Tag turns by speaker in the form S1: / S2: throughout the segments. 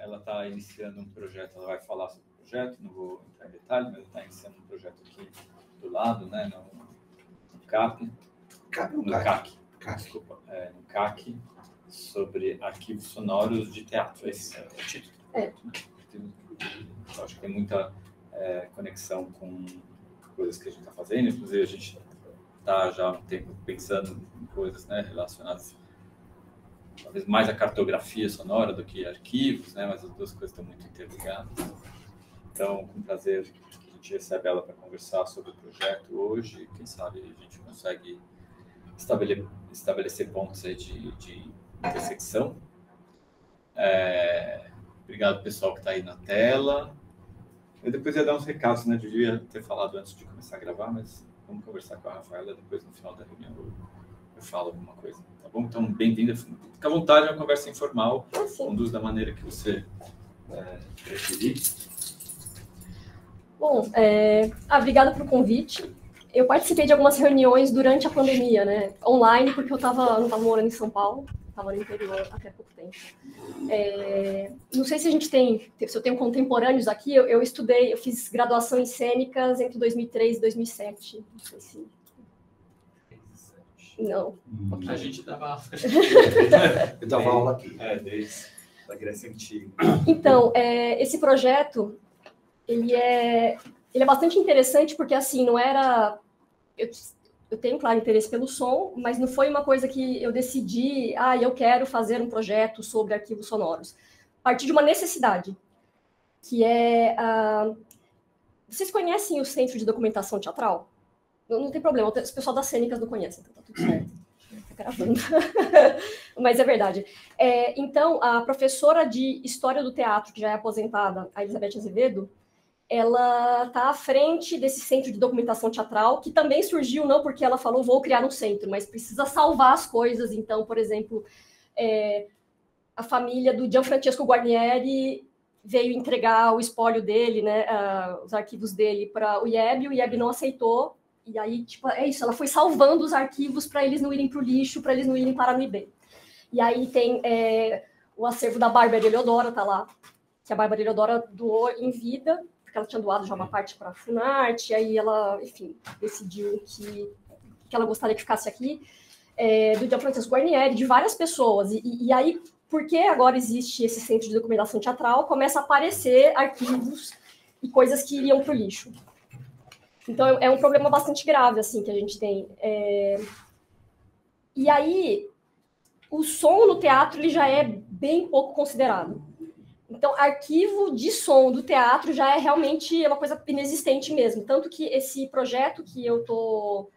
S1: ela está iniciando um projeto, ela vai falar sobre o projeto, não vou entrar em detalhe, mas ela está iniciando um projeto aqui do lado, né, no CAP. No CAC. Desculpa, no CAC, sobre arquivos sonoros de teatro. Esse é o título. Eu acho que tem muita conexão com coisas que a gente está fazendo. Inclusive, a gente está já há um tempo pensando em coisas, né, relacionadas talvez mais à cartografia sonora do que arquivos, né, mas as duas coisas estão muito interligadas. Então, com prazer, a gente recebe ela para conversar sobre o projeto hoje. Quem sabe a gente consegue estabelecer pontos aí de intersecção. Obrigado, pessoal, que está aí na tela. Eu depois ia dar uns recados, né? Eu devia ter falado antes de começar a gravar, mas vamos conversar com a Rafaela. Depois, no final da reunião, eu falo alguma coisa, tá bom? Então, bem-vinda. Fica à vontade, é uma conversa informal. Conduz da maneira que você preferir.
S2: Bom, obrigada pelo convite. Eu participei de algumas reuniões durante a pandemia, né? Online, porque eu não estava morando em São Paulo, estava no interior até pouco tempo. Não sei se se eu tenho contemporâneos aqui, eu fiz graduação em cênicas entre 2003 e 2007. Não sei se... Não.
S1: Okay. A gente dava...
S3: Eu dava aula aqui.
S1: Desde a Grécia Antiga.
S2: Então, esse projeto, ele é bastante interessante, porque, assim, não era... Eu tenho, claro, interesse pelo som, mas não foi uma coisa que eu decidi, eu quero fazer um projeto sobre arquivos sonoros. A partir de uma necessidade, que é... Vocês conhecem o Centro de Documentação Teatral? Não tem problema, o pessoal das cênicas não conhece, então tá tudo certo. Tá gravando. Mas é verdade. Então, a professora de História do Teatro, que já é aposentada, a Elizabeth Azevedo, ela está à frente desse centro de documentação teatral, que também surgiu não porque ela falou, vou criar um centro, mas precisa salvar as coisas. Então, por exemplo, a família do Gianfrancesco Guarnieri veio entregar o espólio dele, né, os arquivos dele para o IEB não aceitou, e aí, tipo, isso, ela foi salvando os arquivos para eles não irem para o lixo, para eles não irem para no IB. E aí tem o acervo da Bárbara Eleodora, tá lá, que a Bárbara Eleodora doou em vida, porque ela tinha doado já uma parte para a Funarte, e aí ela, enfim, decidiu que ela gostaria que ficasse aqui, do Gianfrancesco Guarnieri, de várias pessoas. E aí, porque agora existe esse centro de documentação teatral, começa a aparecer arquivos e coisas que iriam para o lixo. Então, é um problema bastante grave, assim, que a gente tem. E aí, o som no teatro, ele já é bem pouco considerado. Então, arquivo de som do teatro já é realmente uma coisa inexistente mesmo. Tanto que esse projeto que eu tô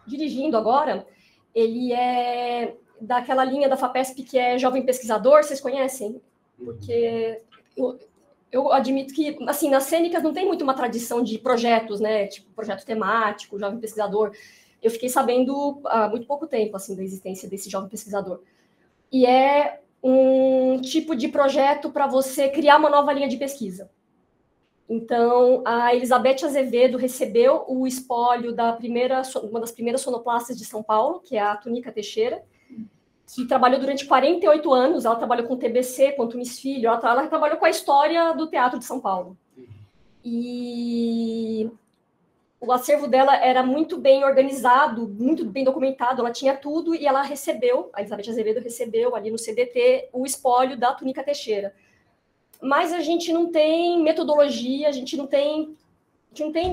S2: dirigindo agora, ele é daquela linha da FAPESP que é Jovem Pesquisador, vocês conhecem? Porque eu admito que, assim, nas cênicas não tem muito uma tradição de projetos, né? Tipo, projeto temático, Jovem Pesquisador. Eu fiquei sabendo há muito pouco tempo, assim, da existência desse Jovem Pesquisador. E é um tipo de projeto para você criar uma nova linha de pesquisa. Então, a Elizabeth Azevedo recebeu o espólio uma das primeiras sonoplastas de São Paulo, que é a Túnica Teixeira, que trabalhou durante 48 anos, ela trabalhou com o TBC, com o Tunis Filho, ela trabalhou com a história do teatro de São Paulo. E o acervo dela era muito bem organizado, muito bem documentado, ela tinha tudo, e ela recebeu, a Elizabeth Azevedo recebeu ali no CDT o espólio da Túnica Teixeira. Mas a gente não tem metodologia, a gente não tem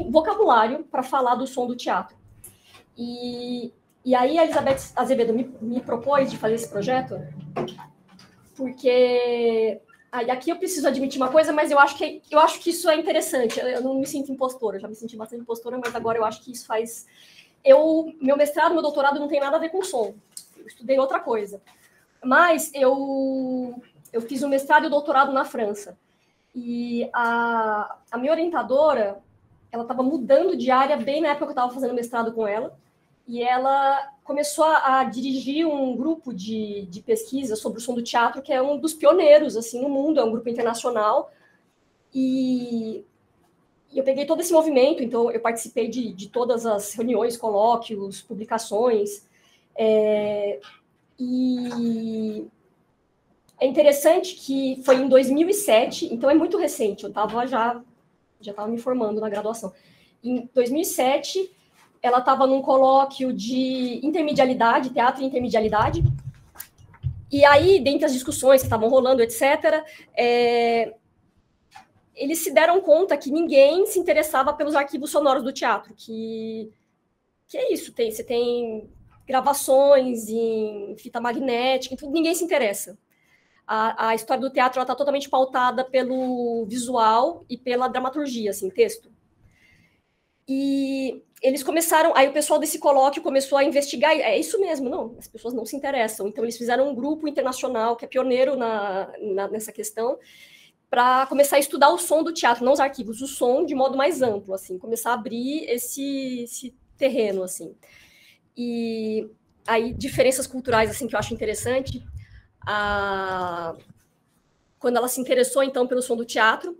S2: vocabulário para falar do som do teatro. E aí a Elizabeth Azevedo me propôs de fazer esse projeto, porque aqui eu preciso admitir uma coisa, mas eu acho que isso é interessante. Eu não me sinto impostora, eu já me senti bastante impostora, mas agora eu acho que isso faz... Meu mestrado, meu doutorado não tem nada a ver com som. Eu estudei outra coisa. Mas eu fiz o mestrado e o doutorado na França. E a minha orientadora, ela estava mudando de área bem na época que eu estava fazendo mestrado com ela. E ela começou a dirigir um grupo de pesquisa sobre o som do teatro, que é um dos pioneiros assim, no mundo, é um grupo internacional. E eu peguei todo esse movimento, então eu participei de todas as reuniões, colóquios, publicações. E é interessante que foi em 2007, então é muito recente, eu já estava me formando na graduação. Em 2007, ela estava num colóquio de intermedialidade, teatro e intermedialidade, e aí, dentre as discussões que estavam rolando, etc., eles se deram conta que ninguém se interessava pelos arquivos sonoros do teatro, que é isso, você tem gravações em fita magnética, então ninguém se interessa. A história do teatro está totalmente pautada pelo visual e pela dramaturgia, assim, texto. E eles começaram, aí o pessoal desse colóquio começou a investigar, é isso mesmo, não, as pessoas não se interessam. Então eles fizeram um grupo internacional que é pioneiro nessa questão, para começar a estudar o som do teatro, não os arquivos, o som de modo mais amplo, assim, começar a abrir esse terreno, assim. E aí, diferenças culturais, assim, que eu acho interessante, quando ela se interessou, então, pelo som do teatro,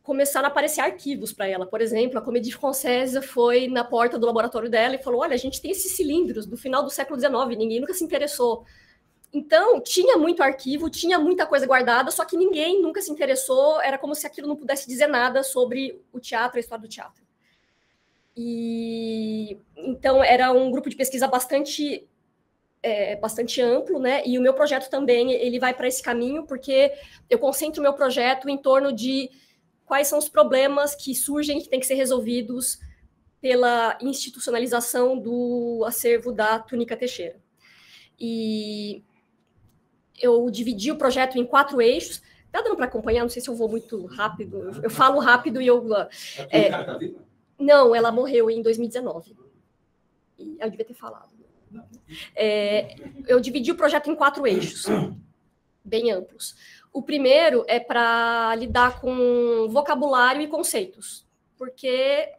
S2: começaram a aparecer arquivos para ela. Por exemplo, a Comédie Française foi na porta do laboratório dela e falou, olha, a gente tem esses cilindros do final do século XIX, ninguém nunca se interessou. Então, tinha muito arquivo, tinha muita coisa guardada, só que ninguém nunca se interessou, era como se aquilo não pudesse dizer nada sobre o teatro, a história do teatro. E então era um grupo de pesquisa bastante amplo, né? E o meu projeto também ele vai para esse caminho, porque eu concentro o meu projeto em torno de quais são os problemas que surgem, que têm que ser resolvidos pela institucionalização do acervo da Túnica Teixeira. E eu dividi o projeto em 4 eixos. Tá dando para acompanhar? Não sei se eu vou muito rápido. Eu falo rápido e eu... Não, ela morreu em 2019. Eu devia ter falado. Eu dividi o projeto em 4 eixos, bem amplos. O primeiro é para lidar com vocabulário e conceitos, porque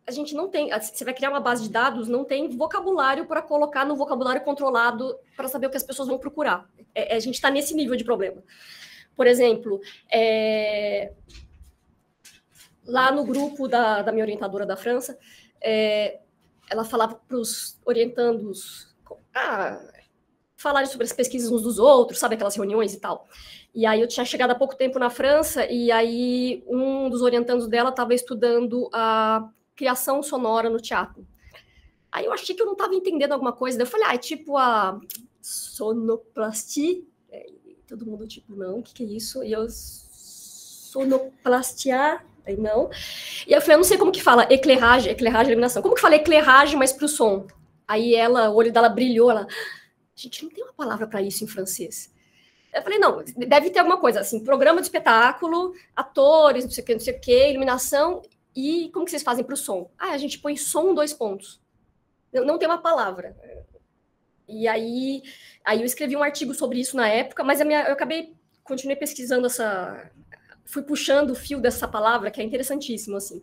S2: a gente não tem... Você vai criar uma base de dados, não tem vocabulário para colocar no vocabulário controlado para saber o que as pessoas vão procurar. A gente está nesse nível de problema. Por exemplo, lá no grupo da minha orientadora da França, ela falava para os orientandos falarem sobre as pesquisas uns dos outros, sabe, aquelas reuniões e tal. E aí eu tinha chegado há pouco tempo na França, e aí um dos orientandos dela estava estudando a criação sonora no teatro. Aí eu achei que eu não estava entendendo alguma coisa, daí eu falei, é tipo a sonoplastia? Todo mundo, tipo, não, o que é isso? E eu, sonoplastia? Aí não. E eu falei, eu não sei como que fala, eclairage, iluminação. Como que fala eclairage, mas pro som? Aí o olho dela brilhou, gente, não tem uma palavra para isso em francês. Eu falei, não, deve ter alguma coisa, assim, programa de espetáculo, atores, não sei o que, iluminação, e como que vocês fazem pro som? A gente põe som 2 pontos. Não tem uma palavra. E aí eu escrevi um artigo sobre isso na época, mas eu continuei pesquisando fui puxando o fio dessa palavra, que é interessantíssimo, assim.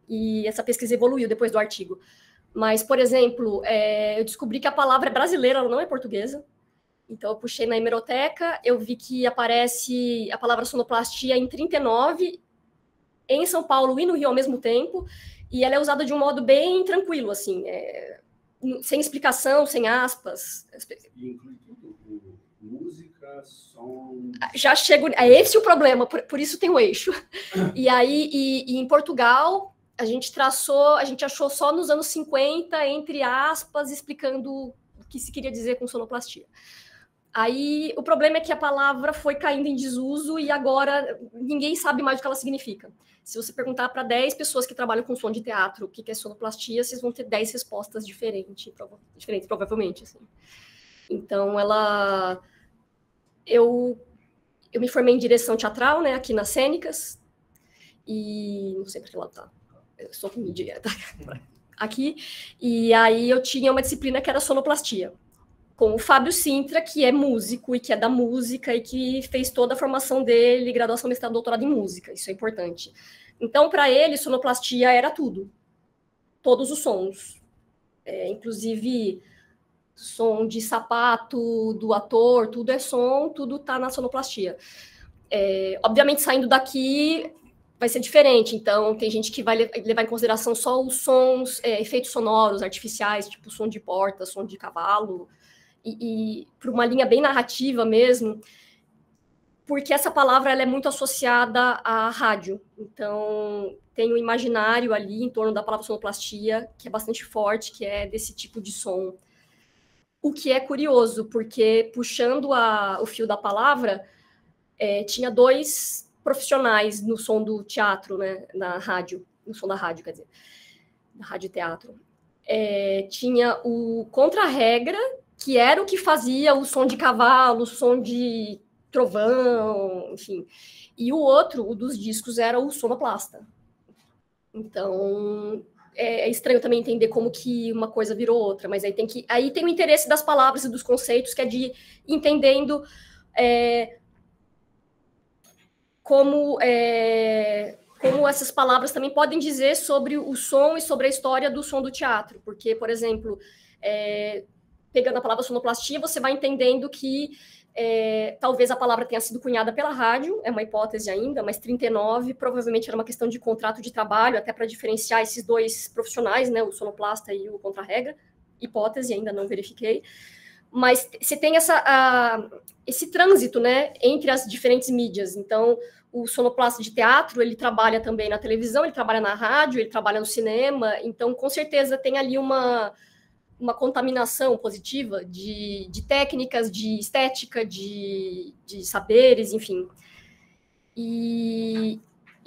S2: E essa pesquisa evoluiu depois do artigo. Mas, por exemplo, eu descobri que a palavra é brasileira, ela não é portuguesa. Então, eu puxei na hemeroteca, eu vi que aparece a palavra sonoplastia em 39, em São Paulo e no Rio ao mesmo tempo, e ela é usada de um modo bem tranquilo, assim, sem explicação, sem aspas.
S3: E inclui tudo, música, som...
S2: Já chego... É esse o problema, por isso tem o eixo. E aí, e em Portugal, a gente achou só nos anos 50, entre aspas, explicando o que se queria dizer com sonoplastia. Aí, o problema é que a palavra foi caindo em desuso e agora ninguém sabe mais o que ela significa. Se você perguntar para 10 pessoas que trabalham com som de teatro o que é sonoplastia, vocês vão ter 10 respostas diferentes, provavelmente. Assim. Então, eu me formei em direção teatral, né, aqui nas Cênicas, e não sei para que lado tá. Eu sou com mídia, tá? Aqui. E aí eu tinha uma disciplina que era sonoplastia, com o Fábio Sintra, que é músico e que é da música e que fez toda a formação dele, graduação, mestrado, doutorado em música. Isso é importante. Então, para ele, sonoplastia era tudo. Todos os sons. Inclusive, som de sapato do ator, tudo é som, tudo está na sonoplastia. Obviamente, saindo daqui, vai ser diferente. Então, tem gente que vai levar em consideração só os sons, efeitos sonoros artificiais, tipo som de porta, som de cavalo, e por uma linha bem narrativa mesmo, porque essa palavra ela é muito associada à rádio. Então, tem um imaginário ali em torno da palavra sonoplastia, que é bastante forte, que é desse tipo de som. O que é curioso, porque puxando o fio da palavra, tinha 2 profissionais no som do teatro, né, na rádio, no som da rádio, quer dizer, da rádio e teatro. Tinha o contra-regra, que era o que fazia o som de cavalo, o som de trovão, enfim. E o outro, o dos discos, era o sonoplasta. Então, é estranho também entender como que uma coisa virou outra, mas aí tem o interesse das palavras e dos conceitos, que é de entendendo como essas palavras também podem dizer sobre o som e sobre a história do som do teatro. Porque, por exemplo, pegando a palavra sonoplastia, você vai entendendo que talvez a palavra tenha sido cunhada pela rádio, é uma hipótese ainda, mas 39 provavelmente era uma questão de contrato de trabalho, até para diferenciar esses 2 profissionais, né, o sonoplasta e o contra-regra, hipótese, ainda não verifiquei, mas você tem esse trânsito, né, entre as diferentes mídias. Então, o sonoplasta de teatro, ele trabalha também na televisão, ele trabalha na rádio, ele trabalha no cinema, então, com certeza, tem ali uma contaminação positiva de técnicas, de estética, de saberes, enfim. E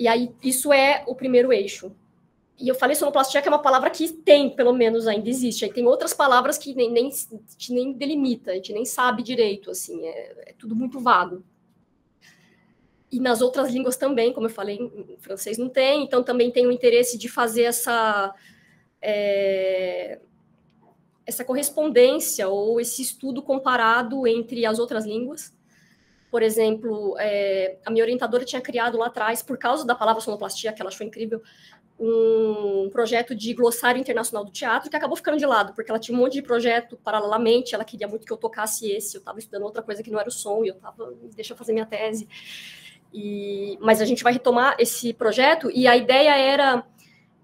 S2: aí, isso é o primeiro eixo. E eu falei sonoplastia, que é uma palavra que tem, pelo menos, ainda existe. Aí tem outras palavras que nem delimita, a gente nem sabe direito, assim, é tudo muito vago. E nas outras línguas também, como eu falei, em francês não tem, então também tem o interesse de fazer essa correspondência ou esse estudo comparado entre as outras línguas. Por exemplo, a minha orientadora tinha criado lá atrás, por causa da palavra sonoplastia, que ela achou incrível, um projeto de glossário internacional do teatro, que acabou ficando de lado, porque ela tinha um monte de projeto paralelamente, ela queria muito que eu tocasse esse, eu estava estudando outra coisa que não era o som, e eu estava, deixa eu fazer minha tese. Mas a gente vai retomar esse projeto, e a ideia era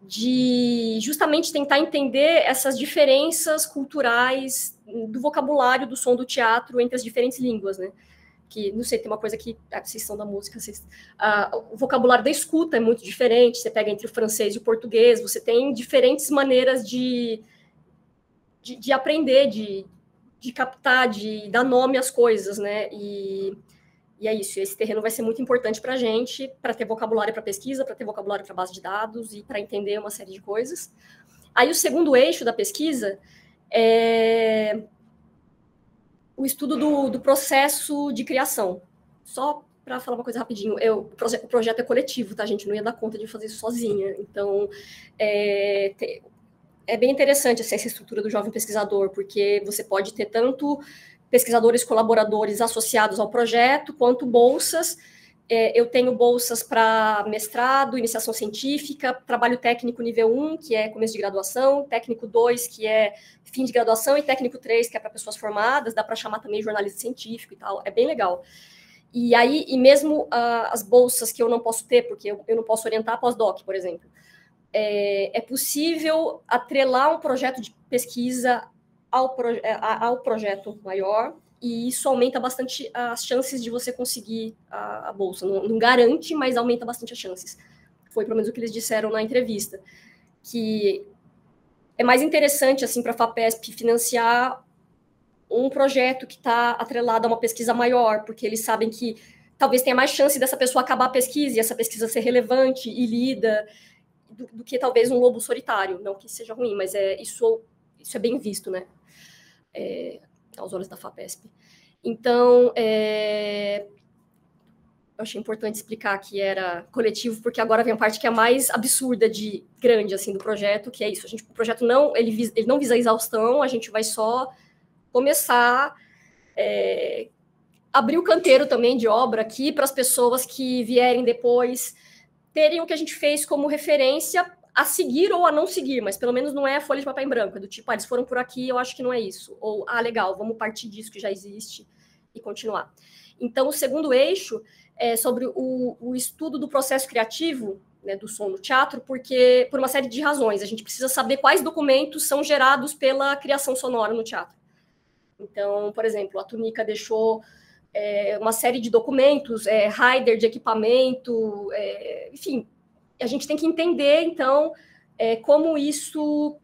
S2: de justamente tentar entender essas diferenças culturais do vocabulário do som do teatro entre as diferentes línguas, né? Que, não sei, tem uma coisa que, vocês são da música, o vocabulário da escuta é muito diferente, você pega entre o francês e o português, você tem diferentes maneiras de aprender, de captar, de dar nome às coisas, né? E é isso, esse terreno vai ser muito importante para a gente, para ter vocabulário para pesquisa, para ter vocabulário para base de dados e para entender uma série de coisas. Aí o segundo eixo da pesquisa é o estudo do processo de criação. Só para falar uma coisa rapidinho, o projeto é coletivo, tá, gente? Não ia dar conta de fazer isso sozinha. Então, é bem interessante essa estrutura do jovem pesquisador, porque você pode ter tanto pesquisadores colaboradores associados ao projeto, quanto bolsas. Eu tenho bolsas para mestrado, iniciação científica, trabalho técnico nível 1, que é começo de graduação, técnico 2, que é fim de graduação, e técnico 3, que é para pessoas formadas, dá para chamar também jornalista científico e tal, é bem legal. E aí, mesmo as bolsas que eu não posso ter, porque eu não posso orientar pós-doc, por exemplo, é possível atrelar um projeto de pesquisa ao projeto maior, e isso aumenta bastante as chances de você conseguir a bolsa. Não garante, mas aumenta bastante as chances. Foi pelo menos o que eles disseram na entrevista, que é mais interessante assim, para a FAPESP financiar um projeto que está atrelado a uma pesquisa maior, porque eles sabem que talvez tenha mais chance dessa pessoa acabar a pesquisa e essa pesquisa ser relevante e lida, do que talvez um lobo solitário. Não que seja ruim, mas isso é bem visto, né? Aos olhos da FAPESP. Então, eu achei importante explicar que era coletivo, porque agora vem a parte que é a mais absurda de grande, assim, do projeto, que é isso. O projeto ele não visa a exaustão, a gente vai só começar abrir o canteiro também de obra aqui para as pessoas que vierem depois terem o que a gente fez como referência a seguir ou a não seguir, mas pelo menos não é a folha de papel em branco, é do tipo, eles foram por aqui, eu acho que não é isso. Ou, legal, vamos partir disso que já existe e continuar. Então, o segundo eixo é sobre o estudo do processo criativo, né, do som no teatro, porque por uma série de razões. A gente precisa saber quais documentos são gerados pela criação sonora no teatro. Então, por exemplo, a Tunica deixou uma série de documentos, rider de equipamento, enfim, a gente tem que entender, então, como isso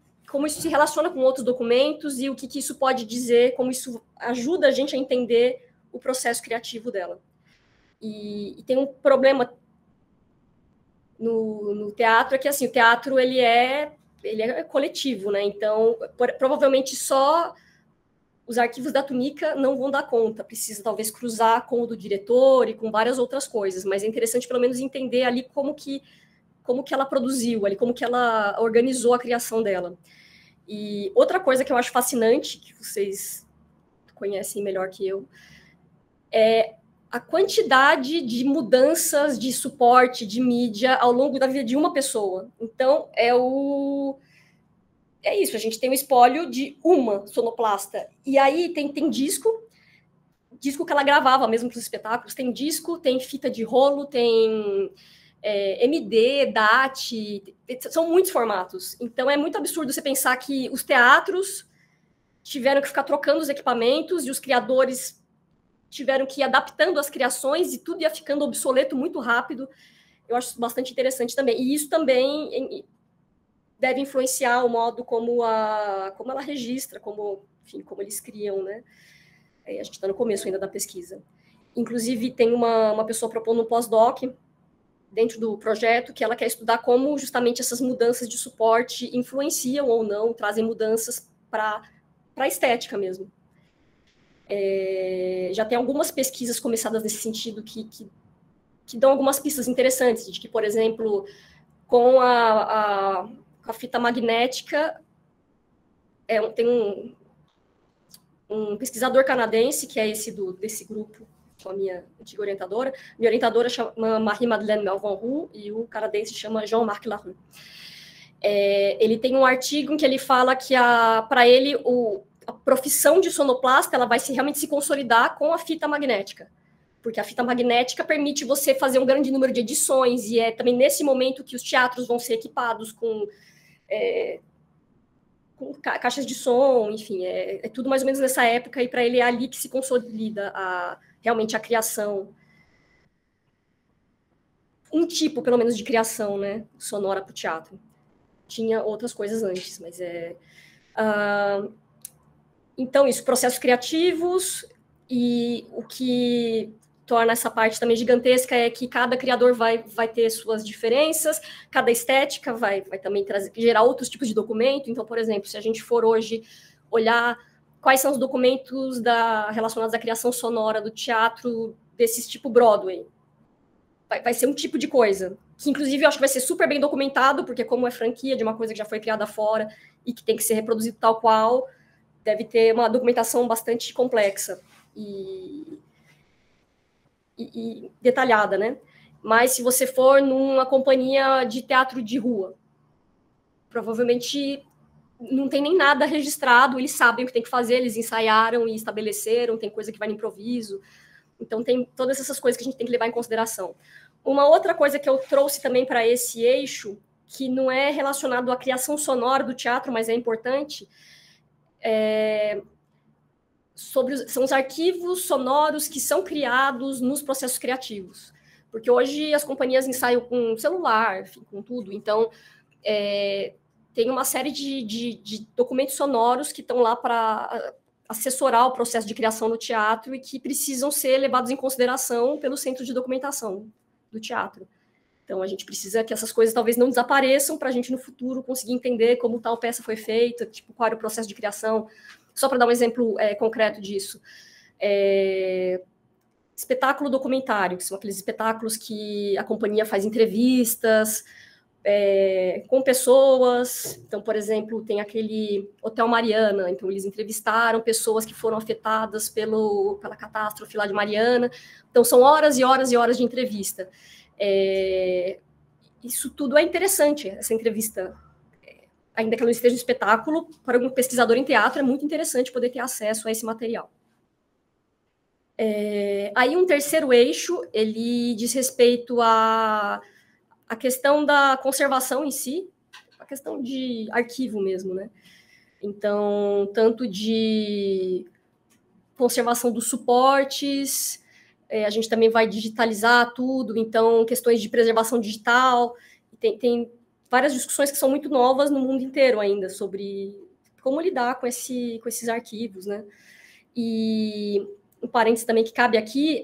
S2: se relaciona com outros documentos e o que isso pode dizer, como isso ajuda a gente a entender o processo criativo dela. E tem um problema no teatro, é que assim, o teatro ele é coletivo, né? Então, provavelmente só os arquivos da Tunica não vão dar conta, precisa talvez cruzar com o do diretor e com várias outras coisas, mas é interessante pelo menos entender ali como que ela produziu, ali como que ela organizou a criação dela. E outra coisa que eu acho fascinante, que vocês conhecem melhor que eu, é a quantidade de mudanças de suporte, de mídia ao longo da vida de uma pessoa. Então, é isso, a gente tem o espólio de uma sonoplasta. E aí tem disco que ela gravava mesmo para os espetáculos, tem disco, tem fita de rolo, tem MD, DAT, são muitos formatos. Então é muito absurdo você pensar que os teatros tiveram que ficar trocando os equipamentos e os criadores tiveram que ir adaptando as criações e tudo ia ficando obsoleto muito rápido. Eu acho isso bastante interessante também. E isso também deve influenciar o modo como ela registra, como eles criam, né? A gente está no começo ainda da pesquisa. Inclusive, tem uma pessoa propondo um pós-doc dentro do projeto que ela quer estudar como justamente essas mudanças de suporte influenciam ou não, trazem mudanças para a estética mesmo. Já tem algumas pesquisas começadas nesse sentido que dão algumas pistas interessantes, de que, por exemplo, com a fita magnética, tem um pesquisador canadense, que é desse grupo, com a minha antiga orientadora. Minha orientadora chama Marie-Madeleine Melvin-Roux e o canadense chama Jean-Marc Larue. Ele tem um artigo em que ele fala que, para ele, a profissão de sonoplasta ela vai realmente se consolidar com a fita magnética, porque a fita magnética permite você fazer um grande número de edições, e é também nesse momento que os teatros vão ser equipados com caixas de som, enfim, é tudo mais ou menos nessa época, e para ele é ali que se consolida realmente a criação. Um tipo, pelo menos, de criação, né, sonora para o teatro. Tinha outras coisas antes, mas então, isso, processos criativos, e o que torna essa parte também gigantesca é que cada criador vai ter suas diferenças, cada estética vai também gerar outros tipos de documento. Então, por exemplo, se a gente for hoje olhar quais são os documentos relacionados à criação sonora do teatro desses tipo Broadway, vai ser um tipo de coisa, que inclusive eu acho que vai ser super bem documentado, porque como é franquia de uma coisa que já foi criada fora e que tem que ser reproduzido tal qual, deve ter uma documentação bastante complexa e detalhada, né? Mas se você for numa companhia de teatro de rua, provavelmente não tem nem nada registrado, eles sabem o que tem que fazer, eles ensaiaram e estabeleceram, tem coisa que vai no improviso. Então tem todas essas coisas que a gente tem que levar em consideração. Uma outra coisa que eu trouxe também para esse eixo, que não é relacionado à criação sonora do teatro, mas é importante, são os arquivos sonoros que são criados nos processos criativos. Porque hoje as companhias ensaiam com celular, enfim, com tudo. Então, tem uma série de documentos sonoros que estão lá para assessorar o processo de criação no teatro e que precisam ser levados em consideração pelo centro de documentação do teatro. Então, a gente precisa que essas coisas talvez não desapareçam para a gente, no futuro, conseguir entender como tal peça foi feita, tipo, qual era o processo de criação. Só para dar um exemplo concreto disso. Espetáculo documentário, que são aqueles espetáculos que a companhia faz entrevistas com pessoas. Então, por exemplo, tem aquele Hotel Mariana, então eles entrevistaram pessoas que foram afetadas pela catástrofe lá de Mariana. Então, são horas e horas e horas de entrevista. Isso tudo é interessante, essa entrevista. Ainda que ela não esteja no espetáculo, para um pesquisador em teatro é muito interessante poder ter acesso a esse material. Aí um terceiro eixo, ele diz respeito à questão da conservação em si, a questão de arquivo mesmo, né? Então, tanto de conservação dos suportes, a gente também vai digitalizar tudo, então questões de preservação digital, tem várias discussões que são muito novas no mundo inteiro ainda, sobre como lidar com esses arquivos, né? E um parênteses também que cabe aqui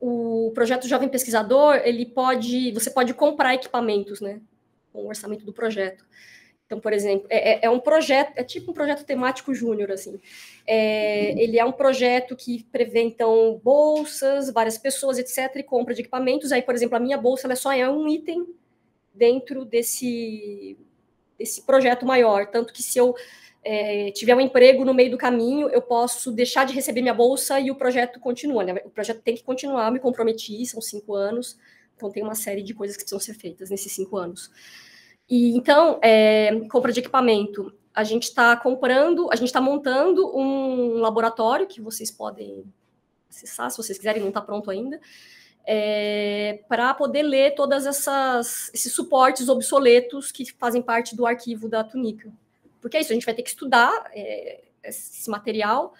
S2: o projeto Jovem Pesquisador, você pode comprar equipamentos, né, com o orçamento do projeto. Então, por exemplo, é um projeto, é tipo um projeto temático júnior, assim. Ele é um projeto que prevê, então, bolsas, várias pessoas, etc., e compra de equipamentos. Aí, por exemplo, a minha bolsa ela só é um item dentro desse projeto maior. Tanto que se eu tiver um emprego no meio do caminho, eu posso deixar de receber minha bolsa e o projeto continua, né? O projeto tem que continuar, me comprometi, são 5 anos, então tem uma série de coisas que precisam ser feitas nesses 5 anos. E então, compra de equipamento, a gente está montando um laboratório que vocês podem acessar, se vocês quiserem, não está pronto ainda, para poder ler todos esses suportes obsoletos que fazem parte do arquivo da Tunica. Porque é isso, a gente vai ter que estudar esse material.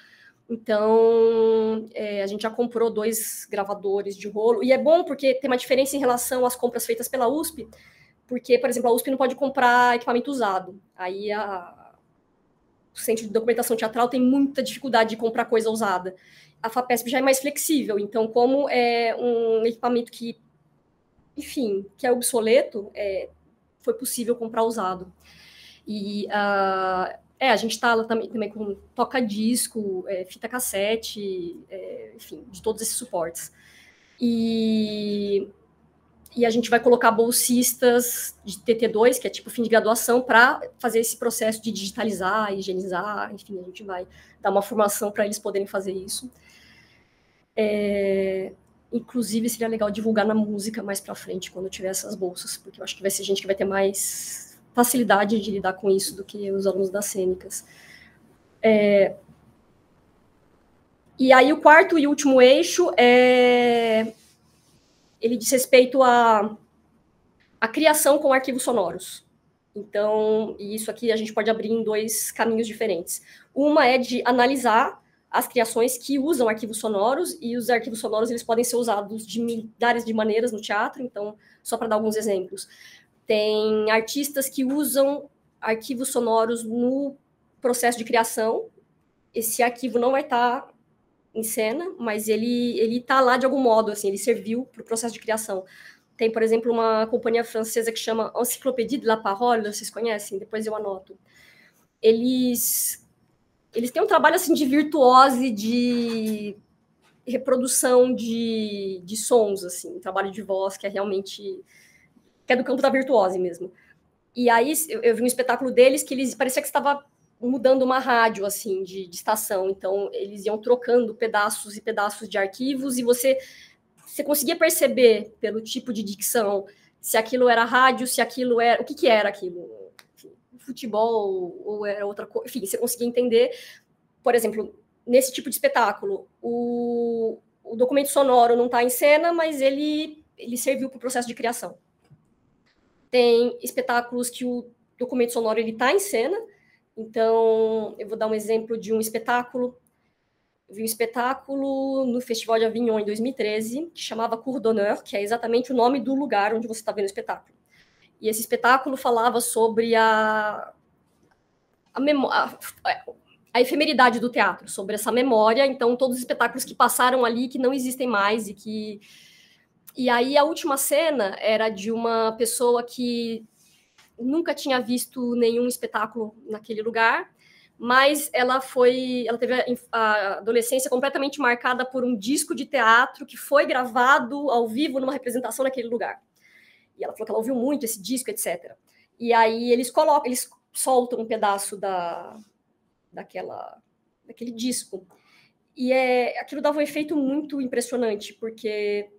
S2: Então, a gente já comprou 2 gravadores de rolo, e é bom porque tem uma diferença em relação às compras feitas pela USP, porque, por exemplo, a USP não pode comprar equipamento usado. Aí o Centro de Documentação Teatral tem muita dificuldade de comprar coisa usada. A FAPESP já é mais flexível, então, como é um equipamento que, enfim, que é obsoleto, foi possível comprar usado. E a gente está lá também com toca-disco, fita cassete, enfim, de todos esses suportes. E a gente vai colocar bolsistas de TT2, que é tipo fim de graduação, para fazer esse processo de digitalizar, higienizar, enfim, a gente vai dar uma formação para eles poderem fazer isso. Inclusive, seria legal divulgar na música mais para frente, quando eu tiver essas bolsas, porque eu acho que vai ser gente que vai ter mais facilidade de lidar com isso do que os alunos das cênicas. E aí, o quarto e último eixo ele diz respeito à criação com arquivos sonoros. Então, isso aqui a gente pode abrir em 2 caminhos diferentes. Uma é de analisar as criações que usam arquivos sonoros, e os arquivos sonoros eles podem ser usados de milhares de maneiras no teatro, então, só para dar alguns exemplos. Tem artistas que usam arquivos sonoros no processo de criação. Esse arquivo não vai estar em cena, mas ele está lá de algum modo, assim, ele serviu para o processo de criação. Tem, por exemplo, uma companhia francesa que chama Encyclopédie de la Parole, vocês conhecem? Depois eu anoto. Eles têm um trabalho assim, de virtuose, de reprodução de sons, assim, um trabalho de voz que é realmente do campo da virtuose mesmo. E aí eu vi um espetáculo deles que parecia que estava mudando uma rádio, assim, de estação. Então, eles iam trocando pedaços e pedaços de arquivos, e você conseguia perceber, pelo tipo de dicção, se aquilo era rádio, se aquilo era... O que era aquilo? Enfim, futebol, ou era outra coisa? Enfim, você conseguia entender. Por exemplo, nesse tipo de espetáculo, o documento sonoro não está em cena, mas ele serviu para o processo de criação. Tem espetáculos que o documento sonoro está em cena. Então, eu vou dar um exemplo de um espetáculo. Eu vi um espetáculo no Festival de Avignon, em 2013, que chamava Cour d'Honneur, que é exatamente o nome do lugar onde você está vendo o espetáculo. E esse espetáculo falava sobre a efemeridade do teatro, sobre essa memória. Então, todos os espetáculos que passaram ali, que não existem mais, E aí, a última cena era de uma pessoa que nunca tinha visto nenhum espetáculo naquele lugar, mas ela teve a adolescência completamente marcada por um disco de teatro que foi gravado ao vivo numa representação naquele lugar. E ela falou que ela ouviu muito esse disco, etc. E aí eles soltam um pedaço daquele disco. E aquilo dava um efeito muito impressionante, porque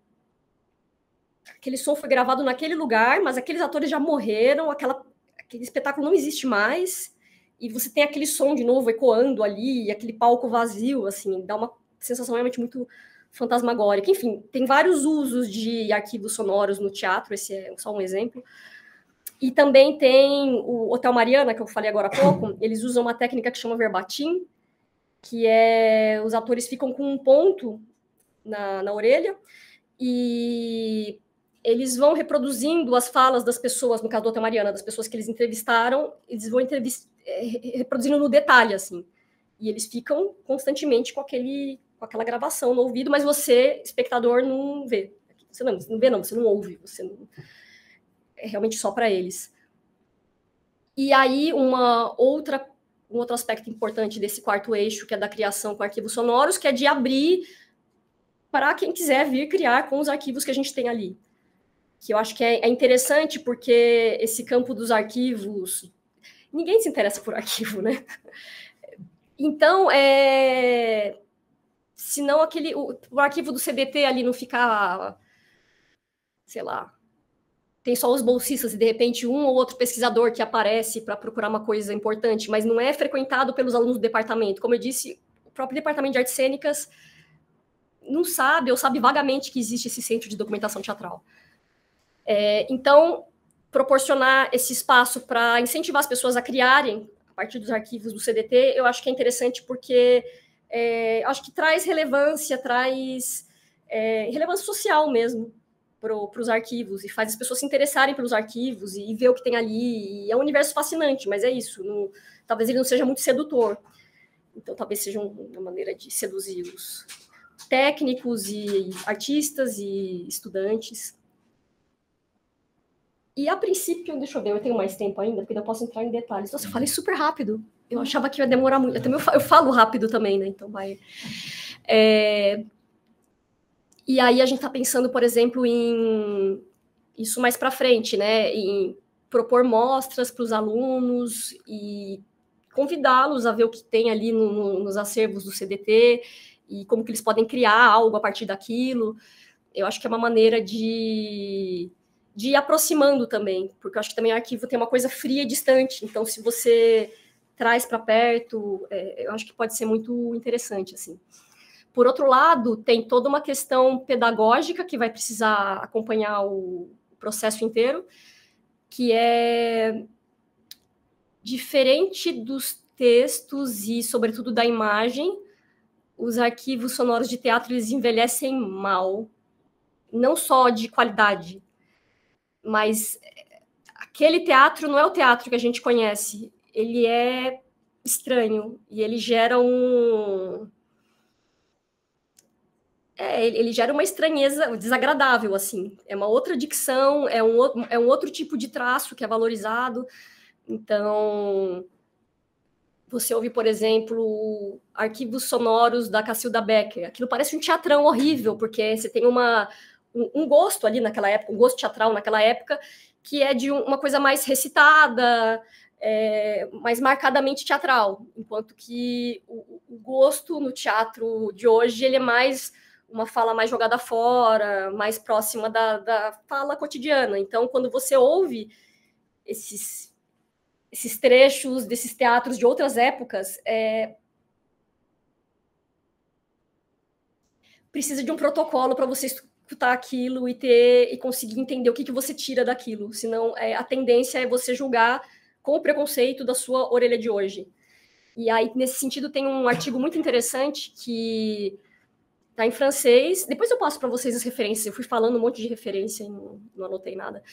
S2: aquele som foi gravado naquele lugar, mas aqueles atores já morreram, aquele espetáculo não existe mais, e você tem aquele som de novo ecoando ali, e aquele palco vazio, assim, dá uma sensação realmente muito fantasmagórica. Enfim, tem vários usos de arquivos sonoros no teatro, esse é só um exemplo. E também tem o Hotel Mariana, que eu falei agora há pouco, eles usam uma técnica que chama verbatim, que é os atores ficam com um ponto na orelha e eles vão reproduzindo as falas das pessoas, no caso do Hotel Mariana, das pessoas que eles entrevistaram, eles vão reproduzindo no detalhe, assim. E eles ficam constantemente com aquela gravação no ouvido, mas você, espectador, não vê. Você não vê, não, você não ouve. É realmente só para eles. E aí, um outro aspecto importante desse quarto eixo, que é da criação com arquivos sonoros, que é de abrir para quem quiser vir criar com os arquivos que a gente tem ali. Que eu acho que é interessante, porque esse campo dos arquivos... Ninguém se interessa por arquivo, né? Então, senão o arquivo do CDT ali não ficar, sei lá, tem só os bolsistas e, de repente, um ou outro pesquisador que aparece para procurar uma coisa importante, mas não é frequentado pelos alunos do departamento. Como eu disse, o próprio departamento de artes cênicas não sabe, ou sabe vagamente que existe esse centro de documentação teatral. Então, proporcionar esse espaço para incentivar as pessoas a criarem, a partir dos arquivos do CDT, eu acho que é interessante porque acho que traz relevância social mesmo para os arquivos, e faz as pessoas se interessarem pelos arquivos e ver o que tem ali. E é um universo fascinante, mas é isso. Talvez ele não seja muito sedutor. Então, talvez seja uma maneira de seduzir os técnicos e artistas e estudantes. E, a princípio, deixa eu ver, eu tenho mais tempo ainda, porque eu posso entrar em detalhes. Nossa, eu falei super rápido. Eu achava que ia demorar muito. Eu falo rápido também, né? Então, vai... E aí a gente está pensando, por exemplo, em isso mais para frente, né? Em propor mostras para os alunos e convidá-los a ver o que tem ali nos acervos do CDT e como que eles podem criar algo a partir daquilo. Eu acho que é uma maneira de ir aproximando também, porque eu acho que também o arquivo tem uma coisa fria e distante. Então, se você traz para perto, eu acho que pode ser muito interessante, assim. Por outro lado, tem toda uma questão pedagógica que vai precisar acompanhar o processo inteiro, que é diferente dos textos e, sobretudo, da imagem. Os arquivos sonoros de teatro, eles envelhecem mal, não só de qualidade, mas aquele teatro não é o teatro que a gente conhece. Ele é estranho e ele gera ele gera uma estranheza desagradável, assim. É uma outra dicção, é um outro tipo de traço que é valorizado. Então, você ouve, por exemplo, arquivos sonoros da Cacilda Becker. Aquilo parece um teatrão horrível, porque você tem um gosto ali naquela época, um gosto teatral naquela época, que é de uma coisa mais recitada, mais marcadamente teatral. Enquanto que o gosto no teatro de hoje, ele é mais uma fala mais jogada fora, mais próxima da fala cotidiana. Então, quando você ouve esses trechos desses teatros de outras épocas, precisa de um protocolo para você escutar aquilo e conseguir entender o que você tira daquilo. Senão, a tendência é você julgar com o preconceito da sua orelha de hoje. E aí, nesse sentido, tem um artigo muito interessante que está em francês. Depois eu passo para vocês as referências. Eu fui falando um monte de referência e não anotei nada.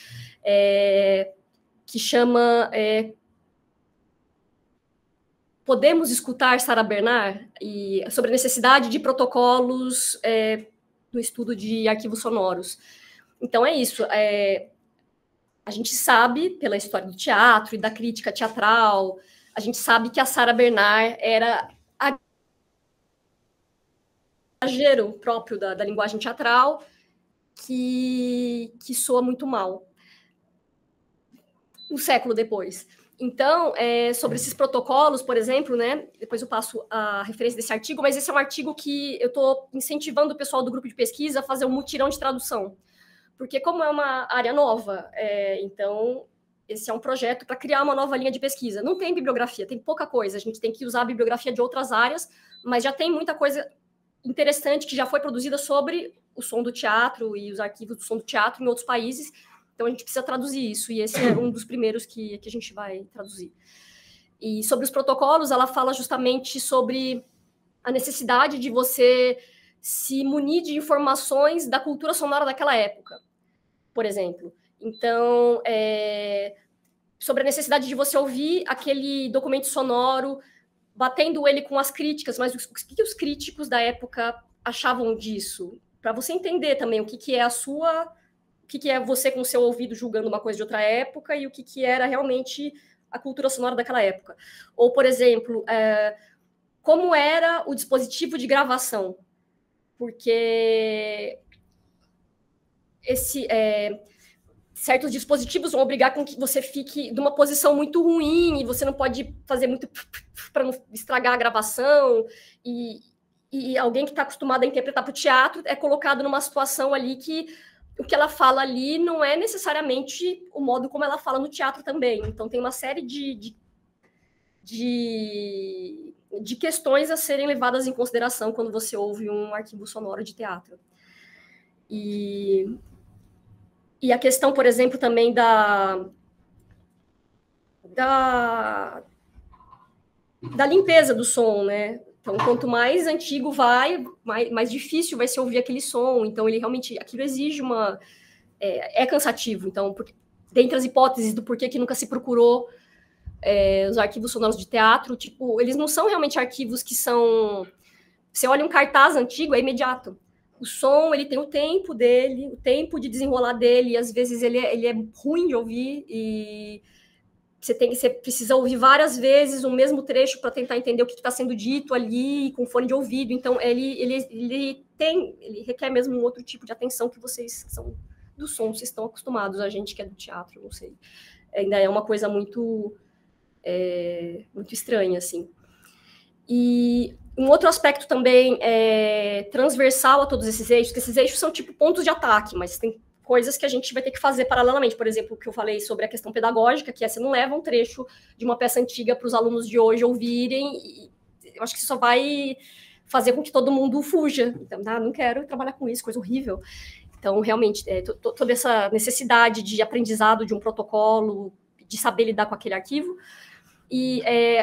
S2: Que chama Podemos Escutar Sarah Bernard? E sobre a necessidade de protocolos no estudo de arquivos sonoros. Então, é isso. A gente sabe, pela história do teatro e da crítica teatral, a gente sabe que a Sarah Bernard era exagero próprio da linguagem teatral que soa muito mal um século depois. Então, sobre esses protocolos, por exemplo, né, depois eu passo a referência desse artigo, mas esse é um artigo que eu estou incentivando o pessoal do grupo de pesquisa a fazer um mutirão de tradução, porque como é uma área nova, então esse é um projeto para criar uma nova linha de pesquisa. Não tem bibliografia, tem pouca coisa, a gente tem que usar a bibliografia de outras áreas, mas já tem muita coisa interessante que já foi produzida sobre o som do teatro e os arquivos do som do teatro em outros países. Então, a gente precisa traduzir isso, e esse é um dos primeiros que a gente vai traduzir. E sobre os protocolos, ela fala justamente sobre a necessidade de você se munir de informações da cultura sonora daquela época, por exemplo. Então, sobre a necessidade de você ouvir aquele documento sonoro, batendo ele com as críticas, mas o que os críticos da época achavam disso? Para você entender também o que é o que é você com o seu ouvido julgando uma coisa de outra época e o que era realmente a cultura sonora daquela época. Ou, por exemplo, como era o dispositivo de gravação, porque certos dispositivos vão obrigar com que você fique numa posição muito ruim e você não pode fazer muito para não estragar a gravação, e alguém que está acostumado a interpretar para o teatro é colocado numa situação ali que o que ela fala ali não é necessariamente o modo como ela fala no teatro também. Então tem uma série de questões a serem levadas em consideração quando você ouve um arquivo sonoro de teatro. E a questão, por exemplo, também da limpeza do som, né? Então, quanto mais antigo vai, mais difícil vai ser ouvir aquele som. Então, ele realmente, aquilo exige é cansativo. Então, dentre as hipóteses do porquê que nunca se procurou os arquivos sonoros de teatro, tipo, eles não são realmente arquivos que são... Você olha um cartaz antigo, é imediato. O som, ele tem o tempo dele, o tempo de desenrolar dele, e às vezes ele é ruim de ouvir, e você precisa ouvir várias vezes o mesmo trecho para tentar entender o que está sendo dito ali, com fone de ouvido. Então, ele requer mesmo um outro tipo de atenção que vocês que são do som, vocês estão acostumados, a gente que é do teatro, não sei. Ainda é uma coisa muito estranha, assim. E um outro aspecto também transversal a todos esses eixos, que esses eixos são tipo pontos de ataque, mas tem coisas que a gente vai ter que fazer paralelamente. Por exemplo, o que eu falei sobre a questão pedagógica, que você não leva um trecho de uma peça antiga para os alunos de hoje ouvirem, e eu acho que isso só vai fazer com que todo mundo fuja. Então, não quero trabalhar com isso, coisa horrível. Então, realmente, toda essa necessidade de aprendizado de um protocolo, de saber lidar com aquele arquivo. E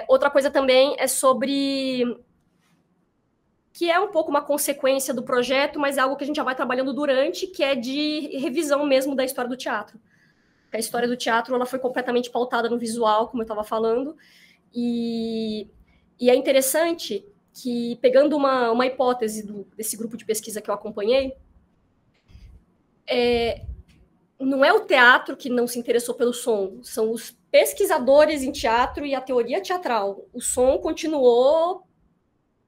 S2: outra coisa também é sobre... que é um pouco uma consequência do projeto, mas é algo que a gente já vai trabalhando durante, que é de revisão mesmo da história do teatro. A história do teatro ela foi completamente pautada no visual, como eu estava falando, e é interessante que, pegando uma hipótese desse grupo de pesquisa que eu acompanhei, não é o teatro que não se interessou pelo som, são os pesquisadores em teatro e a teoria teatral. O som continuou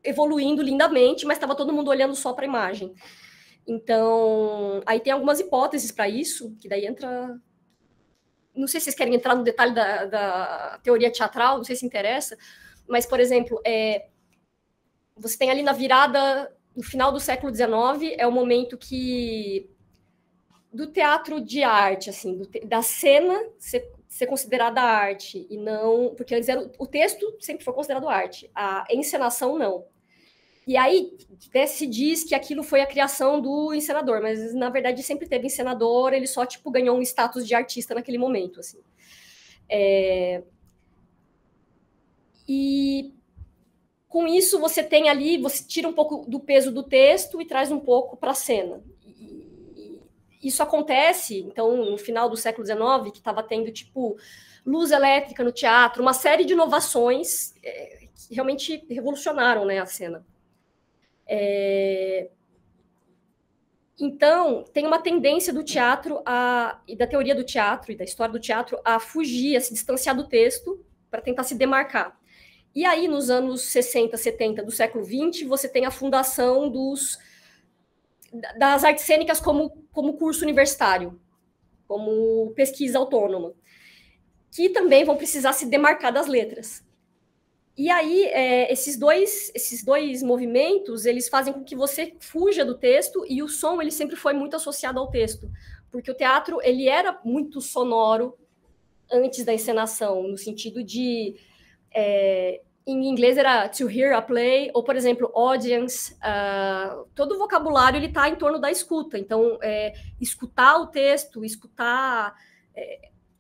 S2: evoluindo lindamente, mas estava todo mundo olhando só para a imagem. Então, aí tem algumas hipóteses para isso, que daí entra... Não sei se vocês querem entrar no detalhe da teoria teatral, não sei se interessa, mas, por exemplo, você tem ali na virada, no final do século XIX, é o momento que... do teatro de arte, assim, da cena ser considerada arte, e não... Porque antes o texto sempre foi considerado arte, a encenação não. E aí se diz que aquilo foi a criação do encenador, mas na verdade sempre teve encenador, ele só tipo ganhou um status de artista naquele momento, assim. E com isso você tem ali, você tira um pouco do peso do texto e traz um pouco para a cena. E isso acontece, então, no final do século XIX, que estava tendo tipo luz elétrica no teatro, uma série de inovações que realmente revolucionaram, né, a cena. Então, tem uma tendência do teatro e da teoria do teatro e da história do teatro a fugir, a se distanciar do texto para tentar se demarcar. E aí, nos anos 60, 70 do século XX, você tem a fundação das artes cênicas como curso universitário, como pesquisa autônoma, que também vão precisar se demarcar das letras. E aí, esses dois movimentos, eles fazem com que você fuja do texto, e o som, ele sempre foi muito associado ao texto, porque o teatro, ele era muito sonoro antes da encenação, no sentido de, em inglês era to hear a play, ou, por exemplo, audience, todo o vocabulário, ele está em torno da escuta, então, escutar o texto, escutar,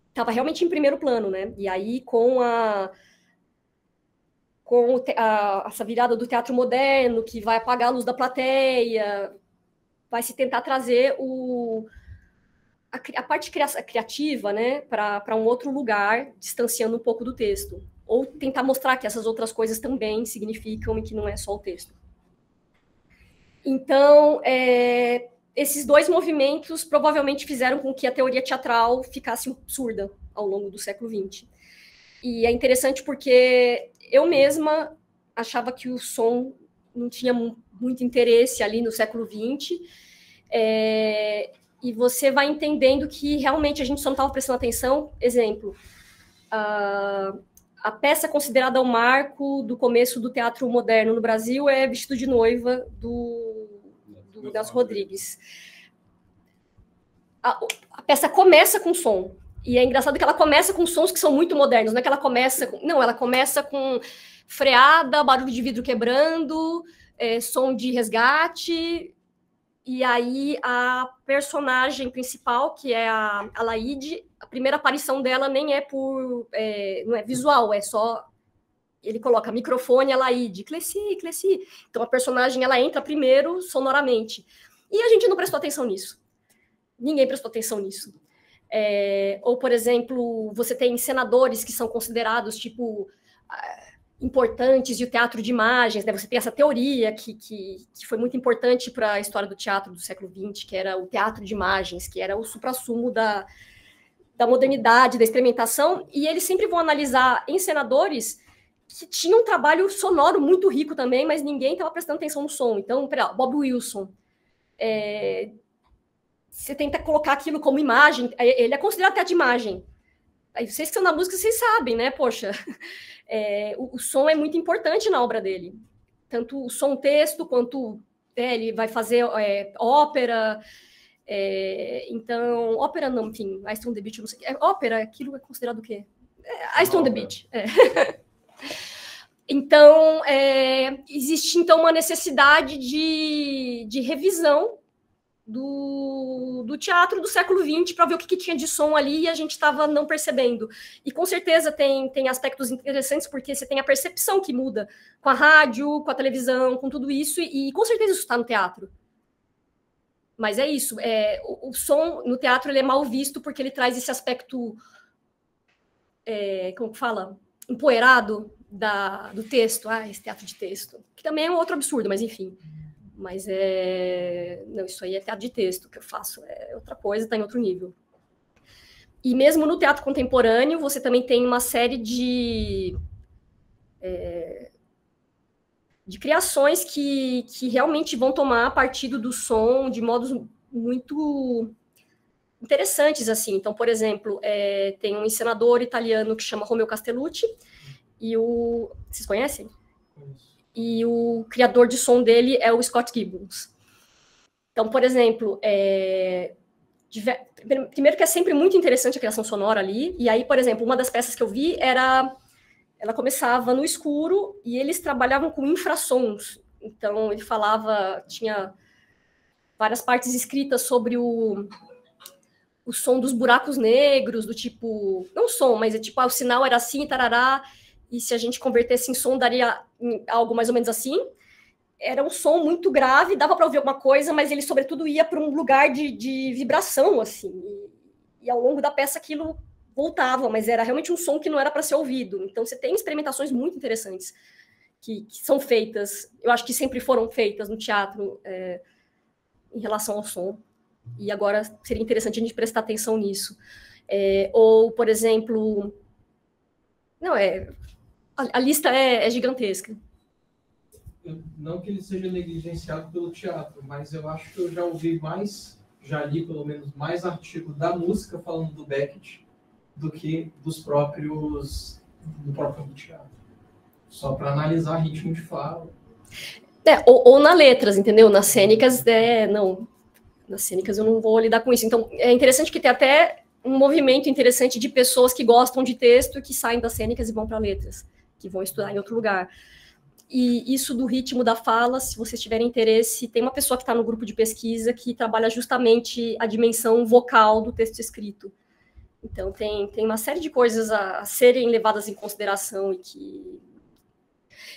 S2: estava realmente em primeiro plano, né, e aí com com essa virada do teatro moderno, que vai apagar a luz da plateia, vai se tentar trazer a parte criativa, né, para um outro lugar, distanciando um pouco do texto. Ou tentar mostrar que essas outras coisas também significam e que não é só o texto. Então, esses dois movimentos provavelmente fizeram com que a teoria teatral ficasse surda ao longo do século XX. E é interessante porque eu mesma achava que o som não tinha muito interesse ali no século XX, e você vai entendendo que realmente a gente só não estava prestando atenção. Exemplo, a peça considerada o marco do começo do teatro moderno no Brasil é Vestido de Noiva, do Nelson Rodrigues. A peça começa com som. E é engraçado que ela começa com sons que são muito modernos. Não é que ela começa com... Não, ela começa com freada, barulho de vidro quebrando, som de resgate. E aí a personagem principal, que é a Laide, a primeira aparição dela nem é não é visual, é só... Ele coloca microfone, a Laide, Cleci, Cleci. Então a personagem, ela entra primeiro sonoramente. E a gente não prestou atenção nisso. Ninguém prestou atenção nisso. Ou, por exemplo, você tem encenadores que são considerados, tipo, importantes de teatro de imagens, né? Você tem essa teoria que foi muito importante para a história do teatro do século XX, que era o teatro de imagens, que era o suprassumo da modernidade, da experimentação, e eles sempre vão analisar encenadores que tinham um trabalho sonoro muito rico também, mas ninguém estava prestando atenção no som. Então, Bob Wilson, você tenta colocar aquilo como imagem, ele é considerado até de imagem. Aí vocês que são na música, vocês sabem, né? Poxa, o som é muito importante na obra dele. Tanto o som-texto, quanto ele vai fazer ópera. Então, ópera não, enfim, I Stone the Beach, não sei o que. Ópera, aquilo é considerado o quê? I Stone the Beach. Então, existe então uma necessidade de revisão do teatro do século XX para ver o que tinha de som ali e a gente estava não percebendo. E com certeza tem aspectos interessantes, porque você tem a percepção que muda com a rádio, com a televisão, com tudo isso, e com certeza isso está no teatro. Mas é isso, o som no teatro ele é mal visto porque ele traz esse aspecto, como que fala? Empoeirado do texto, esse teatro de texto, que também é um outro absurdo, mas enfim. Mas não, isso aí é teatro de texto que eu faço, é outra coisa, está em outro nível. E mesmo no teatro contemporâneo, você também tem uma série de criações que realmente vão tomar partido do som de modos muito interessantes, assim. Então, por exemplo, tem um encenador italiano que chama Romeo Castellucci, e vocês conhecem? E o criador de som dele é o Scott Gibbons. Então, por exemplo, primeiro que é sempre muito interessante a criação sonora ali, e aí, por exemplo, uma das peças que eu vi ela começava no escuro, e eles trabalhavam com infrassons. Então, ele tinha várias partes escritas sobre o som dos buracos negros, do tipo, não som, mas o sinal era assim, tarará, e se a gente convertesse em som, daria algo mais ou menos assim. Era um som muito grave, dava para ouvir alguma coisa, mas ele, sobretudo, ia para um lugar de vibração, assim. E ao longo da peça, aquilo voltava, mas era realmente um som que não era para ser ouvido. Então, você tem experimentações muito interessantes que são feitas, eu acho que sempre foram feitas no teatro em relação ao som. E agora seria interessante a gente prestar atenção nisso. Ou, por exemplo... Não, a lista é gigantesca.
S4: Não que ele seja negligenciado pelo teatro, mas eu acho que eu já ouvi já li pelo menos mais artigos da música falando do Beckett do que do próprio teatro. Só para analisar ritmo de fala.
S2: Ou nas letras, entendeu? Nas cênicas, não. Nas cênicas eu não vou lidar com isso. Então, é interessante que tem até um movimento interessante de pessoas que gostam de texto e que saem das cênicas e vão para letras, que vão estudar em outro lugar. E isso do ritmo da fala, se vocês tiverem interesse, tem uma pessoa que está no grupo de pesquisa que trabalha justamente a dimensão vocal do texto escrito. Então, tem uma série de coisas a serem levadas em consideração e que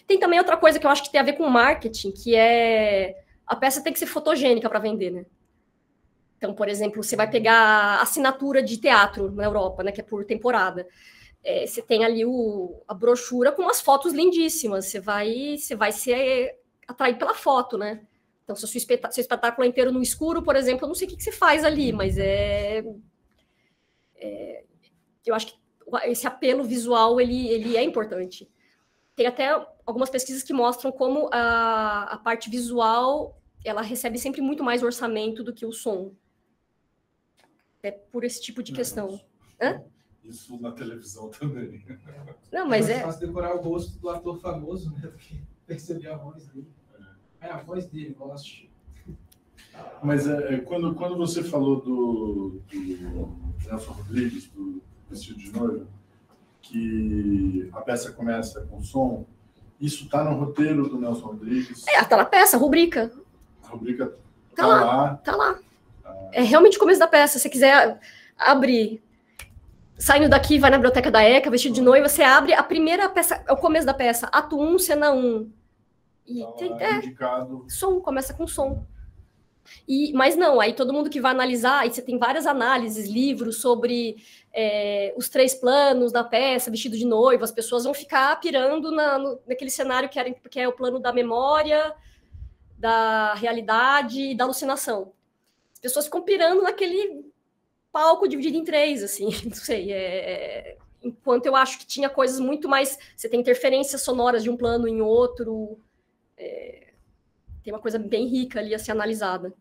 S2: Tem também outra coisa que eu acho que tem a ver com marketing, que é a peça tem que ser fotogênica para vender, né? Então, por exemplo, você vai pegar assinatura de teatro na Europa, né, que é por temporada. Você tem ali a brochura com umas fotos lindíssimas. Você vai ser atraído pela foto, né? Então, se o seu espetáculo é inteiro no escuro, por exemplo, eu não sei o que você faz ali, mas eu acho que esse apelo visual, ele é importante. Tem até algumas pesquisas que mostram como a parte visual, ela recebe sempre muito mais orçamento do que o som. É por esse tipo de questão.
S5: Isso na televisão também.
S2: Não, mas
S4: é fácil decorar o rosto do ator famoso, né? Do que perceber a voz dele. É a voz dele, vou assistir.
S5: Mas quando você falou do Nelson Rodrigues, do Vestido de Noiva, que a peça começa com som, isso está no roteiro do Nelson Rodrigues?
S2: Está na peça, rubrica.
S5: A rubrica
S2: tá lá. Tá lá. É realmente o começo da peça. Se você quiser abrir, saindo daqui, vai na Biblioteca da ECA, Vestido de Noiva, você abre a primeira peça, é o começo da peça, ato 1, cena 1. E
S5: indicado.
S2: Som, começa com som. Mas não, aí todo mundo que vai analisar, aí você tem várias análises, livros sobre os 3 planos da peça, Vestido de Noiva, as pessoas vão ficar pirando naquele cenário que é o plano da memória, da realidade e da alucinação. As pessoas ficam pirando naquele palco dividido em 3, assim, não sei, enquanto eu acho que tinha coisas muito mais, você tem interferências sonoras de um plano em outro, tem uma coisa bem rica ali a ser analisada.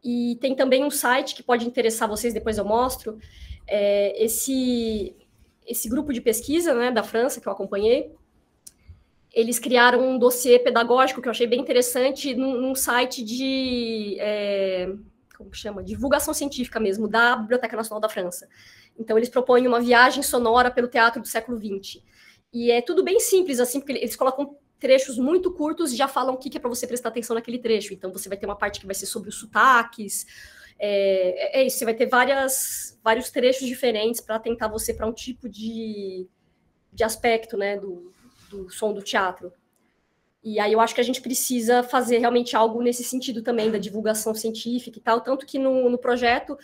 S2: E tem também um site que pode interessar vocês, depois eu mostro, esse grupo de pesquisa, né, da França, que eu acompanhei, eles criaram um dossiê pedagógico que eu achei bem interessante num site de, como que chama? Divulgação científica mesmo, da Biblioteca Nacional da França. Então, eles propõem uma viagem sonora pelo teatro do século XX. E é tudo bem simples, assim, porque eles colocam trechos muito curtos e já falam o que é para você prestar atenção naquele trecho. Então, você vai ter uma parte que vai ser sobre os sotaques. Isso, você vai ter vários trechos diferentes para tentar você para um tipo de aspecto, né, do som do teatro. E aí eu acho que a gente precisa fazer realmente algo nesse sentido também, da divulgação científica e tal, tanto que no projeto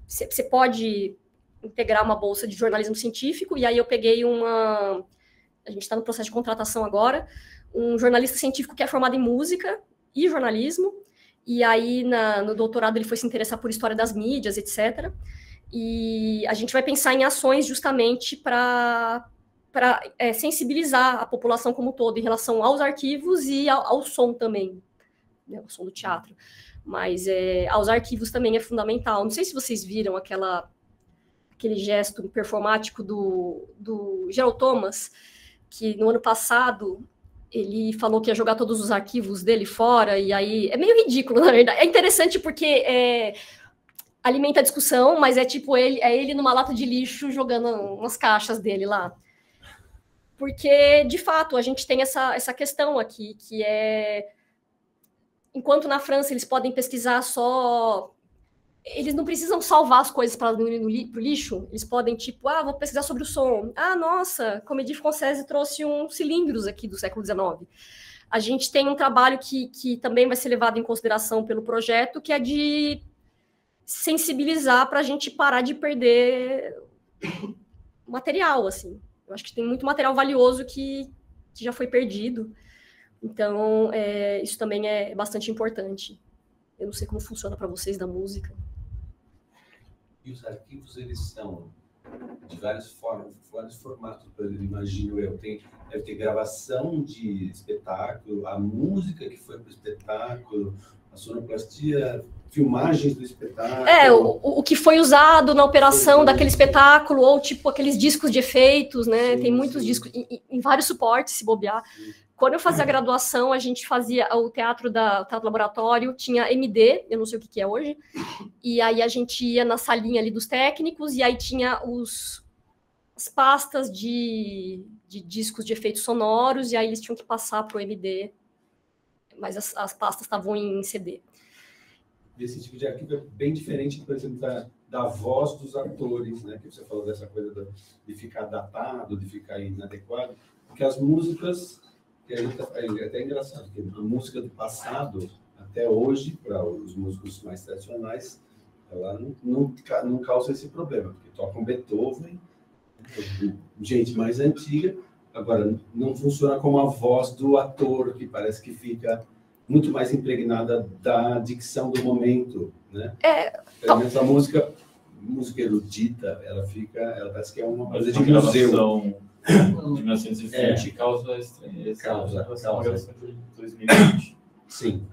S2: você pode integrar uma bolsa de jornalismo científico, e aí eu peguei a gente está no processo de contratação agora, um jornalista científico que é formado em música e jornalismo, e aí no doutorado ele foi se interessar por história das mídias, etc. E a gente vai pensar em ações justamente para sensibilizar a população como um todo em relação aos arquivos e ao som também, né, o som do teatro. Mas aos arquivos também é fundamental. Não sei se vocês viram aquele gesto performático do Gerald Thomas, que no ano passado ele falou que ia jogar todos os arquivos dele fora, e aí é meio ridículo, na verdade. É interessante porque alimenta a discussão, mas é tipo ele numa lata de lixo jogando umas caixas dele lá. Porque, de fato, a gente tem essa questão aqui, que enquanto na França eles podem pesquisar só... Eles não precisam salvar as coisas para ir pro lixo, eles podem, tipo, vou pesquisar sobre o som. Nossa, Comédie Française trouxe uns cilindros aqui do século XIX. A gente tem um trabalho que também vai ser levado em consideração pelo projeto, que é de sensibilizar para a gente parar de perder material, assim. Eu acho que tem muito material valioso que já foi perdido. Então, isso também é bastante importante. Eu não sei como funciona para vocês da música.
S3: E os arquivos, eles são de várias formas, vários formatos, por exemplo, imagino eu. Deve ter gravação de espetáculo, a música que foi para o espetáculo, a sonoplastia, filmagens do espetáculo.
S2: O que foi usado na operação daquele espetáculo, ou tipo aqueles discos de efeitos, né? Sim, tem muitos discos, em vários suportes, se bobear. Quando eu fazia a graduação, a gente fazia o teatro laboratório, tinha MD, eu não sei o que é hoje, e aí a gente ia na salinha ali dos técnicos, e aí tinha as pastas de discos de efeitos sonoros, e aí eles tinham que passar para o MD, mas as pastas estavam em CD.
S3: Esse tipo de arquivo é bem diferente, por exemplo, da da voz dos atores, né? Que você falou dessa coisa de ficar datado, de ficar inadequado, porque as músicas, que a gente é até engraçado, que a música do passado, até hoje, para os músicos mais tradicionais, ela não causa esse problema, porque tocam Beethoven, gente mais antiga, agora não funciona como a voz do ator, que parece que fica muito mais impregnada da dicção do momento, né? Pelo menos a música erudita, ela parece que é uma coisa de museu.
S1: De 1920 causa estranheza.
S3: Causa.
S1: De 2020.
S3: Sim.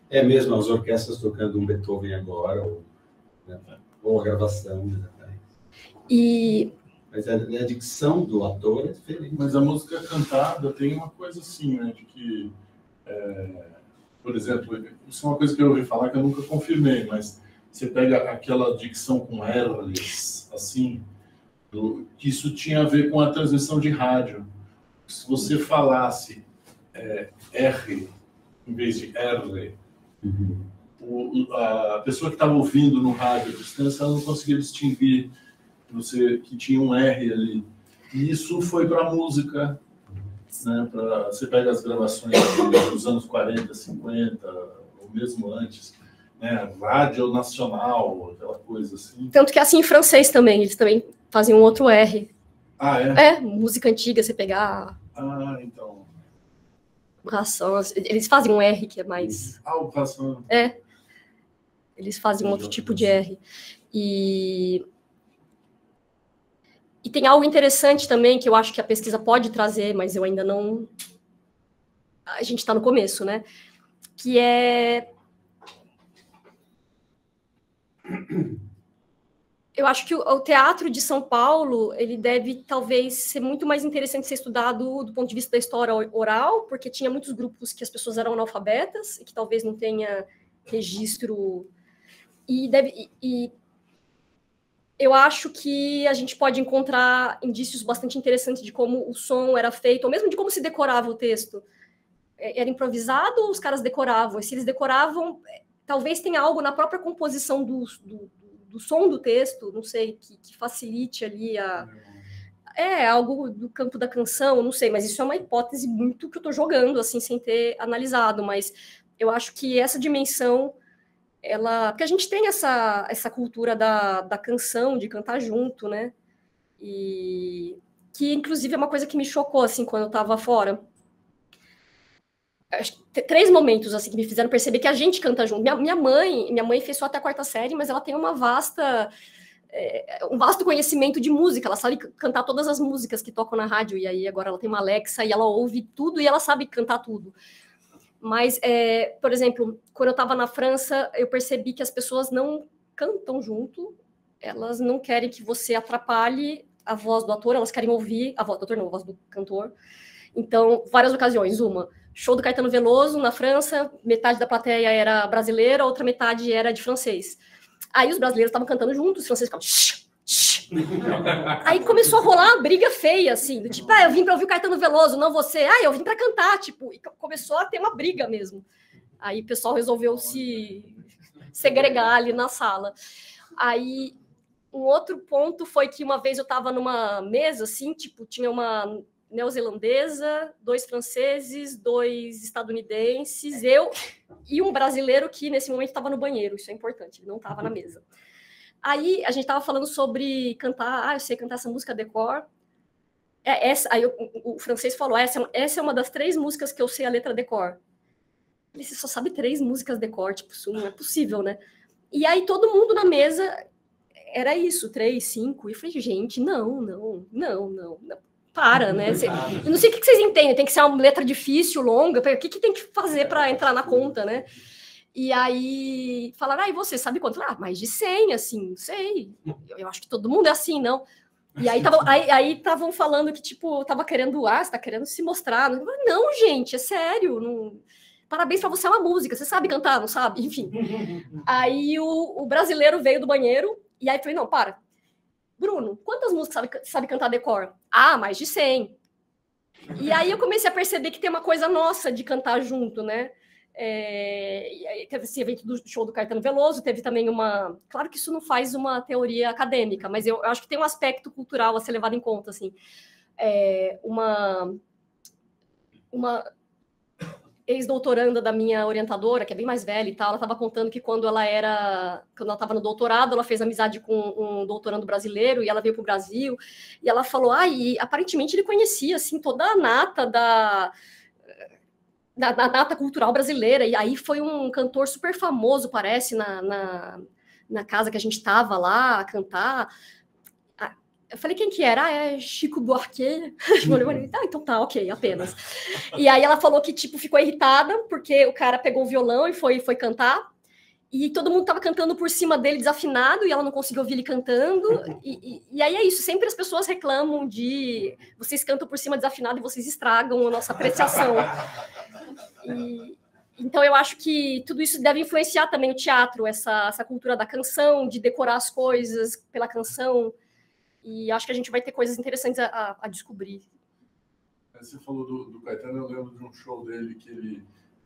S3: É mesmo, as orquestras tocando um Beethoven agora, ou a gravação, né? Mas a dicção do ator é diferente.
S5: Mas a música cantada tem uma coisa assim, né? De que, por exemplo, isso é uma coisa que eu ouvi falar que eu nunca confirmei, mas você pega aquela dicção com R's, assim, que isso tinha a ver com a transmissão de rádio. Se você falasse R em vez de R, a pessoa que estava ouvindo no rádio à distância, ela não conseguia distinguir que tinha um R ali. E isso foi para a música, né? Você pega as gravações dos anos 40, 50, ou mesmo antes, né? Rádio Nacional, aquela coisa assim.
S2: Tanto que assim em francês também, eles também faziam um outro R.
S5: Ah, é?
S2: Música antiga, você pegar...
S5: Ah, então...
S2: Brassens, eles fazem um R que é mais...
S5: o Brassens.
S2: Eles fazem um outro tipo de R. E tem algo interessante também que eu acho que a pesquisa pode trazer, mas eu ainda não... A gente está no começo, né? Que é... Eu acho que o teatro de São Paulo, ele deve, talvez, ser muito mais interessante ser estudado do ponto de vista da história oral, porque tinha muitos grupos que as pessoas eram analfabetas e que talvez não tenha registro. E eu acho que a gente pode encontrar indícios bastante interessantes de como o som era feito, ou mesmo de como se decorava o texto. Era improvisado ou os caras decoravam? E se eles decoravam, talvez tenha algo na própria composição do som do texto, não sei, que facilite ali algo do campo da canção, não sei, mas isso é uma hipótese muito que eu estou jogando, assim, sem ter analisado, mas eu acho que essa dimensão, porque a gente tem essa cultura da canção, de cantar junto, né, e que, inclusive, é uma coisa que me chocou, assim, quando eu estava fora. Acho que 3 momentos assim que me fizeram perceber que a gente canta junto. Minha mãe fez só até a 4ª série, mas ela tem um vasto conhecimento de música. Ela sabe cantar todas as músicas que tocam na rádio, e aí agora ela tem uma Alexa e ela ouve tudo e ela sabe cantar tudo. Mas, por exemplo, quando eu estava na França, eu percebi que as pessoas não cantam junto, elas não querem que você atrapalhe a voz do ator, elas querem ouvir a voz do ator, não, a voz do cantor. Então, várias ocasiões. Show do Caetano Veloso na França, metade da plateia era brasileira, outra metade era de francês. Aí os brasileiros estavam cantando juntos, os franceses ficavam... Shh, shh. Aí começou a rolar uma briga feia, assim, do tipo, eu vim para ouvir o Caetano Veloso, não você. Eu vim para cantar, tipo, e começou a ter uma briga mesmo. Aí o pessoal resolveu se segregar ali na sala. Aí um outro ponto foi que uma vez eu estava numa mesa, assim, tipo, tinha uma neozelandesa, 2 franceses, 2 estadunidenses, eu e um brasileiro que nesse momento estava no banheiro, isso é importante, ele não estava na mesa. Aí a gente estava falando sobre cantar, eu sei cantar essa música de cor. Aí o francês falou, essa é uma das 3 músicas que eu sei a letra de cor. Ele disse, só sabe 3 músicas de cor, tipo, isso não é possível, né? E aí todo mundo na mesa, era isso, 3, 5, e eu falei, gente, não. Para, né? Eu não sei o que vocês entendem, tem que ser uma letra difícil, longa, o que tem que fazer para entrar na conta, né? E aí falaram, e você sabe quanto? Mais de 100, assim, sei. Eu acho que todo mundo é assim, não? E aí estavam falando que, tipo, tava querendo, você tá querendo se mostrar. Não, gente, é sério. Não... Parabéns pra você, é uma música, você sabe cantar, não sabe? Enfim. Aí o brasileiro veio do banheiro, e aí falei, não, para. Bruno, quantas músicas sabe cantar de cor? Mais de 100. E aí eu comecei a perceber que tem uma coisa nossa de cantar junto, né? E aí teve esse evento do show do Caetano Veloso, teve também uma... Claro que isso não faz uma teoria acadêmica, mas eu acho que tem um aspecto cultural a ser levado em conta, assim. Uma ex-doutoranda da minha orientadora, que é bem mais velha e tal, ela estava contando que quando ela estava no doutorado, ela fez amizade com um doutorando brasileiro e ela veio para o Brasil e ela falou, e aparentemente ele conhecia assim toda a nata da nata cultural brasileira, e aí foi um cantor super famoso, parece, na casa que a gente estava lá a cantar. Eu falei, quem que era? É Chico Buarque. Então tá, ok, apenas. E aí ela falou que, tipo, ficou irritada, porque o cara pegou o violão e foi cantar, e todo mundo tava cantando por cima dele desafinado, e ela não conseguiu ouvir ele cantando, e aí é isso, sempre as pessoas reclamam de vocês cantam por cima desafinado e vocês estragam a nossa apreciação. Então eu acho que tudo isso deve influenciar também o teatro, essa cultura da canção, de decorar as coisas pela canção. E acho que a gente vai ter coisas interessantes a descobrir.
S5: Você falou do Caetano, eu lembro de um show dele que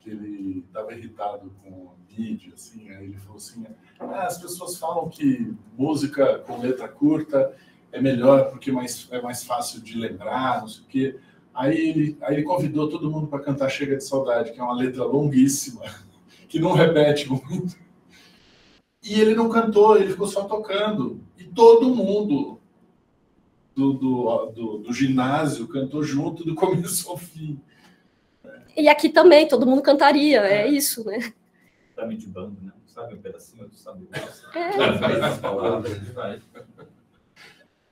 S5: ele estava irritado com a mídia, assim, aí ele falou assim, as pessoas falam que música com letra curta é melhor porque é mais fácil de lembrar, não sei o quê. Aí ele convidou todo mundo para cantar Chega de Saudade, que é uma letra longuíssima, que não repete muito. E ele não cantou, ele ficou só tocando. E todo mundo do ginásio cantou junto do começo ao fim.
S2: E aqui também, todo mundo cantaria, é isso, né?
S1: Sabe de bando, né? Sabe um pedacinho, tu sabe.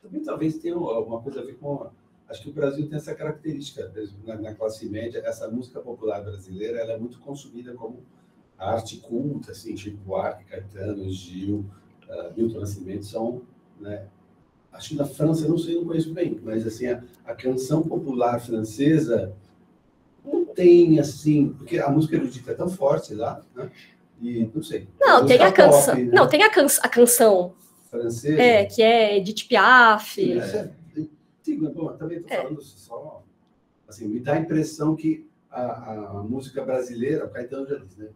S3: Também talvez tenha alguma coisa a ver com... Acho que o Brasil tem essa característica, na classe média, essa música popular brasileira, ela é muito consumida como arte culta, assim, Chico Buarque, Caetano, Gil, Milton Nascimento, são, né? Acho que na França, não sei, não conheço bem, mas assim, a canção popular francesa não tem, assim, porque a música erudita é tão forte lá, né? E não sei.
S2: Não, tem a canção. Né? Não, tem a canção
S3: francesa.
S2: Que é Edith Piaf.
S3: Bom, também estou falando só. Assim, me dá a impressão que a música brasileira, o Caetano já diz, né?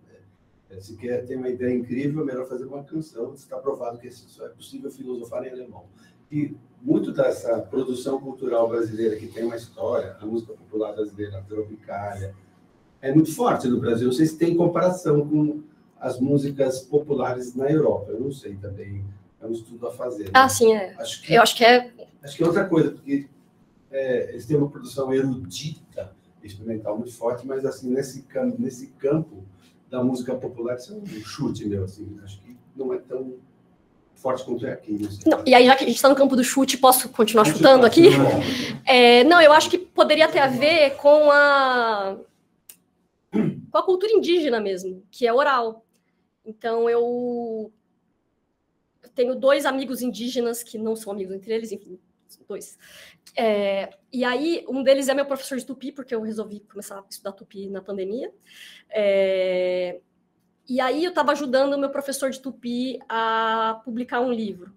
S3: Se quer ter uma ideia incrível, é melhor fazer uma canção. Está provado que só é possível filosofar em alemão. E muito dessa produção cultural brasileira que tem uma história, a música popular brasileira, a tropicália, é muito forte no Brasil. Não sei se tem comparação com as músicas populares na Europa. Eu não sei também. É um estudo a fazer.
S2: Né? Sim, é. Eu acho que é...
S3: Acho que é outra coisa, porque eles têm uma produção erudita, experimental muito forte, mas assim, nesse campo da música popular, isso é um chute meu, assim. Acho que não é tão forte quanto é aqui.
S2: Não, e aí, já que a gente está no campo do chute, posso continuar chutando aqui? Não, eu acho que poderia ter a ver com a cultura indígena mesmo, que é oral. Então, eu tenho 2 amigos indígenas que não são amigos entre eles, enfim, 2. E aí, um deles é meu professor de tupi, porque eu resolvi começar a estudar tupi na pandemia. E aí eu estava ajudando o meu professor de tupi a publicar um livro,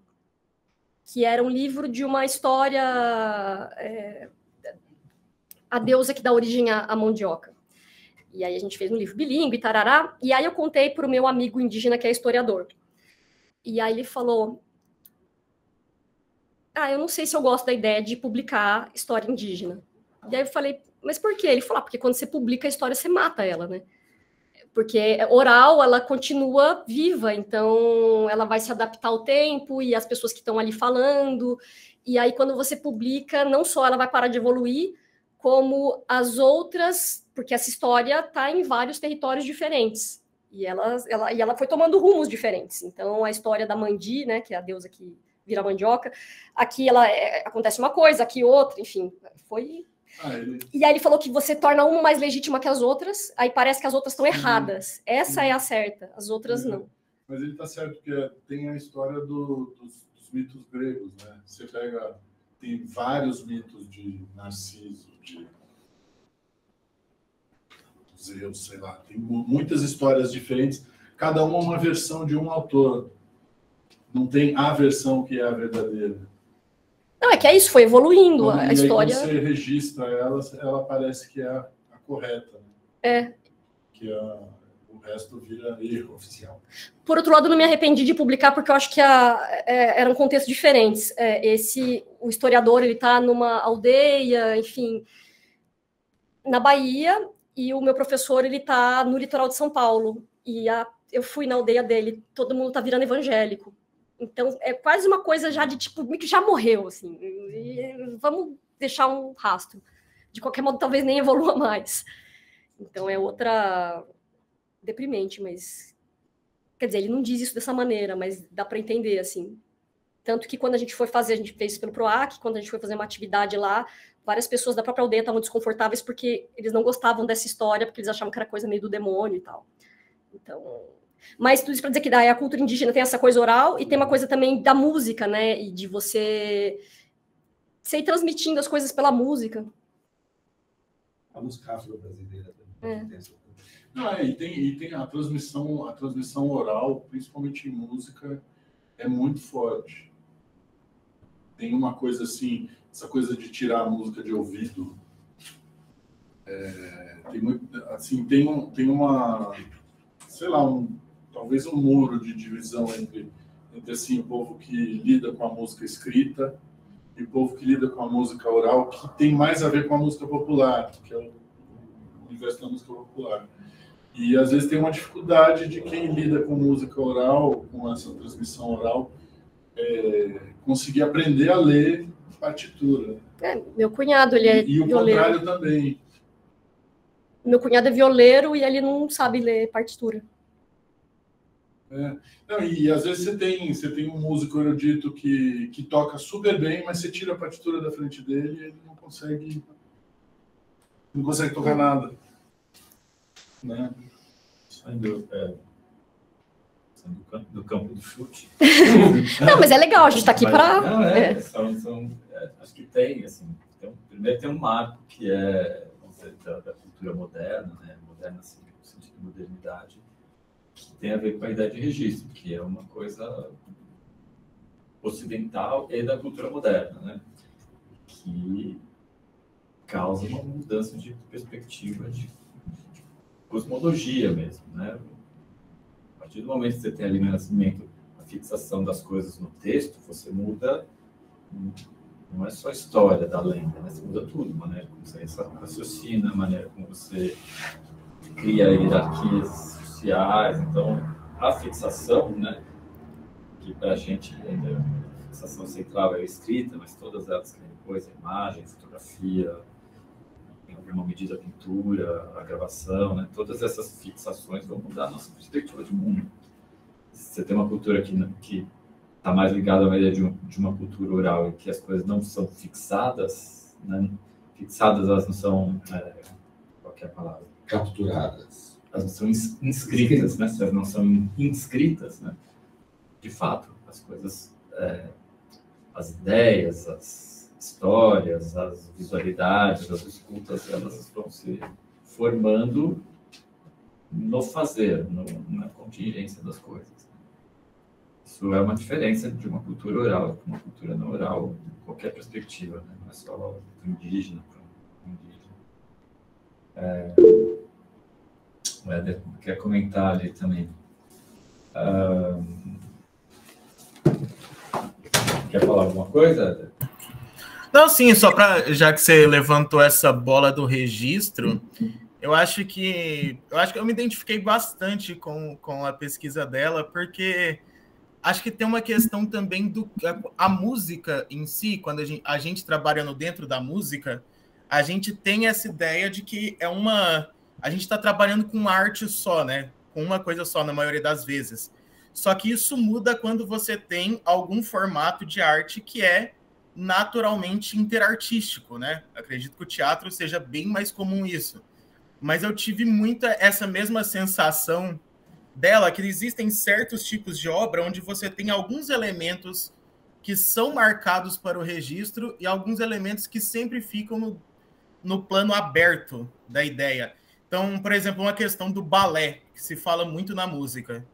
S2: que era um livro de uma história, a deusa que dá origem à mandioca. E aí a gente fez um livro bilíngue, tarará, e aí eu contei para o meu amigo indígena, que é historiador. E aí ele falou, eu não sei se eu gosto da ideia de publicar história indígena. E aí eu falei, mas por quê? Ele falou, porque quando você publica a história, você mata ela, né? Porque oral, ela continua viva, então ela vai se adaptar ao tempo e às pessoas que estão ali falando. E aí, quando você publica, não só ela vai parar de evoluir, como as outras, porque essa história está em vários territórios diferentes. E ela foi tomando rumos diferentes. Então, a história da Mandi, né, que é a deusa que vira mandioca, aqui acontece uma coisa, aqui outra, enfim, foi... E aí ele falou que você torna uma mais legítima que as outras, aí parece que as outras estão erradas. Essa é a certa, as outras não.
S5: Mas ele está certo, porque tem a história dos mitos gregos, né? Você pega, tem vários mitos de Narciso, de Zeus, sei lá, tem muitas histórias diferentes, cada uma versão de um autor. Não tem a versão que é a verdadeira.
S2: Não, é que é isso, foi evoluindo a história.
S5: Quando você registra ela parece que é a correta. Né?
S2: É.
S5: Que O resto vira erro oficial.
S2: Por outro lado, não me arrependi de publicar, porque eu acho que eram contextos diferentes. O historiador, ele está numa aldeia, enfim, na Bahia, e o meu professor, ele está no litoral de São Paulo. E eu fui na aldeia dele, todo mundo está virando evangélico. Então, é quase uma coisa já de, tipo, que já morreu, assim. E vamos deixar um rastro. De qualquer modo, talvez nem evolua mais. Então, é outra... deprimente, mas... Quer dizer, ele não diz isso dessa maneira, mas dá para entender, assim. Tanto que quando a gente foi fazer, a gente fez isso pelo PROAC, quando a gente foi fazer uma atividade lá, várias pessoas da própria aldeia estavam desconfortáveis porque eles não gostavam dessa história, porque eles achavam que era coisa meio do demônio e tal. Então... Mas tudo isso para dizer que a cultura indígena tem essa coisa oral e tem uma coisa também da música, né? E de você ir transmitindo as coisas pela música.
S3: A música afro-brasileira também tem essa coisa.
S5: Não, e tem a transmissão oral, principalmente em música, é muito forte. Tem uma coisa assim, essa coisa de tirar a música de ouvido. Tem uma, sei lá, talvez um muro de divisão entre assim, o povo que lida com a música escrita e o povo que lida com a música oral, que tem mais a ver com a música popular, que é o universo da música popular. E às vezes tem uma dificuldade de quem lida com música oral, com essa transmissão oral, conseguir aprender a ler partitura.
S2: Meu cunhado, ele é
S5: e o
S2: violeiro.
S5: Contrário também.
S2: Meu cunhado é violeiro e ele não sabe ler partitura.
S5: Não, e às vezes você tem um músico erudito que toca super bem, mas você tira a partitura da frente dele e ele não consegue tocar nada. Né?
S1: Saindo do campo do chute.
S2: Não, mas é legal, a gente está aqui para...
S1: Acho que tem, assim, primeiro tem um marco que é da cultura moderna, né? Moderna assim, no sentido de modernidade, que tem a ver com a ideia de registro, que é uma coisa ocidental e da cultura moderna, né? Que causa uma mudança de perspectiva, de cosmologia mesmo, né? A partir do momento que você tem ali no Renascimento a fixação das coisas no texto, você muda, não é só a história da lenda, né? Você muda tudo, a maneira como você raciocina, a maneira como você cria hierarquias sociais. Então, a fixação, né, que para a gente a fixação central é a escrita, mas todas elas que depois, a imagem, a fotografia, em alguma medida a pintura, a gravação, né, todas essas fixações vão mudar a nossa perspectiva de mundo. Você tem uma cultura que está mais ligada à ideia de uma cultura oral, em que as coisas não são fixadas, né? Fixadas, elas não são, qual que é a palavra?
S3: Capturadas.
S1: Elas não são inscritas, né? Elas não são inscritas, né? De fato, as coisas, as ideias, as histórias, as visualidades, as escutas, elas vão se formando no fazer, na contingência das coisas. Isso é uma diferença de uma cultura oral para uma cultura não oral, em qualquer perspectiva, né? Não é só do indígena para o indígena. O Éder quer comentar ali também. Quer falar alguma coisa, Éder?
S6: Não, sim, só para, já que você levantou essa bola do registro, eu acho que eu me identifiquei bastante com a pesquisa dela, porque acho que tem uma questão também a música em si, quando a gente trabalhando dentro da música, a gente tem essa ideia de que a gente está trabalhando com arte só, né? Com uma coisa só, na maioria das vezes. Só que isso muda quando você tem algum formato de arte que é naturalmente interartístico, né? Acredito que o teatro seja bem mais comum isso. Mas eu tive muita essa mesma sensação dela, que existem certos tipos de obra onde você tem alguns elementos que são marcados para o registro e alguns elementos que sempre ficam no plano aberto da ideia. Então, por exemplo, uma questão do balé, que se fala muito na música.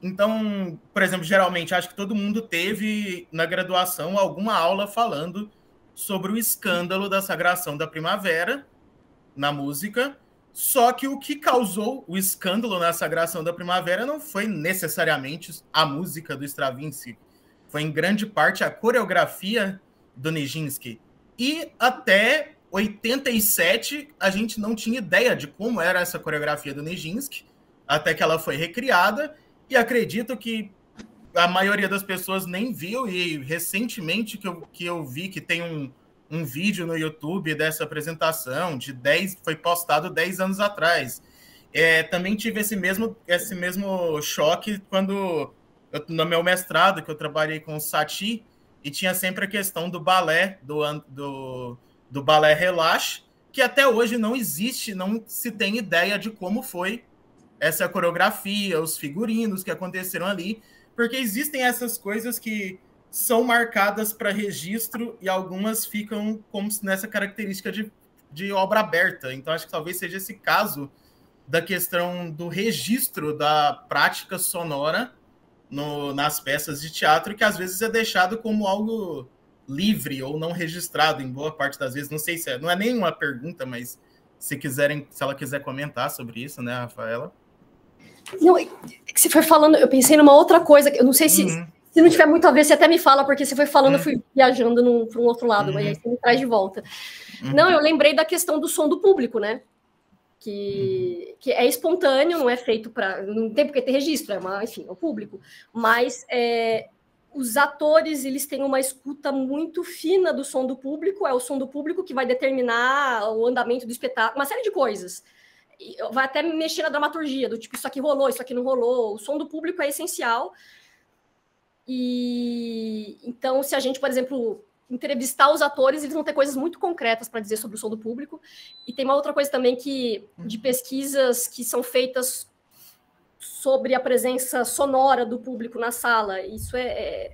S6: Então, por exemplo, geralmente, acho que todo mundo teve na graduação alguma aula falando sobre o escândalo da Sagração da Primavera na música, Só que o que causou o escândalo na Sagração da Primavera não foi necessariamente a música do Stravinsky, foi em grande parte a coreografia do Nijinsky. E até 87 a gente não tinha ideia de como era essa coreografia do Nijinsky, até que ela foi recriada, e acredito que a maioria das pessoas nem viu, e recentemente que eu vi que tem um vídeo no YouTube dessa apresentação, foi postado 10 anos atrás. Também tive esse mesmo choque quando, no meu mestrado, que eu trabalhei com o Satie, e tinha sempre a questão do balé, do balé relaxe, que até hoje não existe, não se tem ideia de como foi essa coreografia, os figurinos que aconteceram ali, porque existem essas coisas que são marcadas para registro e algumas ficam como nessa característica de obra aberta. Então, acho que talvez seja esse caso da questão do registro da prática sonora nas peças de teatro, que às vezes é deixado como algo livre ou não registrado, em boa parte das vezes. Não sei se não é nenhuma pergunta, mas se ela quiser comentar sobre isso, né, Rafaela?
S2: Não, que você foi falando, eu pensei numa outra coisa, eu não sei se não tiver muito a ver, você até me fala, porque você foi falando, eu fui viajando para um outro lado, mas aí você me traz de volta. Não, eu lembrei da questão do som do público, né? Que é espontâneo, não é feito para... Não tem porque ter registro, enfim, é o público. Mas os atores, eles têm uma escuta muito fina do som do público, é o som do público que vai determinar o andamento do espetáculo, uma série de coisas. Vai até mexer na dramaturgia, do tipo, isso aqui rolou, isso aqui não rolou. O som do público é essencial. E então, se a gente, por exemplo, entrevistar os atores, eles vão ter coisas muito concretas para dizer sobre o som do público. E tem uma outra coisa também de pesquisas que são feitas sobre a presença sonora do público na sala. Isso é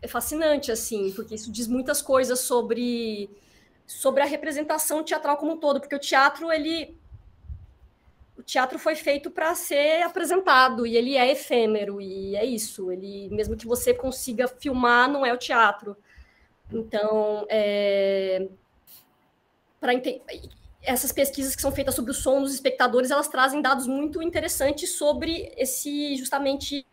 S2: fascinante, assim, porque isso diz muitas coisas sobre a representação teatral como um todo, porque o teatro foi feito para ser apresentado, e ele é efêmero, e é isso. Ele, mesmo que você consiga filmar, não é o teatro. Então, essas pesquisas que são feitas sobre o som dos espectadores, elas trazem dados muito interessantes sobre esse, justamente...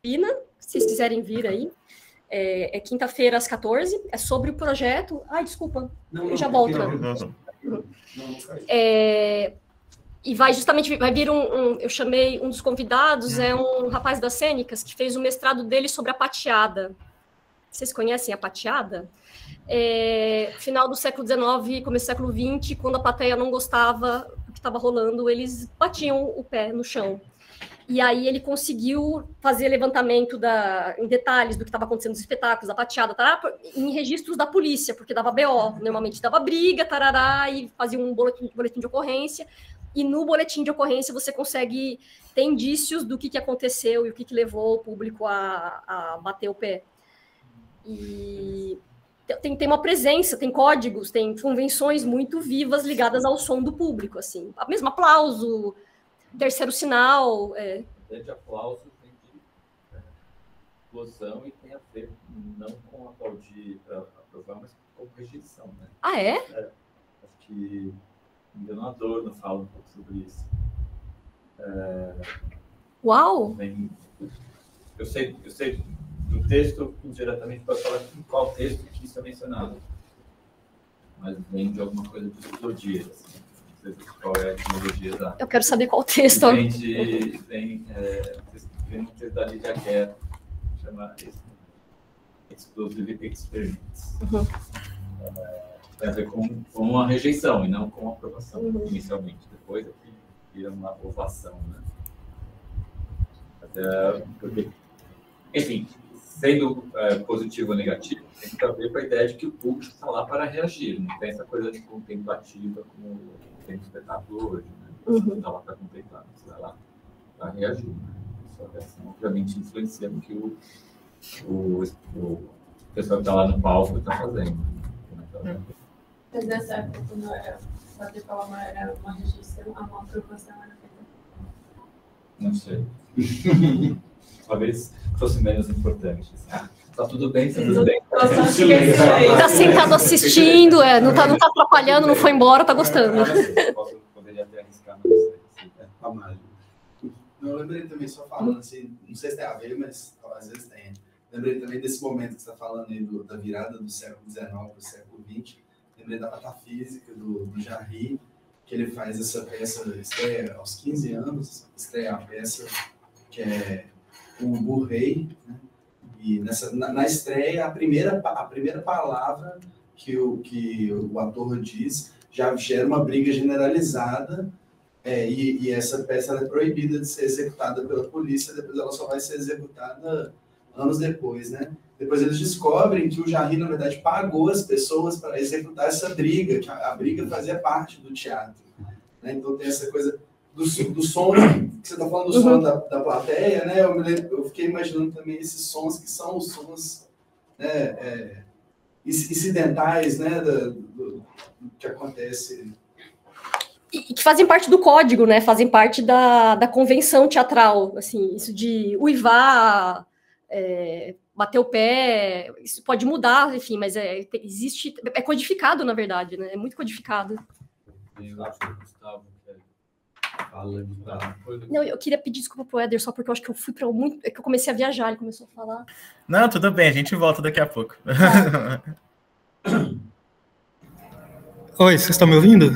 S2: Se vocês quiserem vir aí. É quinta-feira, às 14, é sobre o projeto... Ai, desculpa, eu já volto. E vai vir eu chamei um dos convidados, é um rapaz das cênicas, que fez o mestrado dele sobre a pateada. Vocês conhecem a pateada? Final do século XIX, começo do século XX, quando a plateia não gostava do que estava rolando, eles batiam o pé no chão. E aí ele conseguiu fazer levantamento em detalhes do que estava acontecendo nos espetáculos, da pateada, tarará, em registros da polícia, porque dava BO, normalmente dava briga, tarará, e fazia um boletim de ocorrência, e no boletim de ocorrência você consegue ter indícios do que aconteceu e o que levou o público a bater o pé. E tem uma presença, tem códigos, tem convenções muito vivas ligadas ao som do público, assim. O mesmo aplauso, terceiro sinal.
S1: De aplauso tem de explosão e tem a ver não com aplaudir para aprovar, mas com rejeição, né?
S2: Ah, é?
S1: Acho que Engano Adorno fala um pouco sobre isso.
S2: Uau!
S1: Eu sei do texto, indiretamente posso falar em qual texto que isso é mencionado, mas vem de alguma coisa de psicologia, assim. Não sei qual é a etimologia da...
S2: Eu quero saber qual texto.
S1: Vem um texto da Lydia Guerra, chama Explosive Experiments. Tem a ver com a rejeição e não com a aprovação, inicialmente. Depois é que vira uma ovação, né? Até porque, enfim, sendo positivo ou negativo, tem que ver com a ideia de que o público está lá para reagir. Não tem essa coisa de contemplativa como tem no espetáculo hoje, né? Você não está lá para contemplar, você está lá para reagir. Né? Sua reação, obviamente, influencia no que o pessoal que está lá no palco está fazendo.
S7: Mas nessa época, quando era fazer palma, era uma rejeição, uma aprovação era feita?
S1: Não sei. talvez fosse menos importante. Tá tudo bem, tá tudo bem.
S2: Tá sentado assistindo, não tá atrapalhando, não foi embora, tá gostando.
S1: Poderia até arriscar, mas
S8: Eu lembrei também, só falando assim, não sei se tem a ver, mas às vezes tem. Lembrei também desse momento que você está falando aí da virada do século XIX para o século XX. Lembrei da Patafísica, do Jarry, que ele faz essa peça, estreia aos 15 anos, estreia a peça que é o Burrey, né? E na estreia, a primeira palavra que o ator diz já gera uma briga generalizada, e essa peça ela é proibida de ser executada pela polícia, depois ela só vai ser executada anos depois, né? Depois eles descobrem que o Jarry, na verdade, pagou as pessoas para executar essa briga, que a briga fazia parte do teatro, né? Então tem essa coisa do som, que você está falando do som da plateia, né? Eu fiquei imaginando também esses sons que são os sons, né, incidentais, né, do que acontece.
S2: E que fazem parte do código, né? Fazem parte da convenção teatral, assim, isso de uivar, bater o pé, isso pode mudar, enfim, mas existe, é codificado, na verdade, né? É muito codificado.
S1: Eu acho que o Gustavo fala de
S2: Não, eu queria pedir desculpa pro Éder, só porque eu acho que eu fui para muito... É que eu comecei a viajar, ele começou a falar.
S6: Não, tudo bem, a gente volta daqui a pouco.
S9: Oi, vocês estão me ouvindo?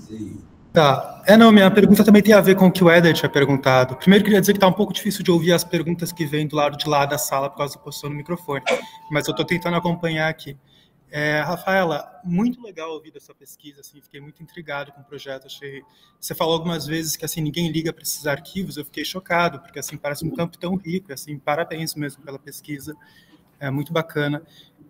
S2: Sim.
S9: Tá. Não, minha pergunta também tem a ver com o que o Éder tinha perguntado. Primeiro, queria dizer que tá um pouco difícil de ouvir as perguntas que vêm do lado de lá da sala por causa da posição no microfone, mas eu estou tentando acompanhar aqui. Rafaela, muito legal ouvir dessa pesquisa, assim, fiquei muito intrigado com o projeto. Você falou algumas vezes que assim ninguém liga para esses arquivos, eu fiquei chocado, porque assim parece um campo tão rico, assim, parabéns mesmo pela pesquisa, é muito bacana.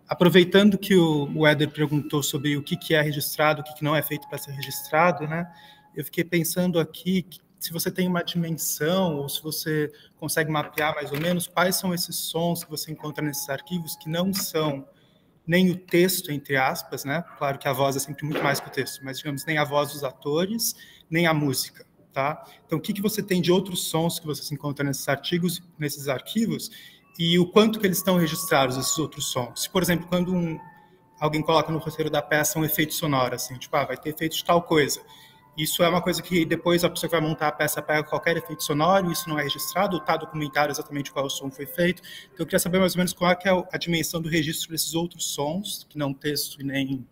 S9: Aproveitando que o Éder perguntou sobre o que é registrado, o que não é feito para ser registrado, né? Eu fiquei pensando aqui que se você tem uma dimensão ou se você consegue mapear mais ou menos quais são esses sons que você encontra nesses arquivos que não são nem o texto, entre aspas, né? Claro que a voz é sempre muito mais que o texto, mas, digamos, nem a voz dos atores, nem a música, tá? Então, o que você tem de outros sons que você se encontra nesses arquivos, e o quanto que eles estão registrados, esses outros sons? Se, por exemplo, quando alguém coloca no roteiro da peça um efeito sonoro, assim, tipo, vai ter efeito de tal coisa. Isso é uma coisa que depois a pessoa que vai montar a peça pega qualquer efeito sonoro, isso não é registrado, está documentado exatamente qual som foi feito. Então, eu queria saber mais ou menos qual é a dimensão do registro desses outros sons, que não texto e nem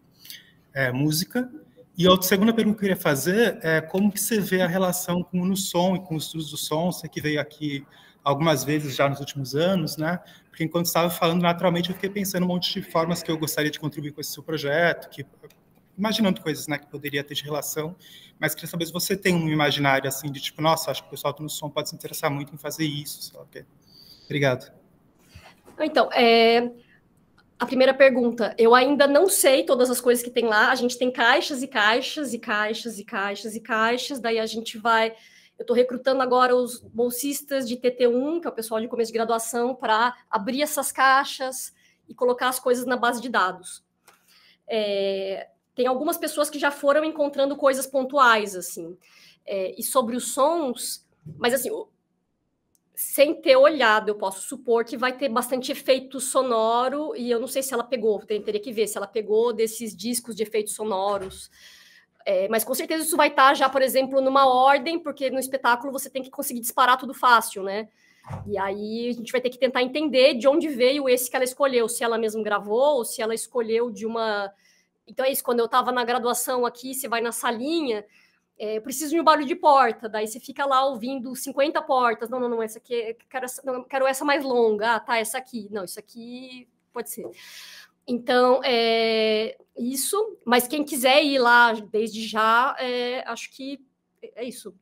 S9: música. E a segunda pergunta que eu queria fazer é como que você vê a relação com o som e com os estudos do som, você que veio aqui algumas vezes já nos últimos anos, né? Porque enquanto estava falando, naturalmente, eu fiquei pensando um monte de formas que eu gostaria de contribuir com esse seu projeto, imaginando coisas, né, que poderia ter de relação, mas queria saber se você tem um imaginário, assim, de tipo, nossa, acho que o pessoal do som pode se interessar muito em fazer isso, sei lá o quê. Obrigado.
S2: Então, a primeira pergunta, eu ainda não sei todas as coisas que tem lá, a gente tem caixas e caixas e caixas e caixas e caixas, daí a gente vai... Eu estou recrutando agora os bolsistas de TT1, que é o pessoal de começo de graduação, para abrir essas caixas e colocar as coisas na base de dados. Tem algumas pessoas que já foram encontrando coisas pontuais, assim. E sobre os sons, mas assim, sem ter olhado, eu posso supor que vai ter bastante efeito sonoro, e eu não sei se ela pegou, teria que ver se ela pegou desses discos de efeitos sonoros. Mas com certeza isso vai estar já, por exemplo, numa ordem, porque no espetáculo você tem que conseguir disparar tudo fácil, né? E aí a gente vai ter que tentar entender de onde veio esse que ela escolheu, se ela mesma gravou, ou se ela escolheu de uma... Então é isso, quando eu estava na graduação aqui, você vai na salinha, eu preciso de um barulho de porta, daí você fica lá ouvindo 50 portas, não, essa aqui, quero essa mais longa, tá, essa aqui, não, isso aqui pode ser... Então, isso, mas quem quiser ir lá desde já, acho que é isso.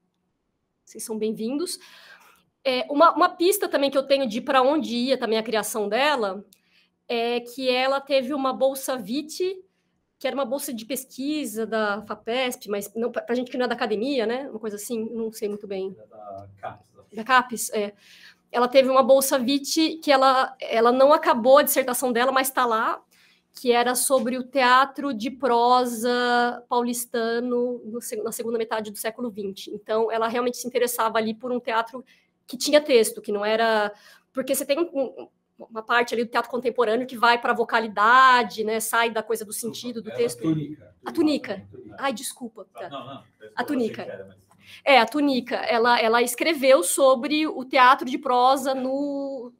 S2: Vocês são bem-vindos. Uma pista também que eu tenho de para onde ia também a criação dela é que ela teve uma bolsa VIT, que era uma bolsa de pesquisa da FAPESP, mas para a gente que não é da academia, né? Uma coisa assim, não sei muito bem. Da CAPES, Ela teve uma bolsa VIT que ela não acabou a dissertação dela, mas está lá, que era sobre o teatro de prosa paulistano na segunda metade do século XX. Então, ela realmente se interessava ali por um teatro que tinha texto, que não era... Porque você tem uma parte ali do teatro contemporâneo que vai para a vocalidade, né? Sai da coisa do sentido do texto. A túnica. Ai, desculpa. Tá.
S1: Não.
S2: A túnica. A túnica. Ela escreveu sobre o teatro de prosa no...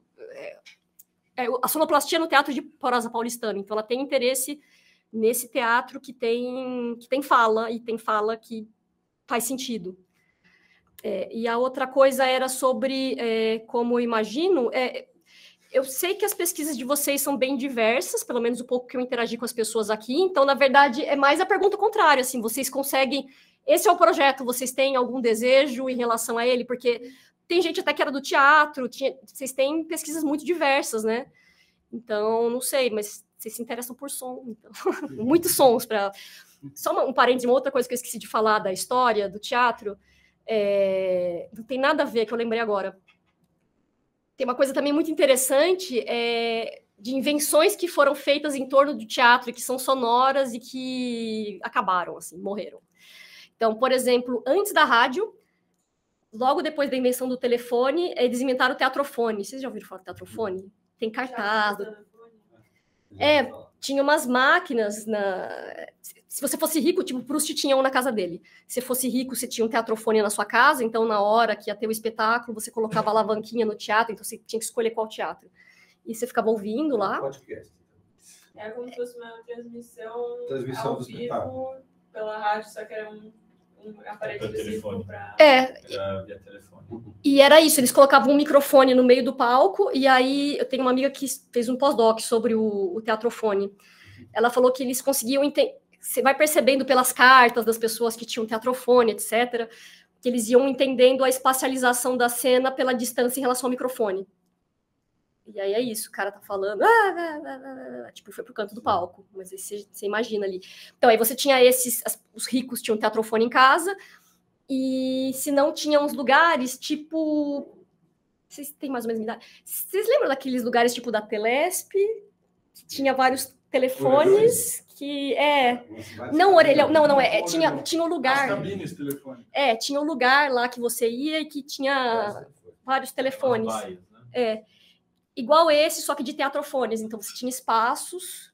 S2: a sonoplastia no teatro de prosa paulistano. Então, ela tem interesse nesse teatro que tem fala, e tem fala que faz sentido. E a outra coisa era sobre como eu imagino... eu sei que as pesquisas de vocês são bem diversas, pelo menos o pouco que eu interagi com as pessoas aqui, então, na verdade, é mais a pergunta contrária, assim, vocês conseguem... Esse é o projeto, vocês têm algum desejo em relação a ele? Porque tem gente até que era do teatro, vocês têm pesquisas muito diversas, né? Então, não sei, mas vocês se interessam por som, então. Muitos sons para... Só um parênteses, uma outra coisa que eu esqueci de falar da história, do teatro, não tem nada a ver, que eu lembrei agora. Tem uma coisa também muito interessante de invenções que foram feitas em torno do teatro, que são sonoras e que acabaram, assim, morreram. Então, por exemplo, antes da rádio, logo depois da invenção do telefone, eles inventaram o teatrofone. Vocês já ouviram falar do teatrofone? Tem cartaz. Tinha umas máquinas. Se você fosse rico, tipo, Proust tinha um na casa dele. Se fosse rico, você tinha um teatrofone na sua casa, então na hora que ia ter o espetáculo, você colocava a alavanquinha no teatro, então você tinha que escolher qual teatro. E você ficava ouvindo lá.
S3: Podcast.
S7: É como se fosse uma transmissão
S3: ao
S7: do vivo pela rádio, só que era um aparelho específico para...
S1: via telefone.
S2: E era isso, eles colocavam um microfone no meio do palco, e aí eu tenho uma amiga que fez um pós-doc sobre o teatrofone. Ela falou que eles conseguiam entender... Você vai percebendo pelas cartas das pessoas que tinham teatrofone, etc., que eles iam entendendo a espacialização da cena pela distância em relação ao microfone. E aí é isso, o cara tá falando, tipo, foi pro canto do palco, mas aí você imagina ali. Então, aí você tinha os ricos tinham teatrofone em casa, e se não tinha uns lugares, tipo, vocês têm mais ou menos idade? Vocês lembram daqueles lugares, tipo, da Telesp, que tinha vários telefones, que não, orelhão, não, tinha um lugar.
S5: As cabines telefônicas.
S2: Tinha um lugar lá que você ia e que tinha vários telefones. Igual esse, só que de teatrofones. Então, você tinha espaços,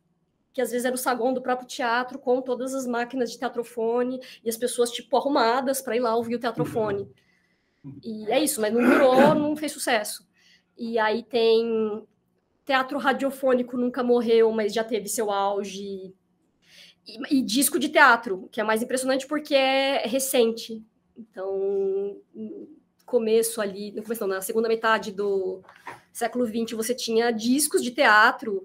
S2: que às vezes era o saguão do próprio teatro, com todas as máquinas de teatrofone, e as pessoas, tipo, arrumadas para ir lá ouvir o teatrofone. E é isso, mas não durou, não fez sucesso. E aí tem... Teatro radiofônico nunca morreu, mas já teve seu auge. E disco de teatro, que é mais impressionante porque é recente. Então, no começo ali, na segunda metade do século XX, você tinha discos de teatro.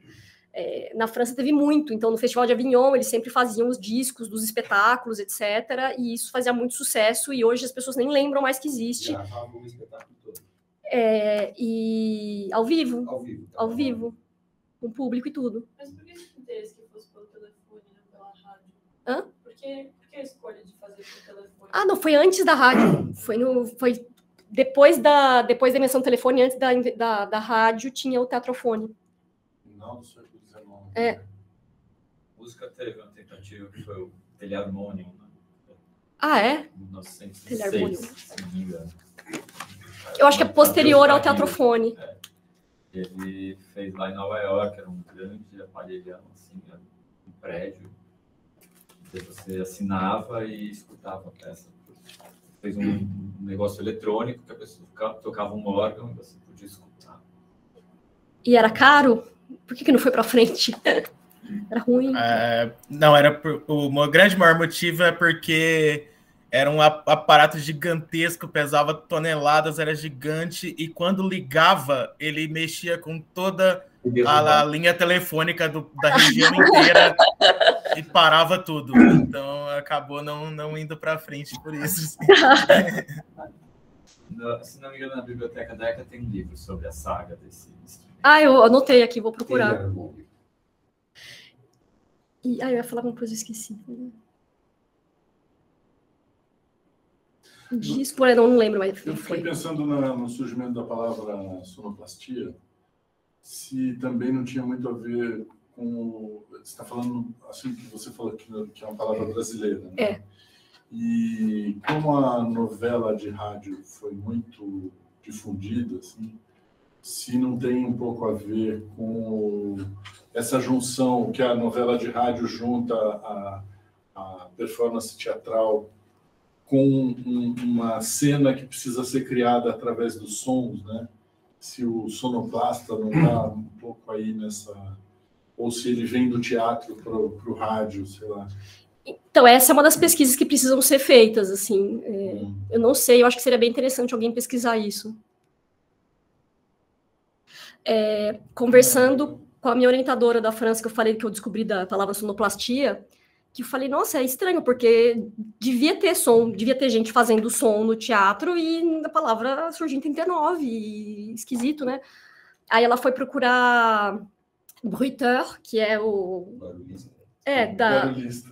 S2: Na França teve muito, então no Festival de Avignon eles sempre faziam os discos dos espetáculos, etc. E isso fazia muito sucesso, e hoje as pessoas nem lembram mais que existe.
S3: Gravavam o espetáculo todo.
S2: E ao vivo, com o público e tudo.
S7: Mas por que esse interesse que fosse pelo telefone, não pela rádio? Por que a escolha de fazer pelo telefone?
S2: Não, foi antes da rádio. Foi depois da invenção do telefone, antes da rádio, tinha o teatrofone.
S5: Não, do século XIX.
S1: A música teve uma tentativa que foi o Telharmonium.
S2: Né?
S1: 1906, se não me engano.
S2: Eu acho que é posterior ao teatrofone.
S1: Ele fez lá em Nova York, era um grande aparelhão, assim, um prédio. Que você assinava e escutava a peça. Fez um negócio eletrônico que a pessoa tocava um órgão e você podia escutar.
S2: E era caro? Por que não foi para frente? Era ruim?
S6: Não, o grande maior motivo é porque era um aparato gigantesco, pesava toneladas, era gigante, e quando ligava, ele mexia com toda a linha telefônica da região inteira e parava tudo. Então, acabou não indo para frente por isso.
S1: Se não me engano, na Biblioteca da ECA tem um livro sobre a saga desse instrumento.
S2: Eu anotei aqui, vou procurar. Eu ia falar uma coisa, eu esqueci. Disco, não lembro, mas
S5: eu fiquei pensando no surgimento da palavra sonoplastia, se também não tinha muito a ver com... Você está falando, assim, que você falou que é uma palavra brasileira, né? E como a novela de rádio foi muito difundido, assim, se não tem um pouco a ver com essa junção que a novela de rádio junta a performance teatral com uma cena que precisa ser criada através dos sons, né? Se o sonoplasta não está um pouco aí nessa... Ou se ele vem do teatro para o rádio, sei lá.
S2: Então, essa é uma das pesquisas que precisam ser feitas, assim. Eu não sei, eu acho que seria bem interessante alguém pesquisar isso. Conversando com a minha orientadora da França, que eu falei que eu descobri da palavra sonoplastia, que eu falei, nossa, é estranho, porque devia ter som, devia ter gente fazendo som no teatro e a palavra surgiu em 39, e esquisito, né? Aí ela foi procurar bruiteur, que é o...
S3: Barulhista.
S5: Barulhista.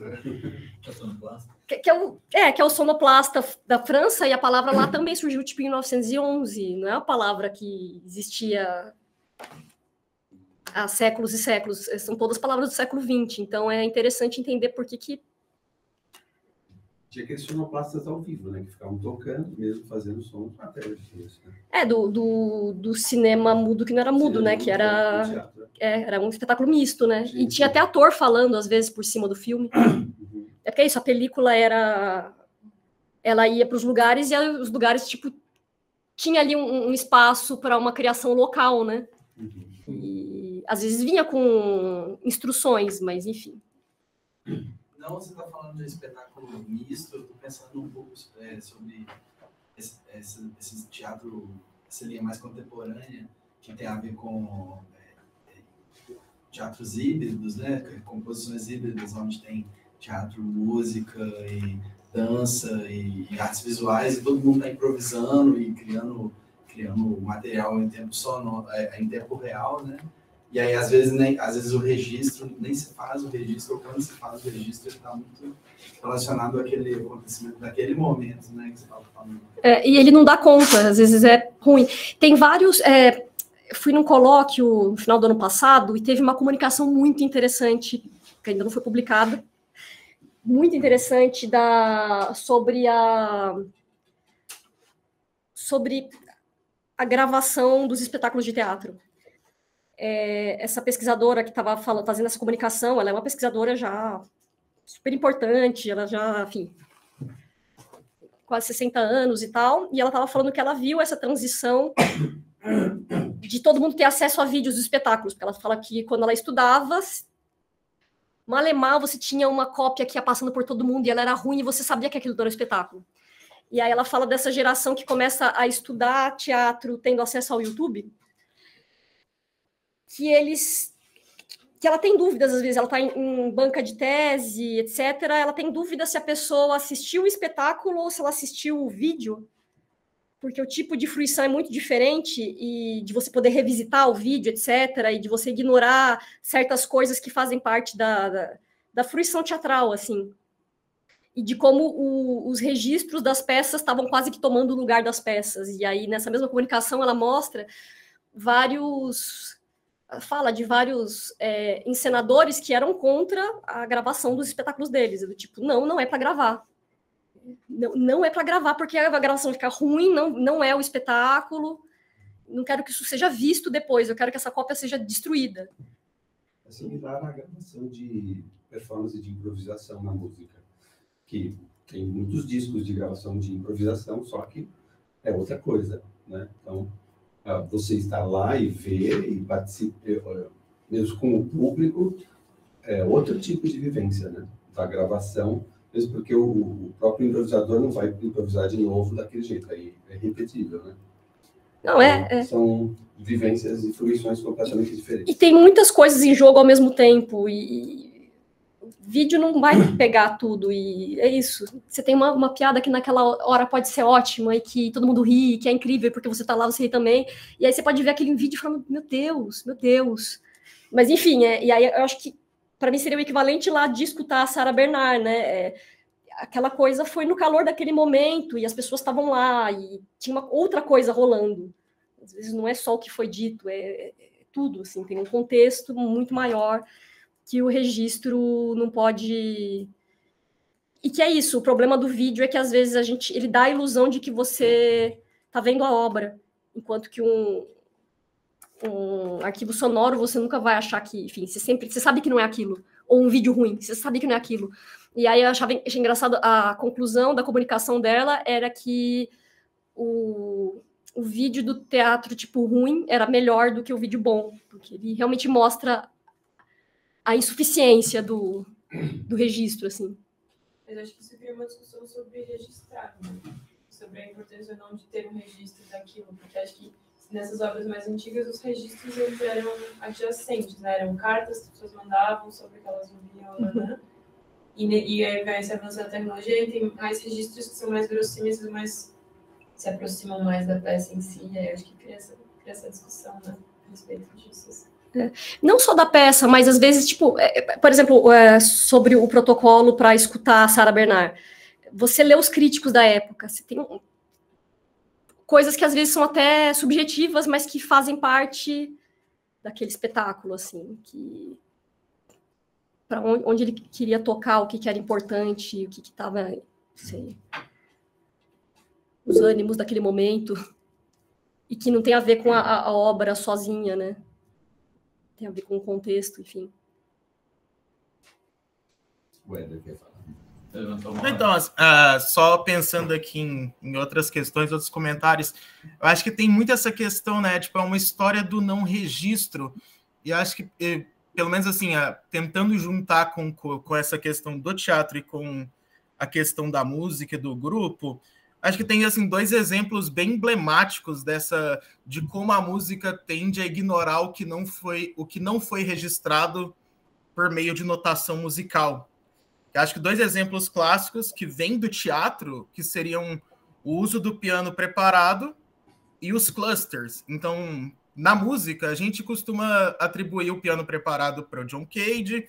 S2: Que é o sonoplasta da França, e a palavra lá também surgiu tipo em 1911, não é uma palavra que existia há séculos e séculos, são todas palavras do século XX, então é interessante entender por que...
S3: Tinha aqueles sonoplastas ao vivo, né, que ficavam tocando, mesmo fazendo som até hoje. Né?
S2: Do cinema mudo, que não era mudo, né, que era... era um espetáculo misto, né, e tinha até ator falando, às vezes, por cima do filme. É porque é isso, a película ela ia para os lugares, e os lugares, tipo, tinha ali um espaço para uma criação local, né, e às vezes vinha com instruções, mas enfim.
S8: Não, você está falando de espetáculo misto, eu estou pensando um pouco sobre esse teatro, essa linha mais contemporânea, que tem a ver com teatros híbridos, né? Composições híbridas, onde tem teatro, música e dança e artes visuais, e todo mundo está improvisando e criando material em tempo sonoro, em tempo real, né? E aí, às vezes o registro, nem se faz o registro, ou quando se faz o registro, ele está muito relacionado àquele acontecimento daquele momento, né, que você estava falando.
S2: E ele não dá conta, às vezes é ruim. Tem vários... fui num colóquio no final do ano passado e teve uma comunicação muito interessante, que ainda não foi publicada, muito interessante sobre a gravação dos espetáculos de teatro. Essa pesquisadora que estava fazendo essa comunicação, ela é uma pesquisadora já super importante, ela já, enfim, quase 60 anos e tal, e ela estava falando que ela viu essa transição de todo mundo ter acesso a vídeos dos espetáculos, porque ela fala que quando ela estudava, malemar, você tinha uma cópia que ia passando por todo mundo e ela era ruim e você sabia que aquilo não era um espetáculo. E aí ela fala dessa geração que começa a estudar teatro tendo acesso ao YouTube, que ela tem dúvidas, às vezes, ela está em banca de tese, etc., ela tem dúvida se a pessoa assistiu o espetáculo ou se ela assistiu o vídeo, porque o tipo de fruição é muito diferente, e de você poder revisitar o vídeo, etc., e de você ignorar certas coisas que fazem parte da fruição teatral, assim, e de como os registros das peças estavam quase que tomando o lugar das peças, e aí, nessa mesma comunicação, ela mostra fala de vários encenadores que eram contra a gravação dos espetáculos deles. Do tipo, não é para gravar. Não é para gravar, porque a gravação fica ruim, não é o espetáculo. Não quero que isso seja visto depois, eu quero que essa cópia seja destruída.
S3: É similar à gravação de performance de improvisação na música, que tem muitos discos de gravação de improvisação, só que é outra coisa, né? Então, você estar lá e ver e participar, mesmo com o público, é outro tipo de vivência, né? Da gravação, mesmo porque o próprio improvisador não vai improvisar de novo daquele jeito, aí é repetível, né?
S2: Não,
S3: São vivências e fruições completamente diferentes.
S2: E tem muitas coisas em jogo ao mesmo tempo, e o vídeo não vai pegar tudo, e é isso. Você tem uma piada que naquela hora pode ser ótima, e que todo mundo ri, e que é incrível, porque você tá lá, você ri também, e aí você pode ver aquele vídeo falando, meu Deus. Mas enfim, e aí eu acho que para mim seria o equivalente lá de escutar a Sarah Bernard, né? Aquela coisa foi no calor daquele momento, e as pessoas estavam lá, e tinha uma outra coisa rolando. Às vezes não é só o que foi dito, é tudo, assim, tem um contexto muito maior que o registro não pode... E que é isso, o problema do vídeo é que às vezes ele dá a ilusão de que você está vendo a obra, Enquanto que um arquivo sonoro, você nunca vai achar que, enfim, você sabe que não é aquilo. Ou um vídeo ruim, você sabe que não é aquilo. E aí eu achei engraçado, a conclusão da comunicação dela era que o vídeo do teatro, tipo, ruim, era melhor do que o vídeo bom, porque ele realmente mostra a insuficiência do registro, assim.
S7: Mas acho que isso cria uma discussão sobre registrar, né? Sobre a importância ou não de ter um registro daquilo, porque acho que nessas obras mais antigas, os registros eles eram adjacentes, né? Eram cartas que as pessoas mandavam sobre o que elas ouviam, né? E aí vai se avançando a tecnologia e tem mais registros que são mais verossímeis e mais se aproximam mais da peça em si. E aí acho que cria essa discussão, né? A respeito disso. Assim.
S2: Não só da peça, mas às vezes, tipo, por exemplo, sobre o protocolo para escutar a Sarah Bernard. Você lê os críticos da época, você tem coisas que às vezes são até subjetivas, mas que fazem parte daquele espetáculo, assim, que para onde ele queria tocar, o que era importante, o que estava, sei, os ânimos daquele momento, e que não tem a ver com a obra sozinha, né? Tem a ver com o contexto, enfim.
S3: O Éder quer falar.
S6: Então, só pensando aqui em outras questões, outros comentários, eu acho que tem muito essa questão, né? Tipo, é uma história do não registro, e eu acho que, pelo menos assim, tentando juntar com essa questão do teatro e com a questão da música e do grupo, acho que tem assim 2 exemplos bem emblemáticos de como a música tende a ignorar o que não foi registrado por meio de notação musical. Eu acho que 2 exemplos clássicos que vêm do teatro, que seriam o uso do piano preparado e os clusters. Então, na música, a gente costuma atribuir o piano preparado para o John Cage,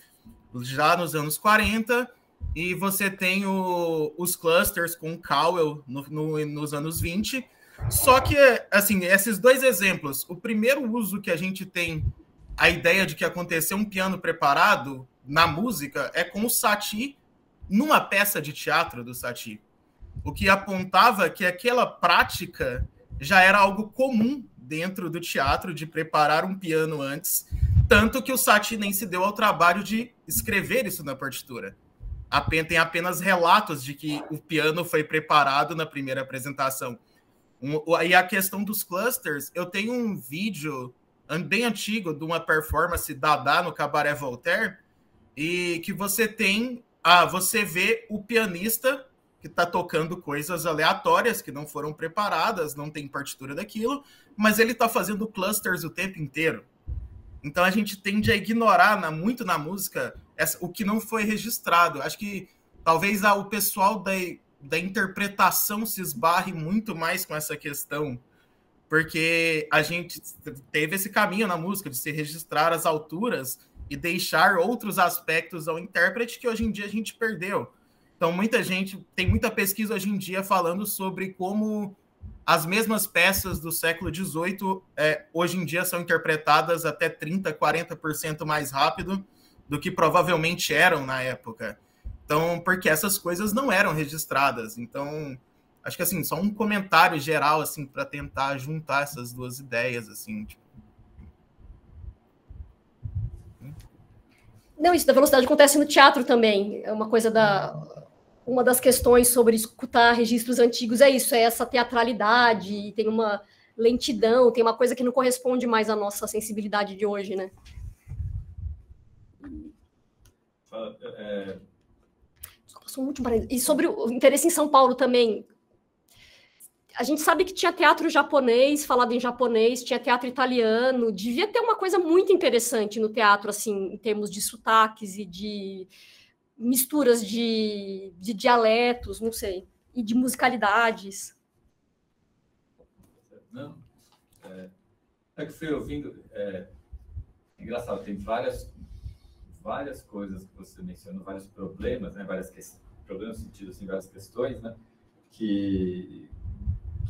S6: já nos anos 40, e você tem os clusters com o Cowell nos anos 20. Só que, assim, esses 2 exemplos, o primeiro uso que a gente tem a ideia de que aconteceu um piano preparado na música é com o Satie, numa peça de teatro do Satie. O que apontava que aquela prática já era algo comum dentro do teatro, de preparar um piano antes, tanto que o Satie nem se deu ao trabalho de escrever isso na partitura. Tem apenas relatos de que o piano foi preparado na primeira apresentação. E a questão dos clusters, eu tenho um vídeo bem antigo de uma performance Dada no Cabaret Voltaire, e que você vê o pianista que está tocando coisas aleatórias que não foram preparadas, não tem partitura daquilo, mas ele está fazendo clusters o tempo inteiro. Então a gente tende a ignorar muito na música o que não foi registrado. Acho que talvez o pessoal da interpretação se esbarre muito mais com essa questão, porque a gente teve esse caminho na música de se registrar as alturas e deixar outros aspectos ao intérprete que hoje em dia a gente perdeu. Então, tem muita pesquisa hoje em dia falando sobre como as mesmas peças do século XVIII hoje em dia são interpretadas até 30%, 40% mais rápido do que provavelmente eram na época. Então, porque essas coisas não eram registradas. Então, acho que assim, só um comentário geral assim para tentar juntar essas 2 ideias assim, tipo.
S2: Não, isso da velocidade acontece no teatro também. É uma coisa uma das questões sobre escutar registros antigos é isso, é essa teatralidade, tem uma lentidão, tem uma coisa que não corresponde mais à nossa sensibilidade de hoje, né? Só passou um último parênteses. E sobre o interesse em São Paulo também, a gente sabe que tinha teatro japonês, falado em japonês, tinha teatro italiano, devia ter uma coisa muito interessante no teatro, assim, em termos de sotaques e de misturas de dialetos, não sei, e de musicalidades.
S1: Não, que fui ouvindo, engraçado, tem várias coisas que você mencionou, vários problemas, né, problemas no sentido, assim, várias questões, né, que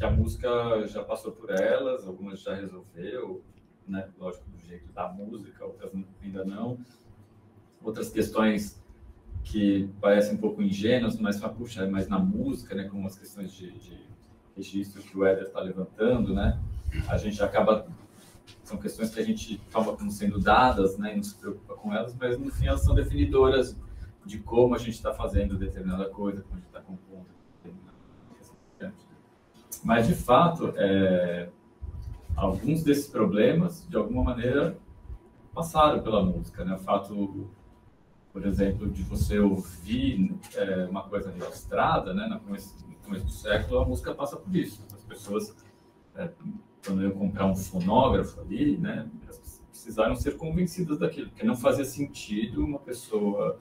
S1: a música já passou por elas, algumas já resolveu, né, lógico, do jeito da música, outras ainda não. Outras questões que parecem um pouco ingênuas, mas puxa, é mais na música, né, como as questões de registro que o Éder está levantando, né? a gente acaba... São questões que a gente toma como sendo dadas, né, e não se preocupa com elas, mas no fim elas são definidoras de como a gente está fazendo determinada coisa, como a gente está compondo. Mas, de fato, alguns desses problemas, de alguma maneira, passaram pela música, né? O fato, por exemplo, de você ouvir uma coisa registrada, né, no começo do século, a música passa por isso. As pessoas... quando eu comprar um fonógrafo ali, né, elas precisaram ser convencidas daquilo, porque não fazia sentido uma pessoa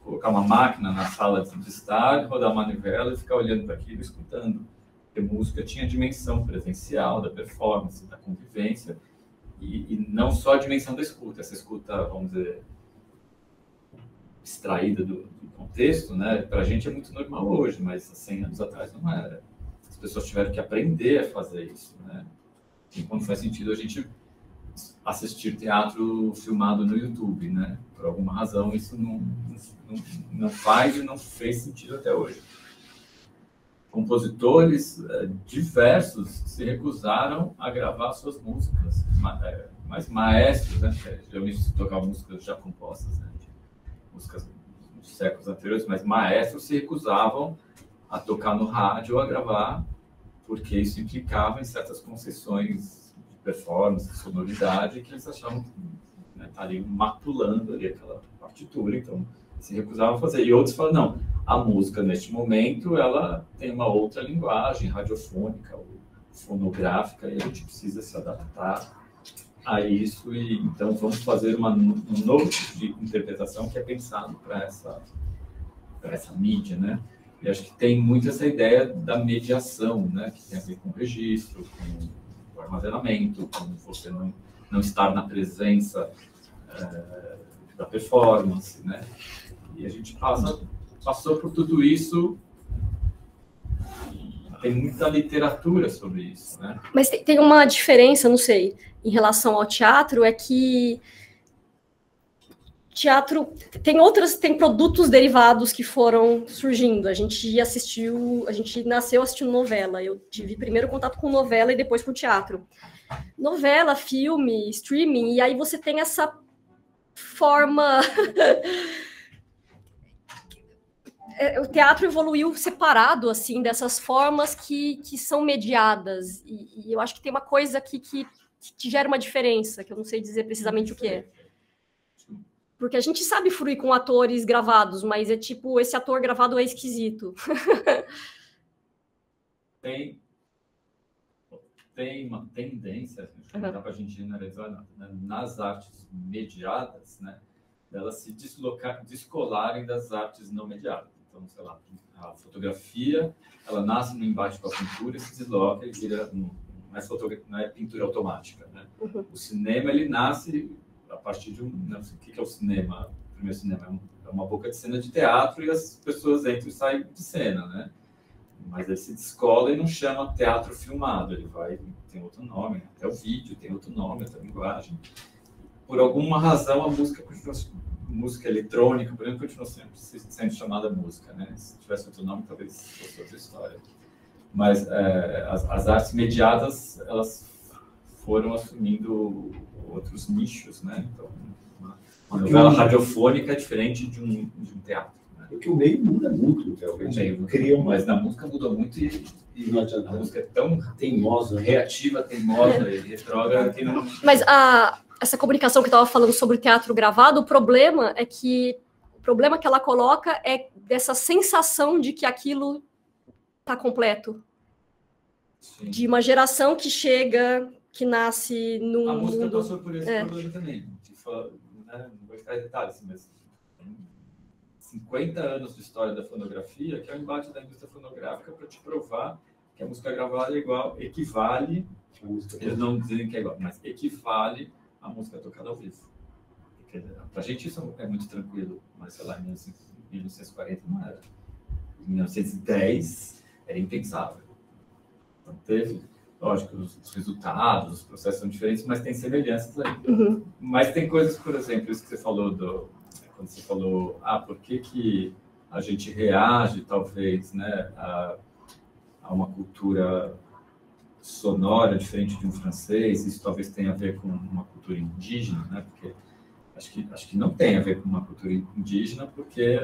S1: colocar uma máquina na sala de estar, rodar uma manivela e ficar olhando para aquilo, escutando. Porque música tinha a dimensão presencial, da performance, da convivência, e não só a dimensão da escuta. Essa escuta, vamos dizer, extraída do contexto, né, para a gente é muito normal hoje, mas há 100 anos atrás não era. As pessoas tiveram que aprender a fazer isso, né? E quando faz sentido a gente assistir teatro filmado no YouTube, né? Por alguma razão isso não faz e não fez sentido até hoje. Compositores diversos se recusaram a gravar suas músicas, mas maestros, né? Geralmente tocavam músicas já compostas, né? Músicas de séculos anteriores, mas maestros se recusavam a tocar no rádio ou a gravar, porque isso implicava em certas concessões de performance, de sonoridade, que eles achavam que, né, estariam matulando ali aquela partitura, então se recusavam a fazer. E outros falam, não, a música neste momento ela tem uma outra linguagem radiofônica ou fonográfica e a gente precisa se adaptar a isso, e então vamos fazer um novo tipo de interpretação que é pensado para essa mídia, né? E acho que tem muito essa ideia da mediação, né, que tem a ver com o registro, com o armazenamento, com você não estar na presença da performance, né? E a gente passou por tudo isso. Tem muita literatura sobre isso, né?
S2: Mas tem uma diferença, não sei, em relação ao teatro, é que teatro tem produtos derivados que foram surgindo. A gente nasceu assistindo novela. Eu tive primeiro contato com novela e depois com teatro. Novela, filme, streaming, e aí você tem essa forma. O teatro evoluiu separado assim dessas formas que são mediadas. E eu acho que tem uma coisa aqui que gera uma diferença, que eu não sei dizer precisamente o que é. Porque a gente sabe fruir com atores gravados, mas é tipo, esse ator gravado é esquisito.
S1: Tem uma tendência, dá para a gente generalizar, nas artes mediadas, né, elas se descolarem das artes não mediadas. Então, sei lá, a fotografia, ela nasce no embate com a pintura e se desloca e vira, não é pintura automática, né? O cinema, ele nasce a partir de não sei, o que é o cinema? O primeiro cinema é uma boca de cena de teatro e as pessoas entram e saem de cena, né? Mas ele se descola e não chama teatro filmado, tem outro nome, até o vídeo tem outro nome, outra linguagem. Por alguma razão, a música eletrônica, por exemplo, continua sendo chamada música, né? Se tivesse outro nome, talvez fosse outra história. Mas as artes mediadas, elas foram assumindo outros nichos, né? Então, uma novela radiofônica é diferente de um teatro. Né?
S3: Porque o meio muda muito, realmente.
S1: Mas na música mudou muito e
S3: não adianta.
S1: A música é tão teimosa, reativa, teimosa e retrógrada que não...
S2: Mas essa comunicação que eu estava falando sobre o teatro gravado, o problema que ela coloca é dessa sensação de que aquilo está completo.
S1: Sim.
S2: De uma geração que chega, que nasce num
S1: A música
S2: mundo...
S1: passou por esse problema também. Né? Não vou entrar em detalhes, mas 50 anos de história da fonografia, que é o embate da indústria fonográfica para te provar que a música gravada equivale, eles não dizem que é igual, mas equivale à música tocada ao vivo. Para a gente isso é muito tranquilo, mas sei lá, em 1940 não era. Em 1910 era impensável. Então teve, lógico, os resultados, os processos são diferentes, mas tem semelhanças aí.
S2: Uhum.
S1: Mas tem coisas, por exemplo, isso que você falou, quando você falou, por que a gente reage, talvez, né, a uma cultura sonora diferente de um francês, isso talvez tenha a ver com uma cultura indígena, né? Porque acho que não tem a ver com uma cultura indígena, porque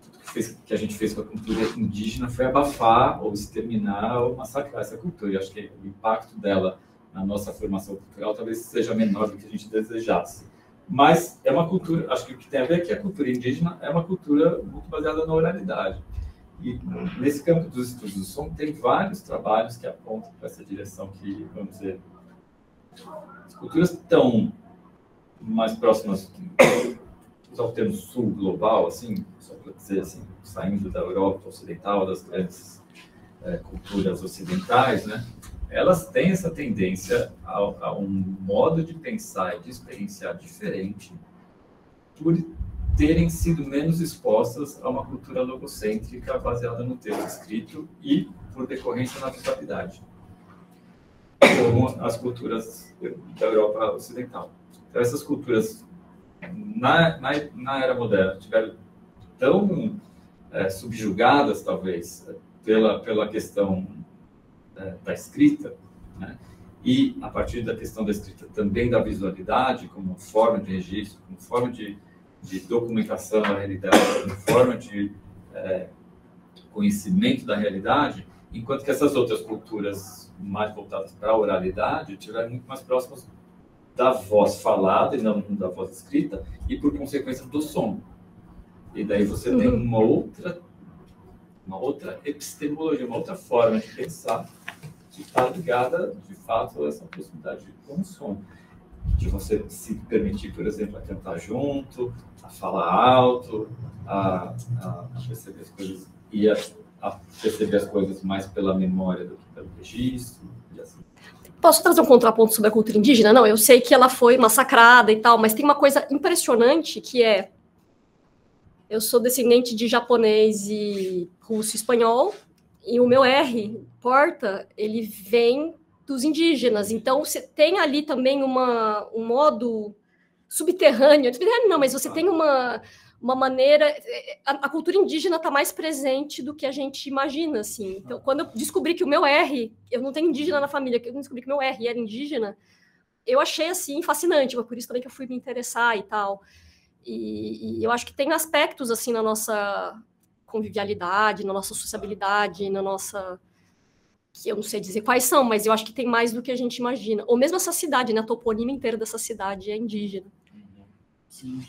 S1: tudo que a gente fez com a cultura indígena foi abafar ou exterminar ou massacrar essa cultura. E acho que o impacto dela na nossa formação cultural talvez seja menor do que a gente desejasse. Mas é uma cultura, acho que o que tem a ver é que a cultura indígena é uma cultura muito baseada na oralidade. E nesse campo dos estudos do som tem vários trabalhos que apontam para essa direção que, vamos dizer, as culturas estão mais próximas, usar o termo sul global, assim, só para dizer assim, saindo da Europa ocidental, das grandes culturas ocidentais, né? Elas têm essa tendência a um modo de pensar e de experienciar diferente por terem sido menos expostas a uma cultura logocêntrica baseada no texto escrito e por decorrência na visualidade, como as culturas da Europa ocidental. Então, essas culturas, na era moderna, tiveram tão subjugadas, talvez, pela questão da escrita, né? E, a partir da questão da escrita, também da visualidade, como forma de registro, como forma de documentação da realidade, como forma de conhecimento da realidade, enquanto que essas outras culturas mais voltadas para a oralidade tiveram muito mais próximas da voz falada e não da voz escrita, e por consequência do som. E daí você tem uma outra epistemologia, uma outra forma de pensar que está ligada, de fato, a essa possibilidade com o som. De você se permitir, por exemplo, a cantar junto, a falar alto, a perceber as coisas e a perceber as coisas mais pela memória do que pelo registro. E assim.
S2: Posso trazer um contraponto sobre a cultura indígena? Não, eu sei que ela foi massacrada e tal, mas tem uma coisa impressionante que é... Eu sou descendente de japonês e russo e espanhol, e o meu R, porta, ele vem dos indígenas. Então, você tem ali também um modo subterrâneo não, mas você tem uma maneira... A cultura indígena está mais presente do que a gente imagina, assim. Então, quando eu descobri que o meu R... Eu não tenho indígena na família, eu descobri que o meu R era indígena, eu achei, assim, fascinante, mas por isso também que eu fui me interessar e tal. E eu acho que tem aspectos, assim, na nossa convivialidade, na nossa sociabilidade, na nossa... que eu não sei dizer quais são, mas eu acho que tem mais do que a gente imagina. Ou mesmo essa cidade, né? A toponímia inteira dessa cidade é indígena.
S5: Sim.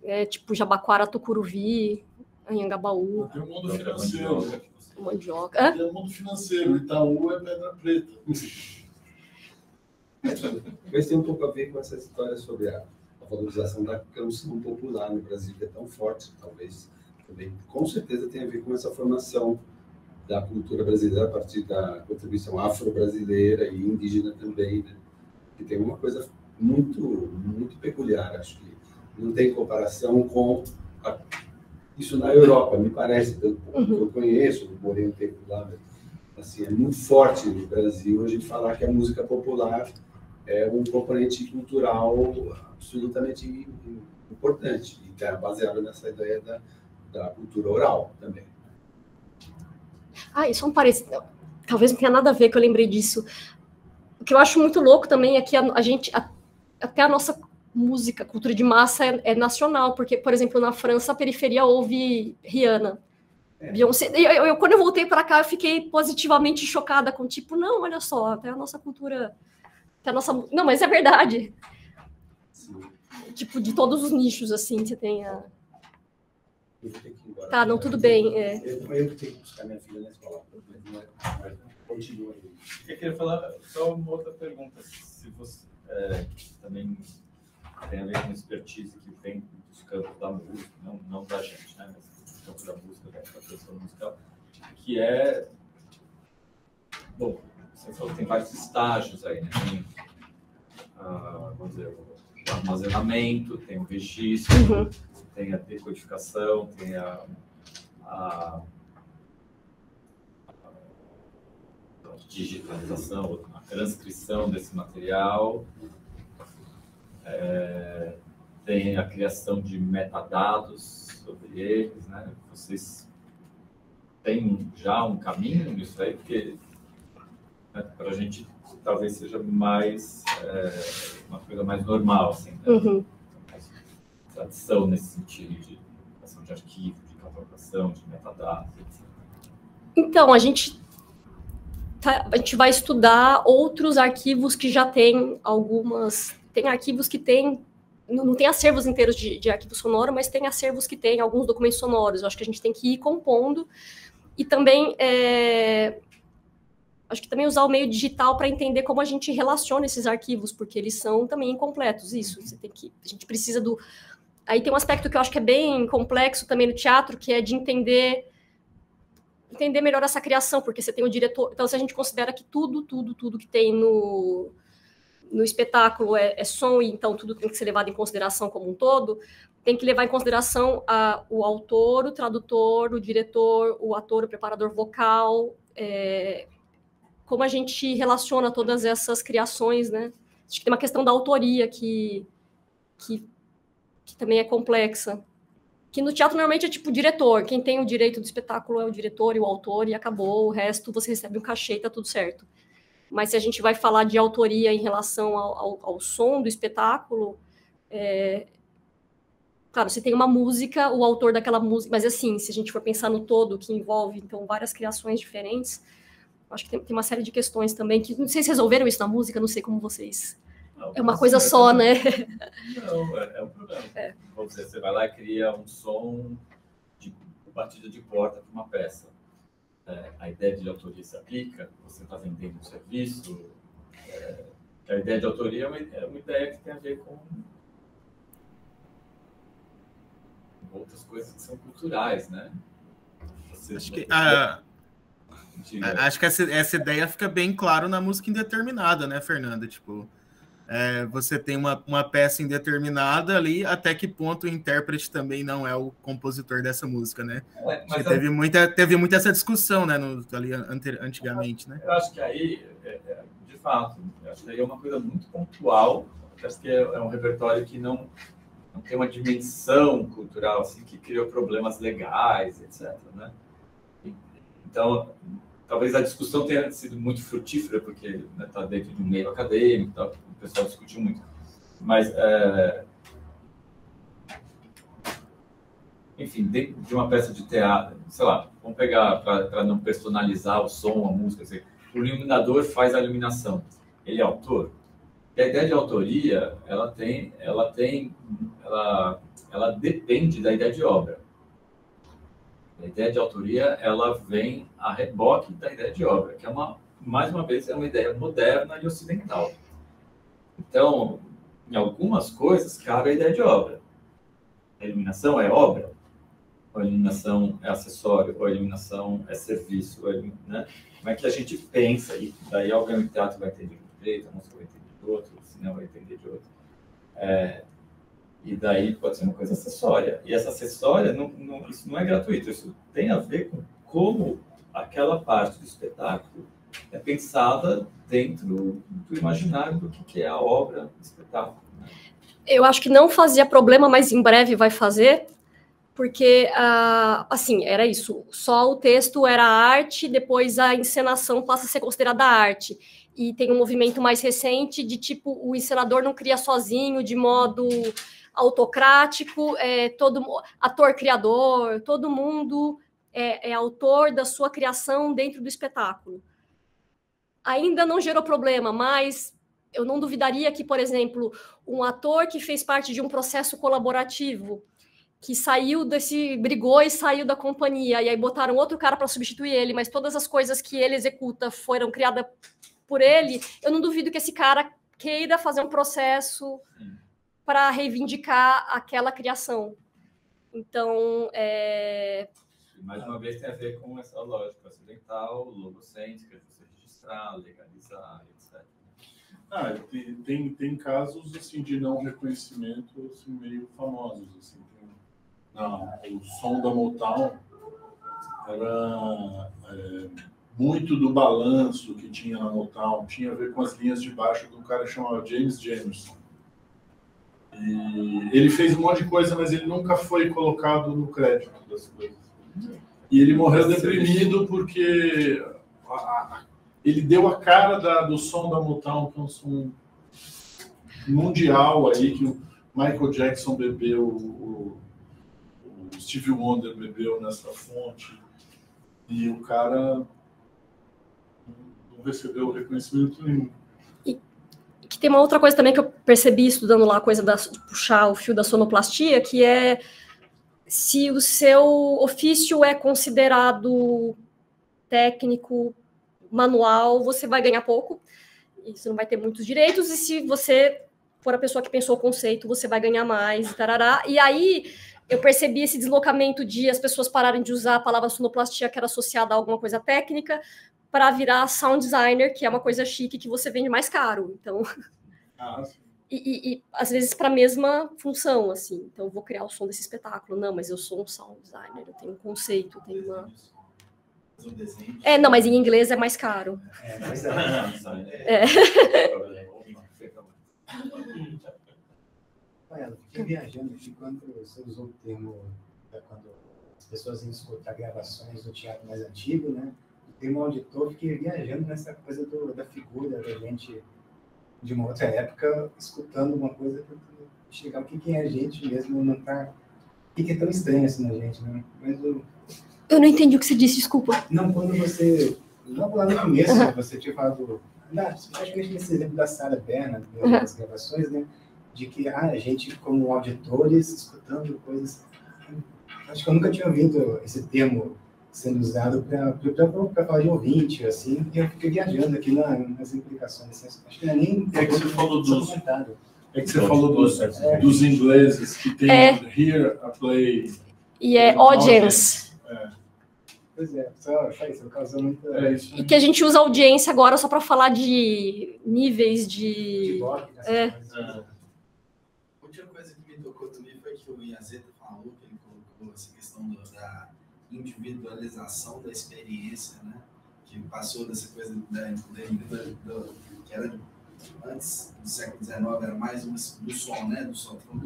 S2: É tipo Jabaquara, Tucuruvi, Anhangabaú.
S5: Tem o mundo financeiro.
S2: Mandioca.
S5: Tem o mundo financeiro. Itaú é Pedra Preta.
S3: Mas tem um pouco a ver com essa história sobre a valorização da canção popular no Brasil, que é tão forte, talvez também, com certeza tem a ver com essa formação da cultura brasileira a partir da contribuição afro-brasileira e indígena também, né? Que tem uma coisa muito, muito peculiar, acho que não tem comparação com isso na Europa, me parece, pelo que eu conheço, morei um tempo lá, mas, assim, é muito forte no Brasil a gente falar que a música popular é um componente cultural absolutamente importante, e está baseado nessa ideia da cultura oral também.
S2: Isso não parece... Talvez não tenha nada a ver, que eu lembrei disso. O que eu acho muito louco também é que até a nossa música, cultura de massa é nacional, porque, por exemplo, na França, a periferia ouve Rihanna. Beyoncé. Quando eu voltei para cá, eu fiquei positivamente chocada com, tipo, não, olha só, até a nossa cultura... Não, mas é verdade. Sim. Tipo, de todos os nichos, assim, você tem a... Tá, não, tudo bem.
S3: Eu tenho que buscar minha filha na escola. Mas continua aí.
S1: Eu queria falar só uma outra pergunta. Se você também tem a ver com expertise que vem dos campos da música, não da gente, né? Mas dos campos da música, da questão musical, que é... Bom, você falou que tem vários estágios aí, né? Tem, vamos dizer, o armazenamento, tem o registro, tem a decodificação, tem a digitalização, a transcrição desse material, tem a criação de metadados sobre eles, né? Vocês tem já um caminho nisso aí, porque né, para a gente talvez seja mais uma coisa mais normal, assim, né?
S2: Uhum.
S1: Mais tradição nesse sentido de criação de arquivo, de catalogação, de metadados, etc.
S2: Então, a gente vai estudar outros arquivos que já tem algumas... Tem arquivos que tem... Não tem acervos inteiros de arquivo sonoro, mas tem acervos que tem alguns documentos sonoros. Eu acho que a gente tem que ir compondo. E também... Acho que também usar o meio digital para entender como a gente relaciona esses arquivos, porque eles são também incompletos. Isso, a gente precisa do... Aí tem um aspecto que eu acho que é bem complexo também no teatro, que é de entender melhor essa criação, porque você tem o diretor... Então, se a gente considera que tudo que tem no espetáculo é som, e então tudo tem que ser levado em consideração como um todo, tem que levar em consideração o autor, o tradutor, o diretor, o ator, o preparador vocal, como a gente relaciona todas essas criações, né? Acho que tem uma questão da autoria que também é complexa. Que no teatro normalmente é tipo o diretor. Quem tem o direito do espetáculo é o diretor e o autor, e acabou. O resto você recebe um cachê e tá tudo certo. Mas se a gente vai falar de autoria em relação ao som do espetáculo, claro, se tem uma música, o autor daquela música... Mas assim, se a gente for pensar no todo, que envolve então várias criações diferentes, acho que tem uma série de questões também, que não sei se resolveram isso na música, não sei como vocês... É uma coisa só, né?
S1: Não, é um problema. Vamos dizer, você vai lá e cria um som de batida de porta para uma peça. A ideia de autoria se aplica, você está vendendo um serviço. A ideia de autoria é uma ideia que tem a ver com outras coisas que são culturais, né?
S6: Acho que essa ideia fica bem claro na música indeterminada, né, Fernanda? Tipo, você tem uma peça indeterminada ali, até que ponto o intérprete também não é o compositor dessa música, né? Mas teve muita essa discussão, né, antigamente, né?
S1: Eu acho que aí, de fato, acho que aí é uma coisa muito pontual, acho que é um repertório que não tem uma dimensão cultural, assim, que criou problemas legais, etc., né? Então, talvez a discussão tenha sido muito frutífera, porque está dentro de um meio acadêmico, tá? O pessoal discutiu muito. Mas, enfim, dentro de uma peça de teatro, sei lá, vamos pegar para não personalizar o som, a música, assim, o iluminador faz a iluminação. Ele é autor? E a ideia de autoria, ela depende da ideia de obra. A ideia de autoria, ela vem a reboque da ideia de obra, que mais uma vez, é uma ideia moderna e ocidental. Então, em algumas coisas, cabe a ideia de obra. A iluminação é obra, ou a iluminação é acessório, ou a iluminação é serviço, né? Como é que a gente pensa, e daí, obviamente, o teatro vai entender de um jeito, a música vai entender de outro, o cinema vai entender de outro. E daí pode ser uma coisa acessória. E essa acessória, isso não é gratuito. Isso tem a ver com como aquela parte do espetáculo é pensada dentro do imaginário do que é a obra do espetáculo. Né?
S2: Eu acho que não fazia problema, mas em breve vai fazer, porque, assim, era isso. Só o texto era arte, depois a encenação passa a ser considerada arte. E tem um movimento mais recente de, tipo, o encenador não cria sozinho, de modo autocrático, ator-criador, todo mundo é autor da sua criação dentro do espetáculo. Ainda não gerou problema, mas eu não duvidaria que, por exemplo, um ator que fez parte de um processo colaborativo, que brigou e saiu da companhia, e aí botaram outro cara para substituir ele, mas todas as coisas que ele executa foram criadas por ele, eu não duvido que esse cara queira fazer um processo para reivindicar aquela criação. Então,
S1: mais uma vez tem a ver com essa lógica ocidental, logocêntrica, de você registrar, legalizar, etc.
S5: Tem casos assim, de não reconhecimento assim, meio famosos. Assim. O som da Motown era muito do balanço que tinha na Motown, tinha a ver com as linhas de baixo de um cara chamado James Jamerson. E ele fez um monte de coisa, mas ele nunca foi colocado no crédito das coisas. E ele morreu deprimido porque ele deu a cara do som da Motown, que é um som mundial aí, que o Michael Jackson bebeu, o Stevie Wonder bebeu nessa fonte, e o cara não recebeu reconhecimento nenhum.
S2: E que tem uma outra coisa também que eu percebi estudando lá, a coisa de puxar o fio da sonoplastia, que é se o seu ofício é considerado técnico, manual, você vai ganhar pouco, e você não vai ter muitos direitos, e se você for a pessoa que pensou o conceito, você vai ganhar mais, e tarará. E aí eu percebi esse deslocamento de as pessoas pararem de usar a palavra sonoplastia, que era associada a alguma coisa técnica, para virar sound designer, que é uma coisa chique que você vende mais caro. Então, e às vezes para a mesma função, assim. Então, eu vou criar o som desse espetáculo. Não, mas eu sou um sound designer, eu tenho um conceito, eu tenho uma... não, mas em inglês é mais caro.
S10: Eu fiquei viajando aqui quando você usou o termo, quando as pessoas iam escutar gravações do teatro mais antigo, né? O termo auditor, fiquei viajando nessa coisa da figura da gente de uma outra época, escutando uma coisa que chegar o que é a gente mesmo, não tá... O que é tão estranho assim na gente, né? Mas
S2: eu não entendi o que você disse, desculpa.
S10: Não, quando você... Logo lá no começo, você tinha falado... Praticamente nesse exemplo da Sarah Bernhardt, das gravações, né? De que a gente, como auditores, escutando coisas... Acho que eu nunca tinha ouvido esse termo sendo usado para falar de ouvinte, assim, e eu fiquei viajando aqui nas implicações. Assim, acho que não é nem...
S5: É que você falou dos ingleses, que tem here a play...
S2: E é audience.
S10: Pois é, só isso, causou muita...
S2: E que a gente usa audiência agora só para falar de níveis de...
S8: Outra coisa que me tocou também foi que o Iazeta falou, que ele colocou essa questão da individualização da experiência, né? Que passou dessa coisa que era antes do século XIX, era mais do som, né? Do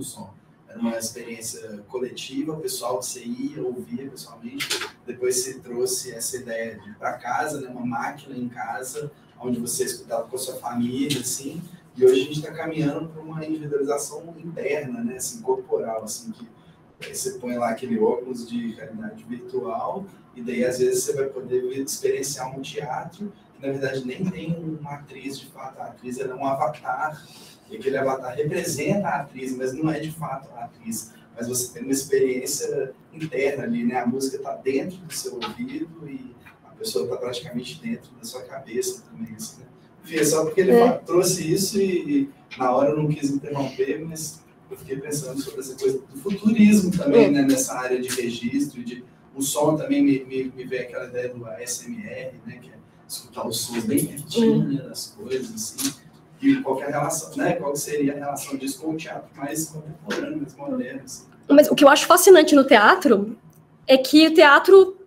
S8: som. Era uma experiência coletiva, o pessoal que você ia, ouvia pessoalmente. Depois se trouxe essa ideia de ir para casa, né? Uma máquina em casa, onde você escutava com a sua família, assim. E hoje a gente está caminhando para uma individualização interna, né? Assim, corporal, assim, que você põe lá aquele óculos de realidade virtual e daí às vezes você vai poder experienciar um teatro que na verdade nem tem uma atriz de fato. A atriz é um avatar. E aquele avatar representa a atriz, mas não é de fato a atriz. Mas você tem uma experiência interna ali, né? A música está dentro do seu ouvido e a pessoa está praticamente dentro da sua cabeça também. Assim, né? Enfim, é só porque ele trouxe isso e na hora eu não quis interromper, mas eu fiquei pensando sobre essa coisa do futurismo também, né? Nessa área de registro. O som também me veio aquela ideia do ASMR, né? Que é escutar os sons bem pertinho, né? Das coisas, assim. E qualquer relação, né? Qual seria a relação disso com o teatro mais contemporâneo, mais moderno? Assim.
S2: Mas o que eu acho fascinante no teatro é que o teatro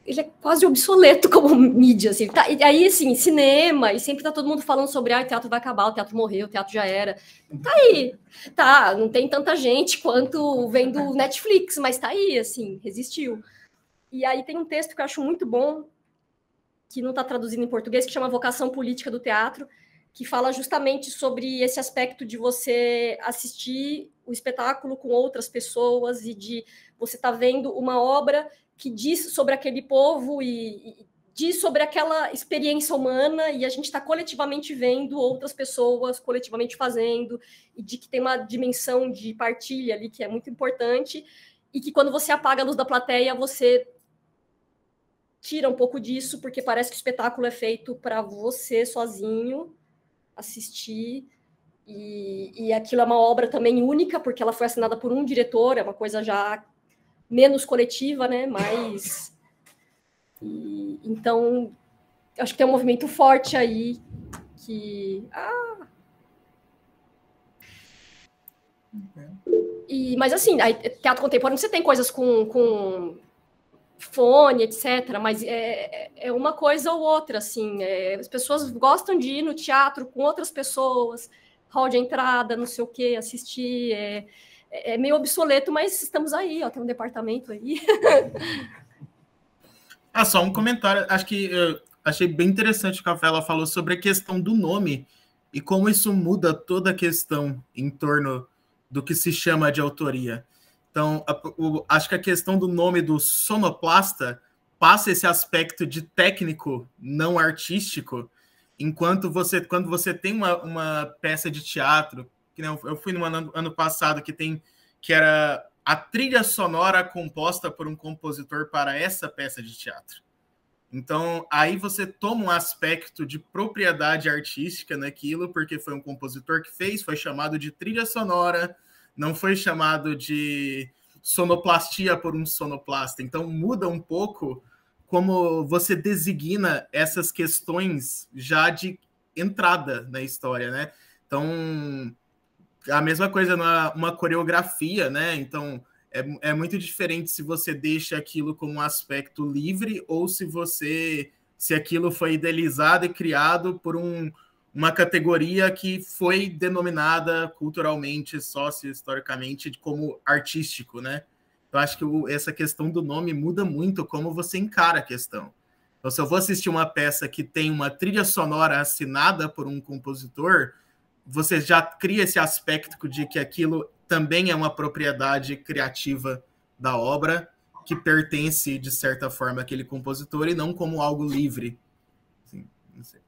S2: ele é quase obsoleto como mídia. Assim. E aí, assim, cinema, e sempre tá todo mundo falando sobre o teatro vai acabar, o teatro morreu, o teatro já era. Tá aí. Tá, não tem tanta gente quanto vem do Netflix, mas tá aí, assim, resistiu. E aí tem um texto que eu acho muito bom, que não está traduzido em português, que chama Vocação Política do Teatro, que fala justamente sobre esse aspecto de você assistir o espetáculo com outras pessoas e de você estar vendo uma obra que diz sobre aquele povo e diz sobre aquela experiência humana e a gente está coletivamente vendo outras pessoas coletivamente fazendo e de que tem uma dimensão de partilha ali que é muito importante e que quando você apaga a luz da plateia, você tira um pouco disso, porque parece que o espetáculo é feito para você sozinho assistir, e aquilo é uma obra também única, porque ela foi assinada por um diretor, é uma coisa já menos coletiva, né? Mas... então, acho que tem um movimento forte aí que... mas assim, aí, teatro contemporâneo você tem coisas com fone, etc., mas é uma coisa ou outra, assim, as pessoas gostam de ir no teatro com outras pessoas, hall de entrada, não sei o quê, assistir, é meio obsoleto, mas estamos aí, ó, tem um departamento aí.
S6: Só um comentário. Acho que eu achei bem interessante o que a Rafaela falou sobre a questão do nome e como isso muda toda a questão em torno do que se chama de autoria. Então, acho que a questão do nome do sonoplasta passa esse aspecto de técnico, não artístico, enquanto quando você tem uma peça de teatro, que eu fui no ano passado que era a trilha sonora composta por um compositor para essa peça de teatro. Então, aí você toma um aspecto de propriedade artística naquilo, porque foi um compositor que fez, foi chamado de trilha sonora, não foi chamado de sonoplastia por um sonoplasta. Então, muda um pouco como você designa essas questões já de entrada na história, né? Então, a mesma coisa numa coreografia, né? Então, é muito diferente se você deixa aquilo como um aspecto livre ou se aquilo foi idealizado e criado por uma categoria que foi denominada culturalmente, socio-historicamente, como artístico, né? Eu acho que essa questão do nome muda muito como você encara a questão. Então, se eu vou assistir uma peça que tem uma trilha sonora assinada por um compositor, você já cria esse aspecto de que aquilo também é uma propriedade criativa da obra, que pertence, de certa forma, àquele compositor, e não como algo livre. Assim, não sei.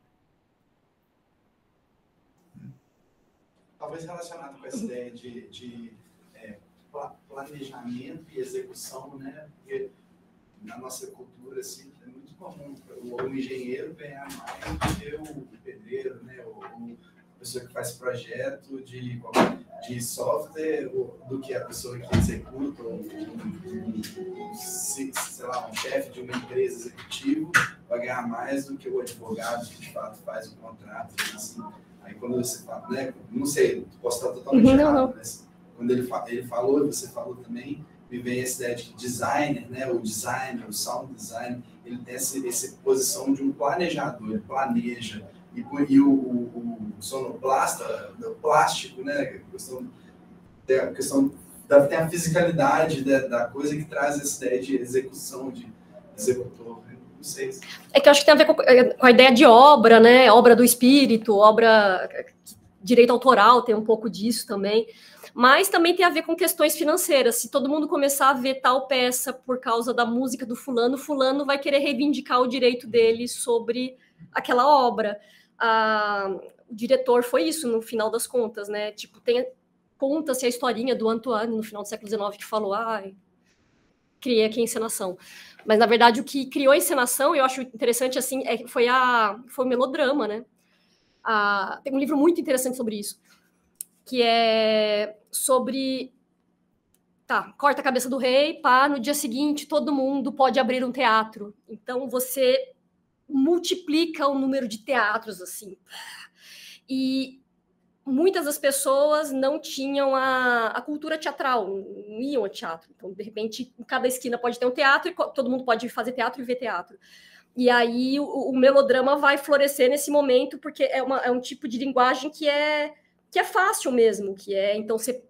S8: Talvez relacionado com essa ideia de planejamento e execução, né? Porque na nossa cultura, assim, é muito comum o engenheiro ganhar mais do que o pedreiro, né? A pessoa que faz projeto de software do que a pessoa que executa, sei lá, um chefe de uma empresa executivo vai ganhar mais do que o advogado que de fato faz o contrato. Assim. Aí quando você fala, né? Não sei, posso estar totalmente errado, mas quando ele falou, e você falou também, me vem essa ideia de designer, né? O designer, o sound designer, ele tem essa posição de um planejador, ele planeja. E o sonoplasta, o plástico, né? A questão tem a fisicalidade da coisa que traz essa ideia de execução, de executor. Não sei.
S2: É que eu acho que tem a ver com a ideia de obra, né? Obra do espírito, obra... Direito autoral tem um pouco disso também. Mas também tem a ver com questões financeiras. Se todo mundo começar a ver tal peça por causa da música do fulano, fulano vai querer reivindicar o direito dele sobre aquela obra. O diretor foi isso, no final das contas, né? Tipo, conta-se a historinha do Antoine, no final do século XIX, que falou, criei aqui a encenação. Mas, na verdade, o que criou a encenação, eu acho interessante, assim, foi o melodrama, né? Tem um livro muito interessante sobre isso, que é sobre... corta a cabeça do rei, no dia seguinte todo mundo pode abrir um teatro. Então, você multiplica o número de teatros, assim. E muitas das pessoas não tinham a cultura teatral, não iam ao teatro. Então, de repente, em cada esquina pode ter um teatro e todo mundo pode fazer teatro e ver teatro. E aí o melodrama vai florescer nesse momento, porque é um tipo de linguagem que é fácil mesmo, então você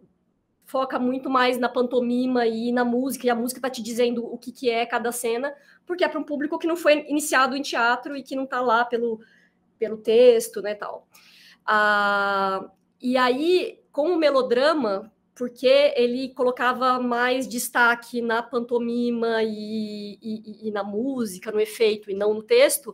S2: foca muito mais na pantomima e na música, e a música está te dizendo o que é cada cena, porque é para um público que não foi iniciado em teatro e que não está lá pelo texto, né, tal. E aí, com o melodrama, porque ele colocava mais destaque na pantomima e na música, no efeito, e não no texto,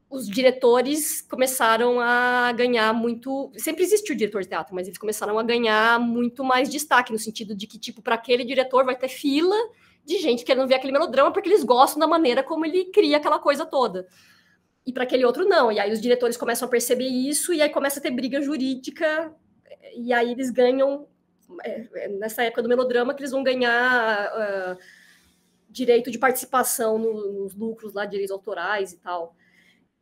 S2: os diretores começaram a ganhar muito... Sempre existiu o diretor de teatro, mas eles começaram a ganhar muito mais destaque, no sentido de que, tipo, para aquele diretor vai ter fila de gente querendo ver aquele melodrama, porque eles gostam da maneira como ele cria aquela coisa toda. E para aquele outro, não. E aí os diretores começam a perceber isso, e aí começa a ter briga jurídica, e aí eles ganham... nessa época do melodrama, que eles vão ganhar direito de participação nos lucros lá, direitos autorais e tal.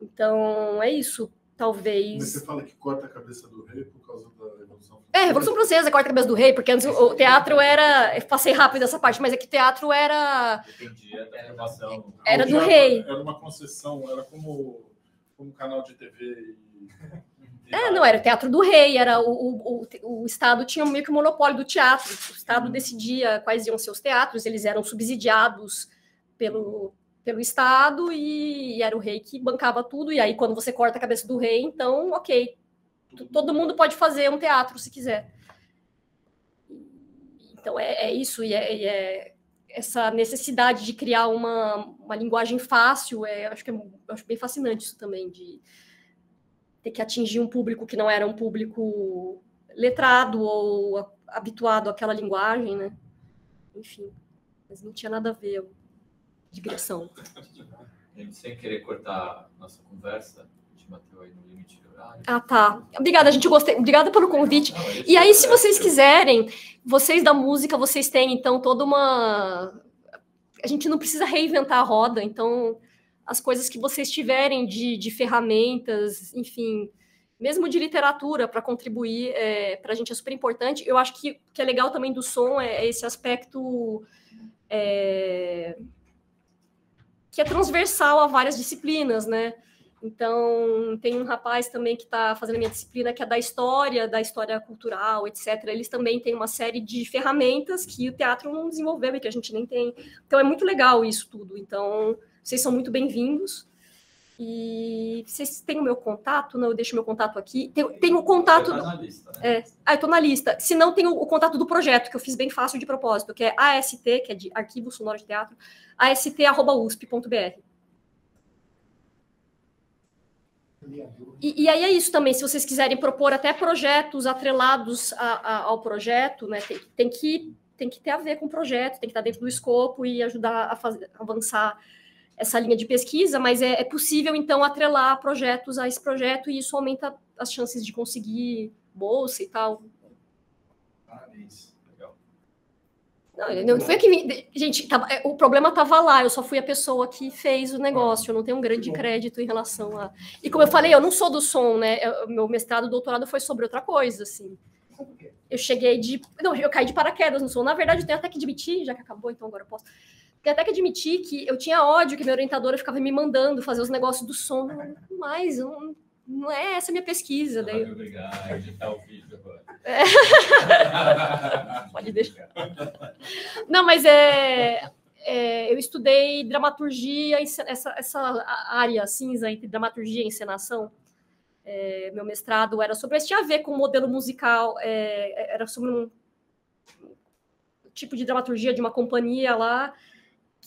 S2: Então, é isso, talvez...
S5: Mas você fala que corta a cabeça do rei por causa da Revolução Francesa?
S2: Revolução Francesa corta a cabeça do rei, porque antes o teatro era... Passei rápido essa parte, mas é que o teatro era...
S1: Dependia da formação.
S2: Era do rei.
S5: Era uma concessão, era como canal de TV
S2: não, era o teatro do rei, era o Estado tinha meio que o monopólio do teatro, o Estado decidia quais iam ser os teatros, eles eram subsidiados pelo Estado e era o rei que bancava tudo. E aí, quando você corta a cabeça do rei, então, ok, todo mundo pode fazer um teatro se quiser. Então, é isso, e é essa necessidade de criar uma linguagem fácil, eu acho bem fascinante isso também, de ter que atingir um público que não era um público letrado ou habituado àquela linguagem, né? Enfim, mas não tinha nada a ver digressão.
S1: Sem querer cortar nossa conversa, a gente bateu aí no limite de horário.
S2: Ah, tá. Obrigada, gente, gostei. Obrigada pelo convite. E aí, se vocês quiserem, vocês da música, vocês têm, então, toda uma... A gente não precisa reinventar a roda, então, as coisas que vocês tiverem de ferramentas, enfim, mesmo de literatura para contribuir, para a gente é super importante. Eu acho que o que é legal também do som é esse aspecto que é transversal a várias disciplinas, né? Então, tem um rapaz também que está fazendo a minha disciplina, que é da história cultural, etc. Eles também têm uma série de ferramentas que o teatro não desenvolveu e que a gente nem tem. Então, é muito legal isso tudo. Então, vocês são muito bem-vindos. E vocês têm o meu contato? Não, eu deixo meu contato aqui. Tem o contato...
S1: Você tá na lista, né?
S2: eu estou na lista. Se não, tem o contato do projeto, que eu fiz bem fácil de propósito, que é AST, que é de Arquivo Sonoro de Teatro, ast@usp.br. E aí é isso também, se vocês quiserem propor até projetos atrelados ao projeto, né, tem que ter a ver com o projeto, tem que estar dentro do escopo e ajudar a avançar essa linha de pesquisa, mas é possível, então, atrelar projetos a esse projeto e isso aumenta as chances de conseguir bolsa e tal.
S8: Parabéns.
S2: Não foi que... Gente, o problema estava lá, eu só fui a pessoa que fez o negócio, eu não tenho um grande crédito em relação a... E como eu falei, eu não sou do som, né? Meu mestrado, doutorado foi sobre outra coisa, assim. Eu cheguei de... Não, eu caí de paraquedas no som. Na verdade, eu tenho até que admitir, já que acabou, então agora eu posso... Tenho até que admitir que eu tinha ódio que minha orientadora ficava me mandando fazer os negócios do som, mas não é essa a minha pesquisa.
S1: Daí... Vai me obrigar a editar o vídeo agora.
S2: Pode deixar. Não, mas eu estudei dramaturgia, essa área cinza entre dramaturgia e encenação. Meu mestrado era sobre isso, tinha a ver com o modelo musical, era sobre um tipo de dramaturgia de uma companhia lá,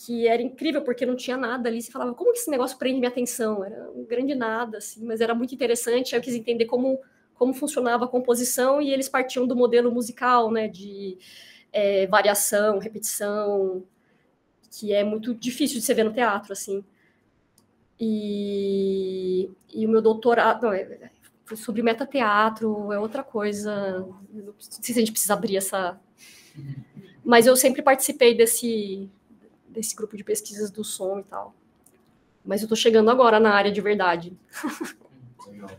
S2: que era incrível, porque não tinha nada ali. Você falava, como que esse negócio prende minha atenção? Era um grande nada, assim, mas era muito interessante. Eu quis entender como funcionava a composição, e eles partiam do modelo musical, né, de variação, repetição, que é muito difícil de se ver no teatro, assim. E o meu doutorado foi sobre metateatro, é outra coisa. Não sei se a gente precisa abrir essa... Mas eu sempre participei desse grupo de pesquisas do som e tal. Mas eu estou chegando agora na área de verdade.
S1: Legal.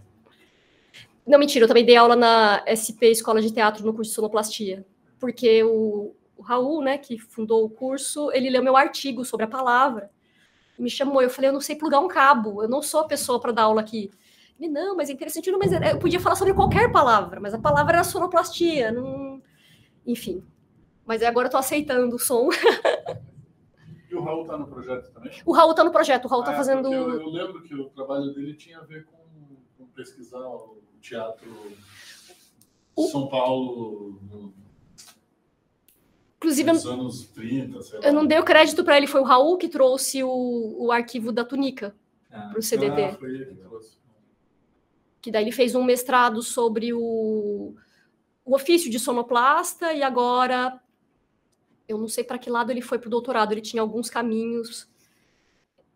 S2: Não, mentira, eu também dei aula na SP, Escola de Teatro, no curso de Sonoplastia. Porque o Raul, né, que fundou o curso, ele leu meu artigo sobre a palavra. Me chamou, eu falei, eu não sei plugar um cabo, eu não sou a pessoa para dar aula aqui. Ele, não, mas é interessante, não, mas eu podia falar sobre qualquer palavra, mas a palavra era sonoplastia, não... Enfim. Mas agora eu estou aceitando o som.
S5: E o Raul está no projeto também?
S2: O Raul está no projeto, o Raul está fazendo...
S5: Eu lembro que o trabalho dele tinha a ver com pesquisar o teatro São Paulo
S2: inclusive,
S5: nos anos 30, sei lá.
S2: Eu não dei o crédito para ele, foi o Raul que trouxe o arquivo da Tunica para o CDT.
S5: Foi ele que trouxe.
S2: Que daí ele fez um mestrado sobre o ofício de sonoplasta, e agora... Eu não sei para que lado ele foi para o doutorado, ele tinha alguns caminhos.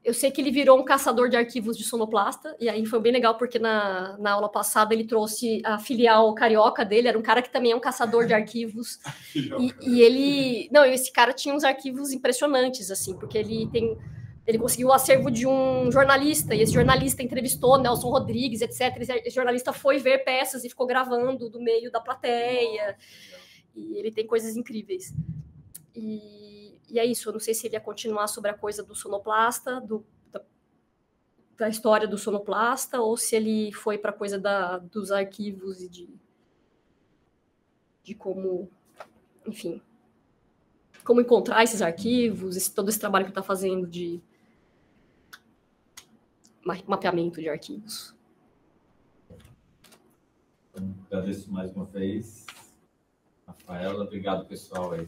S2: Eu sei que ele virou um caçador de arquivos de sonoplasta, e aí foi bem legal, porque na aula passada ele trouxe a filial carioca dele, era um cara que também é um caçador de arquivos. E ele... Não, esse cara tinha uns arquivos impressionantes, assim, porque ele conseguiu o acervo de um jornalista, e esse jornalista entrevistou Nelson Rodrigues, etc. Esse jornalista foi ver peças e ficou gravando do meio da plateia. E ele tem coisas incríveis. E é isso, eu não sei se ele ia continuar sobre a coisa do sonoplasta, da história do sonoplasta, ou se ele foi para a coisa dos arquivos e de como, enfim. como encontrar esses arquivos, todo esse trabalho que está fazendo de mapeamento de arquivos.
S1: Então, agradeço mais uma vez, Rafaela. Obrigado, pessoal, aí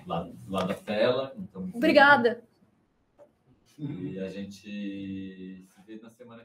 S1: lá da tela. Então,
S2: obrigada.
S1: E a gente se vê na semana